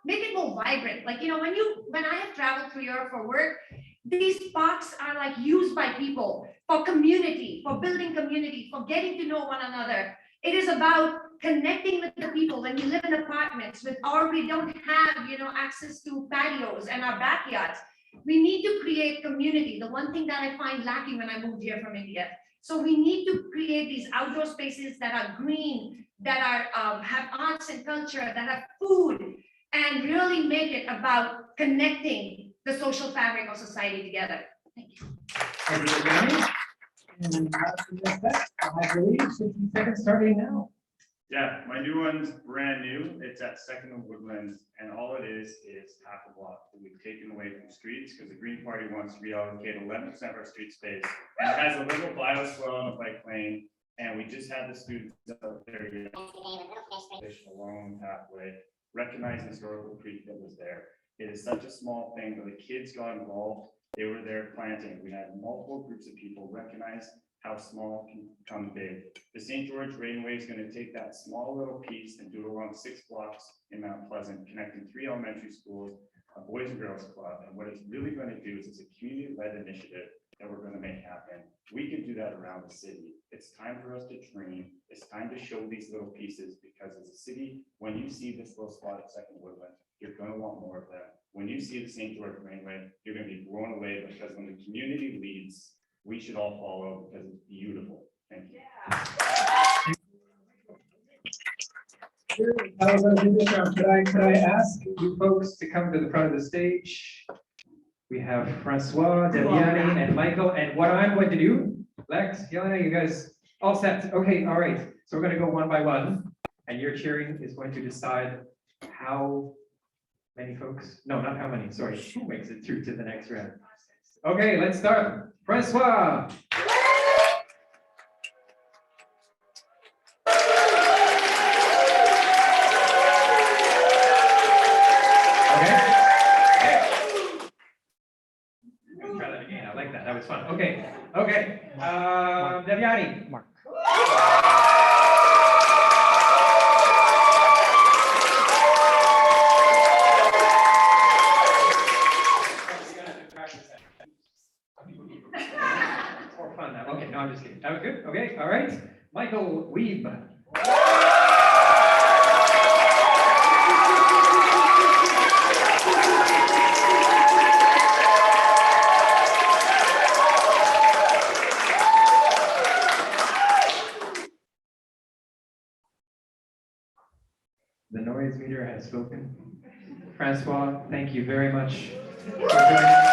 make it more vibrant. Like, when I have traveled through Europe for work, these parks are like used by people for community, for building community, for getting to know one another. It is about connecting with the people when you live in apartments or we don't have, access to patios and our backyards. We need to create community. The one thing that I find lacking when I moved here from India. So we need to create these outdoor spaces that are green, that are have arts and culture, that have food, and really make it about connecting the social fabric of society together. Thank you. Thank you, Johnny. And after that, I believe 60 seconds starting now. Yeah, my new one's brand new. It's at Second and Woodlands, and all it is half a block that we've taken away from streets because the Green Party wants to reallocate 11% of our street space. And it has a little bioswale on a bike lane, and we just had the students out there along pathway, recognize the historical creek that was there. It is such a small thing, but the kids got involved. They were there planting. We had multiple groups of people recognize how small can become big. The St. George Rainway is going to take that small little piece and do it along 6 blocks in Mount Pleasant, connecting 3 elementary schools, a Boys and Girls Club. And what it's really going to do is it's a community-led initiative that we're going to make happen. We can do that around the city. It's time for us to dream. It's time to show these little pieces because as a city, when you see this little spot at Second Woodland, you're going to want more of them. When you see the St. George Rainway, you're going to be blown away because when the community leads, we should all follow because it's beautiful. Thank you. I was going to do this round. Could I ask you folks to come to the front of the stage? We have Francois, Deviani, and Michael. And what I'm going to do, Lex, Yelena, you guys all set? Okay, all right. So we're going to go one by one, and your cheering is going to decide how many folks. No, not how many. Sorry, who makes it through to the next round? Okay, let's start. Francois. That was fun. Okay. Deviani. Mark. More fun now. Okay, no, I'm just kidding. That was good. Okay, all right. Michael Weeb. The noise meter has spoken. Francois, thank you very much for joining us.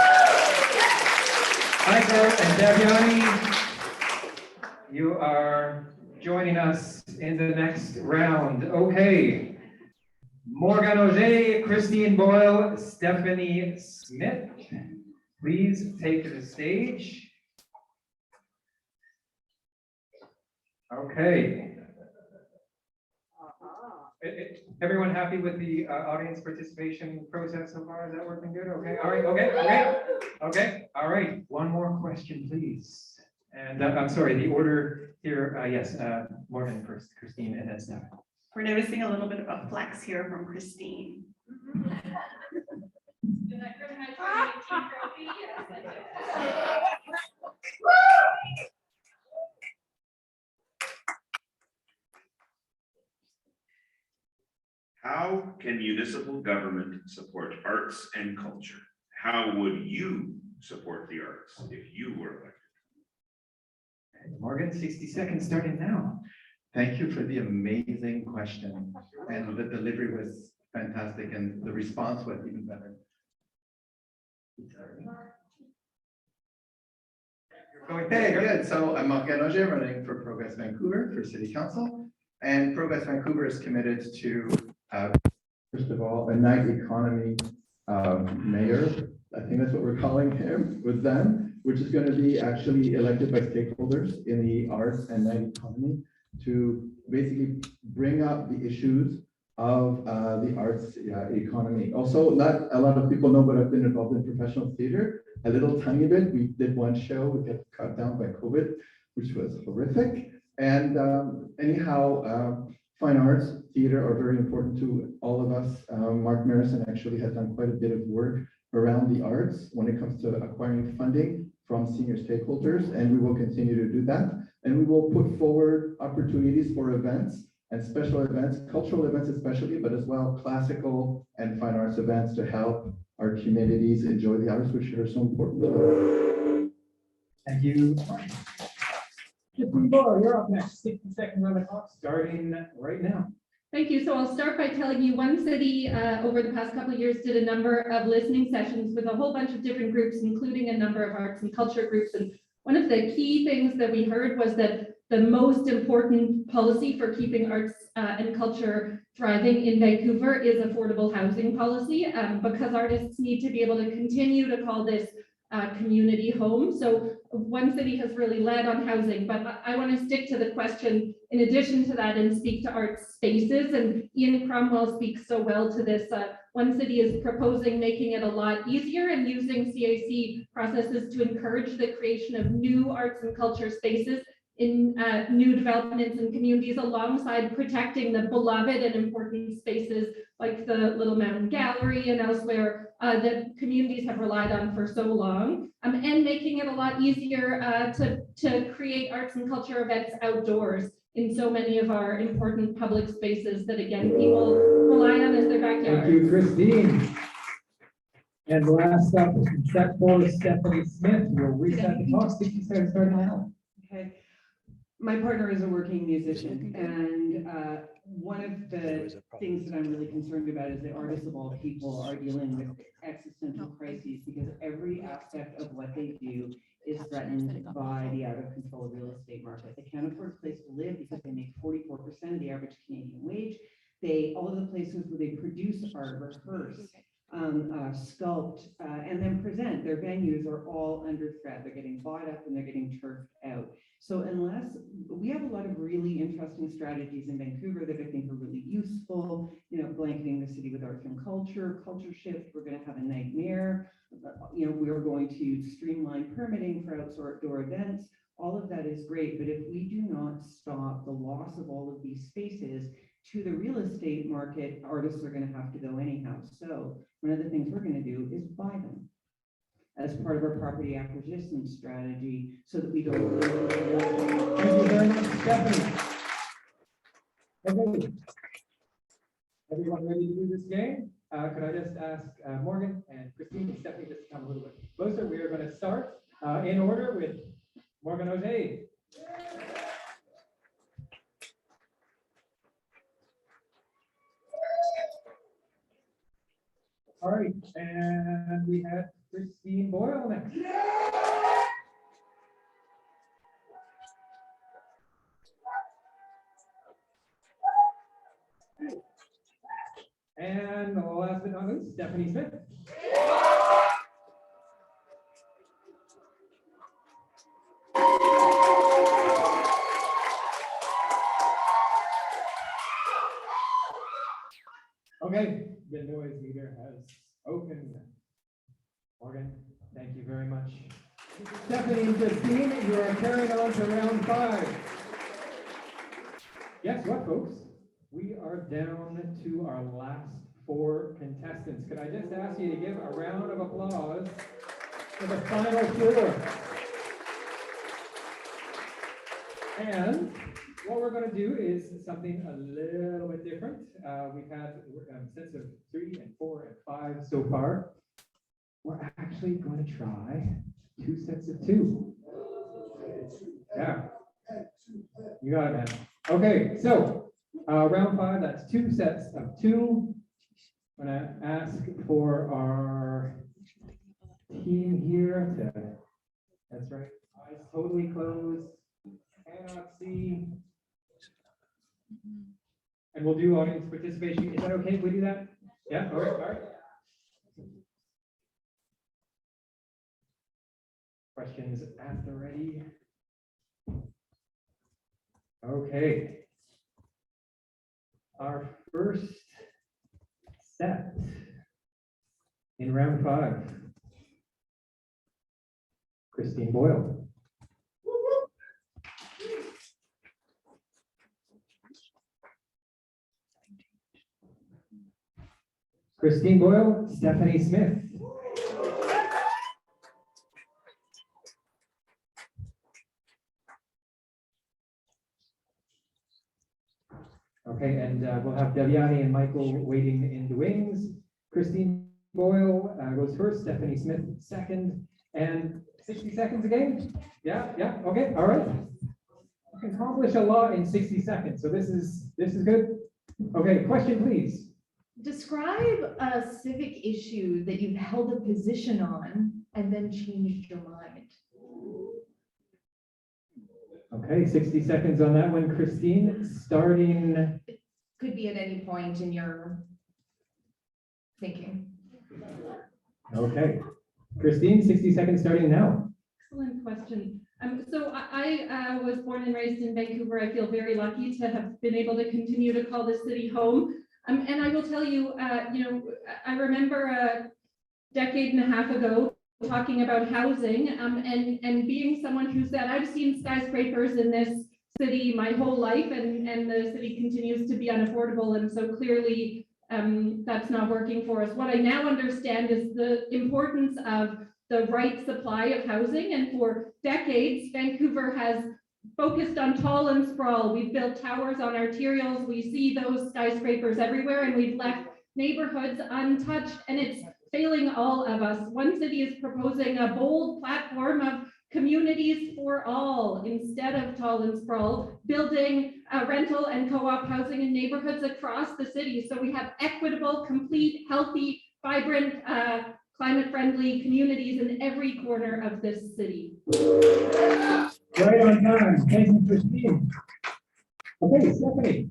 Michael and Deviani, you are joining us in the next round. Okay. Morgan Auger, Christine Boyle, Stephanie Smith, please take to the stage. Okay. Everyone happy with the audience participation process so far? Is that working good? Okay, all right, okay, all right. One more question, please. And I'm sorry, the order here, yes, Morgan first, Christine, and then Steph. We're noticing a little bit of a flex here from Christine. How can municipal government support arts and culture? How would you support the arts if you were elected? Morgan, 60 seconds starting now. Thank you for the amazing question. And the delivery was fantastic and the response was even better. Hey, good. So I'm Morgan Auger, running for Progress Vancouver for City Council. And Progress Vancouver is committed to, first of all, a night economy mayor. I think that's what we're calling him with them, which is going to be actually elected by stakeholders in the arts and night economy to basically bring up the issues of the arts economy. Also, not a lot of people know, but I've been involved in professional theater a little tiny bit. We did one show, we got cut down by COVID, which was horrific. And anyhow, fine arts, theater are very important to all of us. Mark Marison actually has done quite a bit of work around the arts when it comes to acquiring funding from senior stakeholders, and we will continue to do that. And we will put forward opportunities for events and special events, cultural events especially, but as well classical and fine arts events to help our communities enjoy the arts, which are so important. Thank you. You're up next. 60 seconds on the clock, starting right now. Thank you. So I'll start by telling you One City over the past couple of years did a number of listening sessions with a whole bunch of different groups, including a number of arts and culture groups. And one of the key things that we heard was that the most important policy for keeping arts and culture thriving in Vancouver is affordable housing policy, because artists need to be able to continue to call this community home. So One City has really led on housing, but I want to stick to the question in addition to that and speak to art spaces. And Ian Cromwell speaks so well to this. One City is proposing making it a lot easier and using CAC processes to encourage the creation of new arts and culture spaces in new developments and communities, alongside protecting the beloved and important spaces like the Little Mountain Gallery and elsewhere that communities have relied on for so long, and making it a lot easier to create arts and culture events outdoors in so many of our important public spaces that, again, people rely on as their backyard. Thank you, Christine. And last up, step four, Stephanie Smith. We'll reset the clock. 60 seconds starting now. Okay. My partner is a working musician, and one of the things that I'm really concerned about is the artists of all people are dealing with existential crises, because every aspect of what they do is threatened by the out of control real estate market. They can't afford a place to live because they make 44% of the average Canadian wage. All of the places where they produce art, rehearse, sculpt, and then present, their venues are all under threat. They're getting bought up and they're getting turfed out. So unless we have a lot of really interesting strategies in Vancouver that I think are really useful, blanketing the city with arts and culture shift, we're going to have a nightmare. We're going to streamline permitting for outdoor events. All of that is great, but if we do not stop the loss of all of these spaces to the real estate market, artists are going to have to go anyhow. So one of the things we're going to do is buy them as part of our property acquisition strategy, so that we don't lose. Thank you very much, Stephanie. Okay. Everyone ready to do this game? Could I just ask Morgan and Christine and Stephanie just to come a little bit closer? We are going to start in order with Morgan Jose. All right, and we have Christine Boyle next. And the last but not least, Stephanie Smith. Okay, the noise meter has opened. Morgan, thank you very much. Stephanie and Christine, you are carrying on to round 5. Guess what, folks? We are down to our last 4 contestants. Could I just ask you to give a round of applause for the final 4? And what we're going to do is something a little bit different. We've had sets of 3 and 4 and 5 so far. We're actually going to try 2 sets of 2. Yeah. You got it, man. Okay, so round 5, that's 2 sets of 2. I'm going to ask for our team here to, that's right, eyes totally closed, cannot see. And we'll do audience participation. Is that okay if we do that? Yeah, all right, all right. Questions at the ready? Okay. Our first set in round 5. Christine Boyle. Christine Boyle, Stephanie Smith. Okay, and we'll have Devyani and Michael waiting in the wings. Christine Boyle goes first, Stephanie Smith second, and 60 seconds again? Yeah, okay, all right. You can accomplish a lot in 60 seconds, so this is good. Okay, question, please. Describe a civic issue that you've held a position on and then changed your mind. Okay, 60 seconds on that one, Christine, starting. Could be at any point in your thinking. Okay, Christine, 60 seconds starting now. Excellent question. So I was born and raised in Vancouver. I feel very lucky to have been able to continue to call the city home. And I will tell you, I remember a decade and a half ago talking about housing, and being someone who said, I've seen skyscrapers in this city my whole life, and the city continues to be unaffordable. And so clearly, that's not working for us. What I now understand is the importance of the right supply of housing. And for decades, Vancouver has focused on tall and sprawl. We've built towers on arterials. We see those skyscrapers everywhere, and we've left neighborhoods untouched, and it's failing all of us. One city is proposing a bold platform of communities for all instead of tall and sprawl, building rental and co-op housing in neighborhoods across the city. So we have equitable, complete, healthy, vibrant, climate-friendly communities in every corner of this city. Right on time. Thank you, Christine. Okay, Stephanie.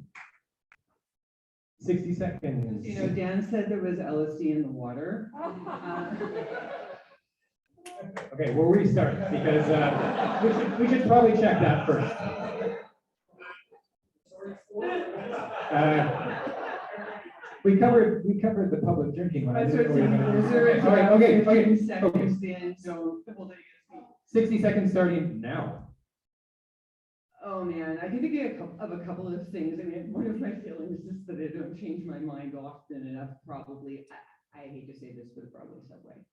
60 seconds. You know, Dan said there was LSD in the water. Okay, we'll restart because we should probably check that first. We covered the public drinking one. I didn't know we were gonna- All right, okay. Seconds in, so. 60 seconds starting now. Oh, man, I can think of a couple of things. I mean, one of my feelings is that I don't change my mind often enough, probably. I hate to say this for the Broadway subway.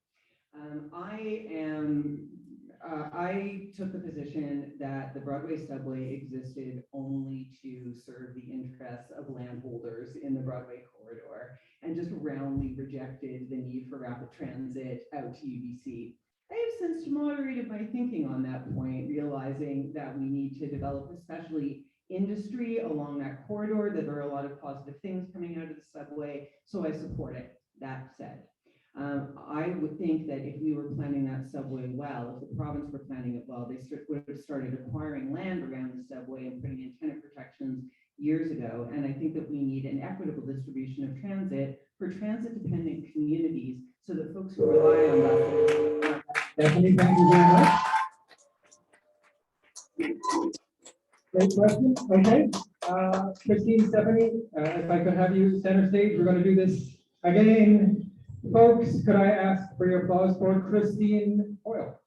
I took the position that the Broadway subway existed only to serve the interests of landholders in the Broadway corridor, and just roundly rejected the need for rapid transit out to UBC. I have since moderated my thinking on that point, realizing that we need to develop especially industry along that corridor, that there are a lot of positive things coming out of the subway, so I support it. That said, I would think that if we were planning that subway well, if the province were planning it well, they would have started acquiring land around the subway and putting in tenant protections years ago. And I think that we need an equitable distribution of transit for transit-dependent communities so that folks who rely on buses. Stephanie, thank you very much. Great question. Okay. Christine, Stephanie, if I could have you center stage, we're going to do this again. Folks, could I ask for your applause for Christine Hoyle?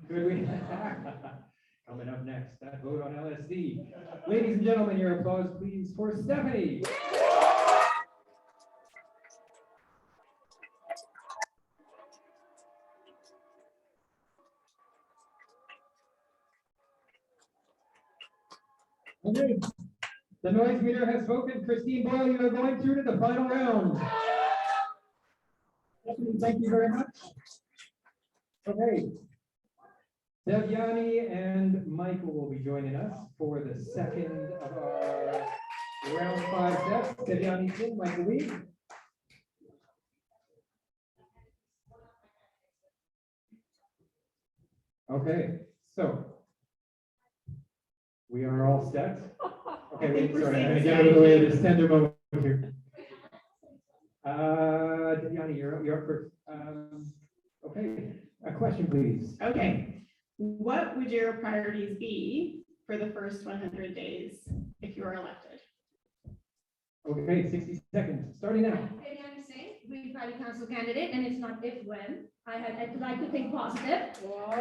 Good. Coming up next, that vote on LSD. Ladies and gentlemen, your applause, please, for Stephanie. Okay, the noise meter has spoken. Christine Boyle, you are going through to the final round. Stephanie, thank you very much. Okay. Devyani and Michael will be joining us for the second of our round 5 sets. Devyani Singh, Michael Lee. Okay, so we are all set. Okay, wait, sorry, I'm gonna get out of the way of this tender moment here. Devyani, you're up first. Okay, a question, please. Okay. What would your priorities be for the first 100 days if you were elected? Okay, 60 seconds, starting now. Vivian is saying, Green Party Council candidate, and it's not if when. I'd like to think positive.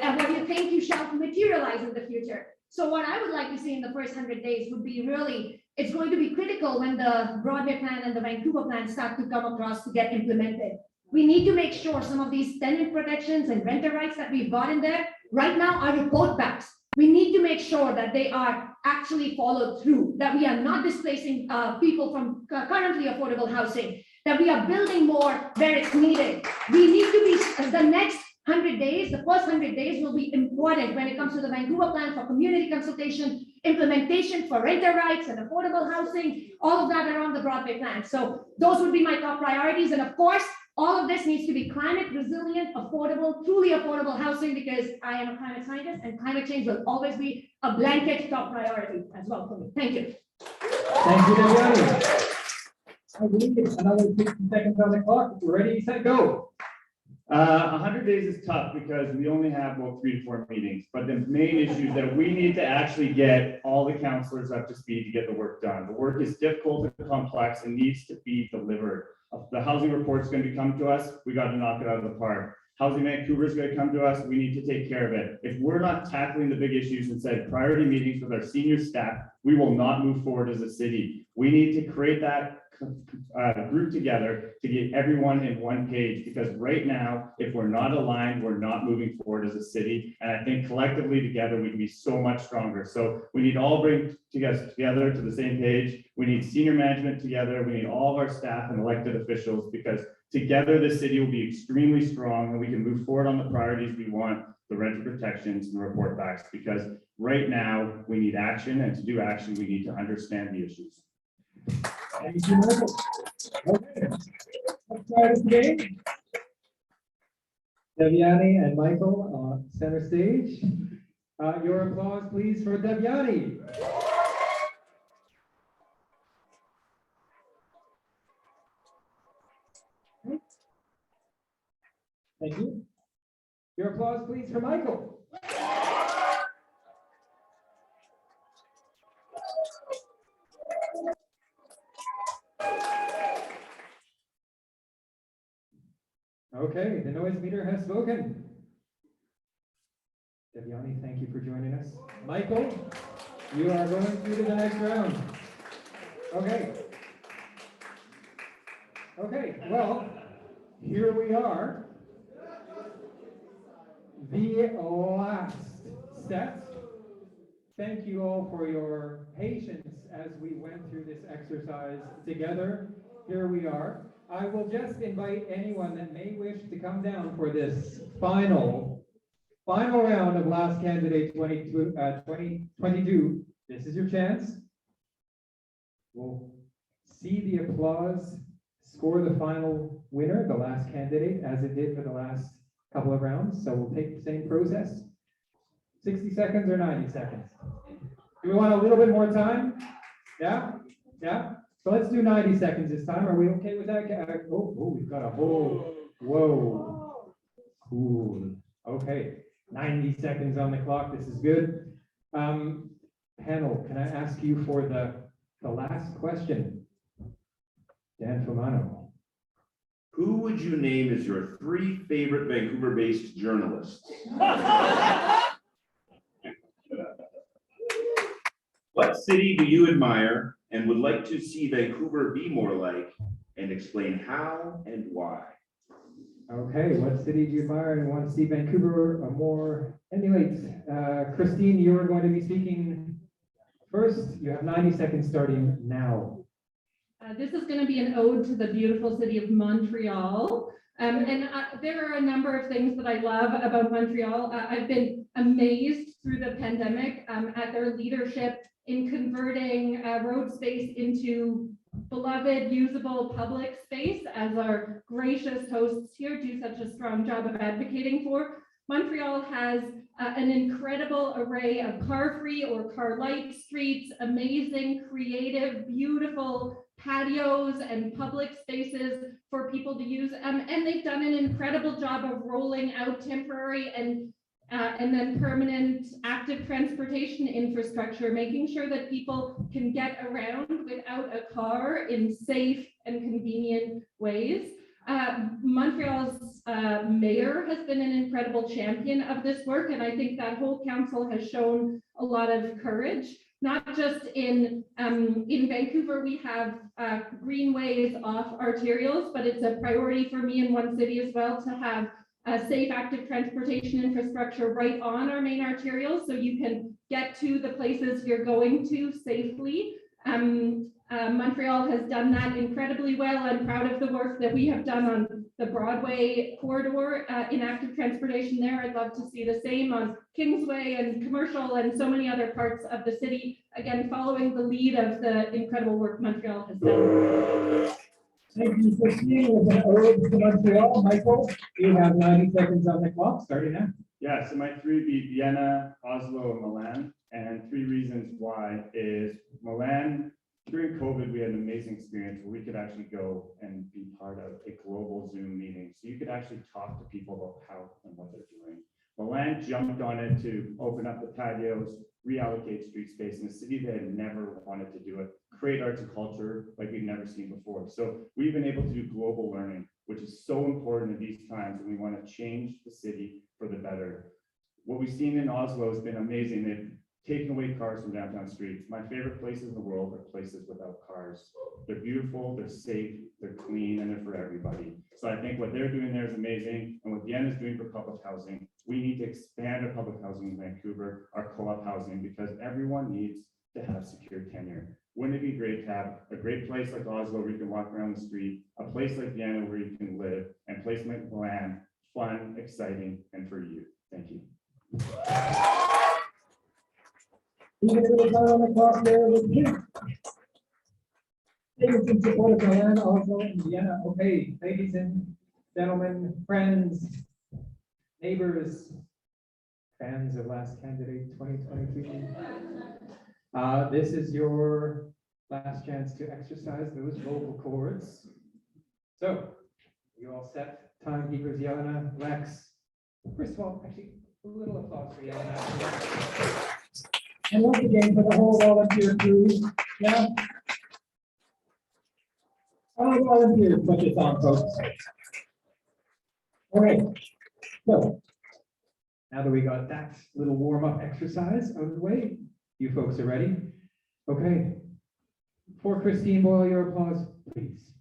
And what you think you shall materialize in the future. So what I would like to see in the first 100 days would be really, it's going to be critical when the Broadway plan and the Vancouver plan start to come across to get implemented. We need to make sure some of these tenant protections and renter rights that we've got in there right now are report backs. We need to make sure that they are actually followed through, that we are not displacing people from currently affordable housing, that we are building more where it's needed. We need to be, the next 100 days, the first 100 days will be important when it comes to the Vancouver plan for community consultation, implementation for renter rights and affordable housing, all of that around the Broadway plan. So those would be my top priorities. And of course, all of this needs to be climate resilient, affordable, truly affordable housing, because I am a climate scientist and climate change will always be a blanket top priority as well for me. Thank you. Thank you, Devyani. I believe it's another 60 seconds on the clock. We're ready, set, go. 100 days is tough because we only have about 3 to 4 meetings, but the main issue is that we need to actually get all the counselors up to speed to get the work done. The work is difficult and complex and needs to be delivered. The housing report's going to come to us, we got to knock it out of the park. Housing Vancouver is going to come to us, we need to take care of it. If we're not tackling the big issues and said priority meetings with our senior staff, we will not move forward as a city. We need to create that group together to get everyone in one page, because right now, if we're not aligned, we're not moving forward as a city. And I think collectively together, we can be so much stronger. So we need to all bring together to the same page. We need senior management together. We need all of our staff and elected officials, because together the city will be extremely strong and we can move forward on the priorities we want, the renter protections and the report backs, because right now we need action, and to do action, we need to understand the issues. Thank you, Michael. Okay, let's try this again. Devyani and Michael center stage. Your applause, please, for Devyani. Thank you. Your applause, please, for Michael. Okay, the noise meter has spoken. Devyani, thank you for joining us. Michael, you are going through to the next round. Okay. Okay, well, here we are. The last set. Thank you all for your patience as we went through this exercise together. Here we are. I will just invite anyone that may wish to come down for this final round of Last Candidate 2022. This is your chance. We'll see the applause score the final winner, the last candidate, as it did for the last couple of rounds. So we'll take the same process. 60 seconds or 90 seconds? Do we want a little bit more time? Yeah? Yeah? So let's do 90 seconds this time. Are we okay with that? Oh, we've got a whole, whoa. Cool. Okay, 90 seconds on the clock. This is good. Panel, can I ask you for the last question? Dan Fumano. Who would you name as your 3 favorite Vancouver-based journalists? What city do you admire and would like to see Vancouver be more like, and explain how and why? Okay, what city do you admire and want to see Vancouver more emulate? Christine, you are going to be speaking first. You have 90 seconds starting now. This is going to be an ode to the beautiful city of Montreal. There are a number of things that I love about Montreal. I've been amazed through the pandemic at their leadership in converting road space into beloved, usable public space, as our gracious hosts here do such a strong job of advocating for. Montreal has an incredible array of car-free or car-light streets, amazing, creative, beautiful patios and public spaces for people to use. And they've done an incredible job of rolling out temporary and then permanent active transportation infrastructure, making sure that people can get around without a car in safe and convenient ways. Montreal's mayor has been an incredible champion of this work, and I think that whole council has shown a lot of courage. Not just in Vancouver, we have greenways off arterials, but it's a priority for me in one city as well to have a safe active transportation infrastructure right on our main arterials, so you can get to the places you're going to safely. Montreal has done that incredibly well. I'm proud of the work that we have done on the Broadway corridor in active transportation there. I'd love to see the same on Kingsway and Commercial and so many other parts of the city. Again, following the lead of the incredible work Montreal has done. Thank you, Christine. With an ode to Montreal, Michael, you have 90 seconds on the clock, starting now. Yeah, so my three would be Vienna, Oslo, and Milan. And three reasons why is Milan, during COVID, we had an amazing experience where we could actually go and be part of a global Zoom meeting. So you could actually talk to people about how and what they're doing. Milan jumped on it to open up the patios, reallocate street space in a city that had never wanted to do it, create arts and culture like we've never seen before. So we've been able to do global learning, which is so important in these times when we want to change the city for the better. What we've seen in Oslo has been amazing. They've taken away cars from downtown streets. My favorite places in the world are places without cars. They're beautiful, they're safe, they're clean, and they're for everybody. So I think what they're doing there is amazing. And what Vienna is doing for public housing, we need to expand our public housing in Vancouver, our co-op housing, because everyone needs to have secure tenure. Wouldn't it be great to have a great place like Oslo where you can walk around the street, a place like Vienna where you can live, and a place like Milan, fun, exciting, and for you. Thank you. In support of Milan, Oslo, and Vienna. Okay, ladies and gentlemen, friends, neighbors, fans of Last Candidate 2022. This is your last chance to exercise those vocal cords. So, you all set? Timekeepers, Yelena, Lex. First of all, actually, a little applause for Yelena. And once again, for the whole volunteer crew. Yeah. All volunteers put this on, folks. All right. So, now that we got that little warm-up exercise out of the way, you folks are ready? Okay. For Christine Boyle, your applause, please.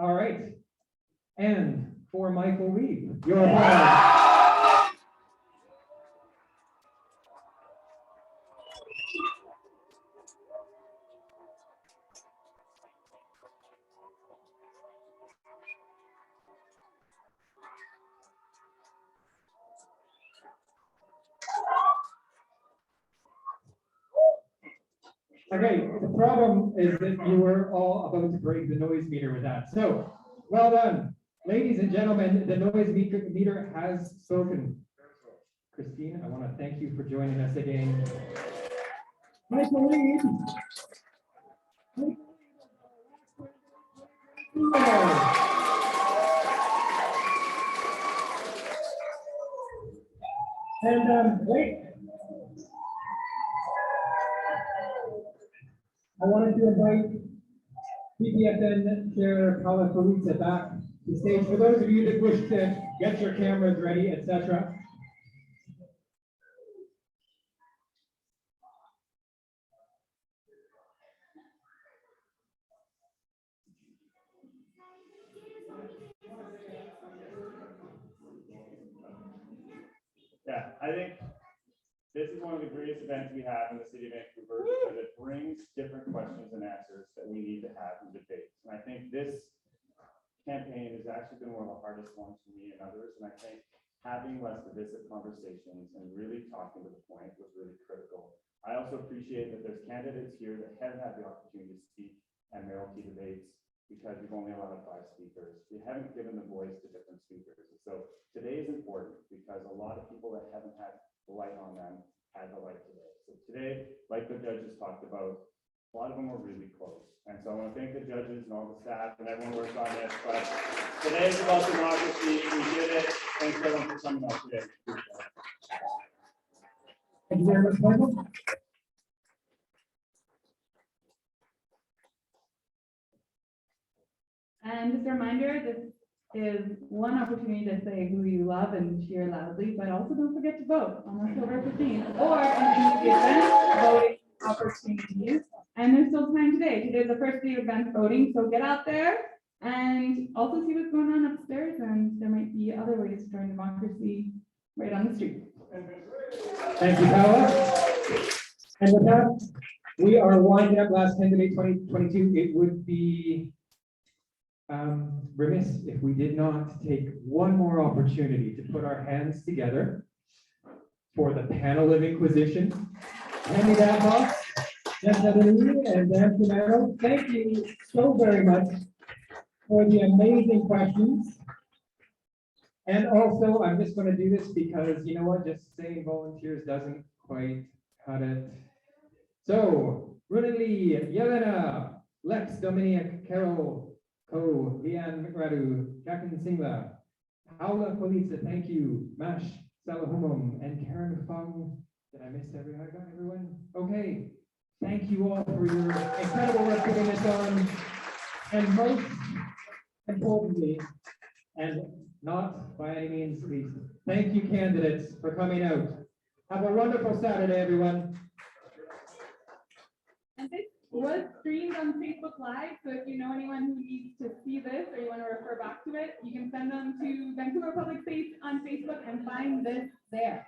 All right. And for Michael Reed, your applause. Okay, the problem is that you were all about to break the noise meter with that. So, well done. Ladies and gentlemen, the noise meter has spoken. Christine, I want to thank you for joining us again. Michael Reed. And wait. I wanted to invite VPSN Chair Paula Faritza back to the stage. For those of you that wish to get your cameras ready, etc. Yeah, I think this is one of the greatest events we have in the city of Vancouver because it brings different questions and answers that we need to have in debate. And I think this campaign has actually been one of the hardest ones for me and others. And I think having less divisive conversations and really talking to the point was really critical. I also appreciate that there's candidates here that haven't had the opportunity to speak at mayoralty debates because we've only allowed 5 speakers. We haven't given the voice to different speakers. And so today is important because a lot of people that haven't had the light on them had the light today. So today, like the judges talked about, a lot of them were really close. And so I want to thank the judges and all the staff and everyone who worked on this. But today is about democracy. We did it. Thanks everyone for coming out today. Thank you very much, Michael. And just a reminder, this is one opportunity to say who you love and cheer loudly, but also don't forget to vote on October 15th or in the event voting opportunities. And there's still time today. Today's the first day of event voting, so get out there, and also see what's going on upstairs, and there might be other ways to join democracy right on the street. Thank you, Paola. And with that, we are winding up last candidate 2022. It would be remiss if we did not take one more opportunity to put our hands together for the panel of inquisition. Andy Danfoss, Jeff Heatherly, and Dan Pinero, thank you so very much for the amazing questions. And also, I'm just going to do this because, you know what, just saying volunteers doesn't quite cut it. So, Runan Lee, Yelena, Lex, Dominic, Carol, Ko, Leanne McRadu, Jacqueline Singla, Paula Polizza, thank you, Mash Salahumum, and Karen Fung. Did I miss everyone? Okay. Thank you all for your incredible work putting this on. And most importantly, and not by any means least, thank you candidates for coming out. Have a wonderful Saturday, everyone. And this was streamed on Facebook Live, so if you know anyone who needs to see this or you want to refer back to it, you can send them to Vancouver Public Space on Facebook and find this there.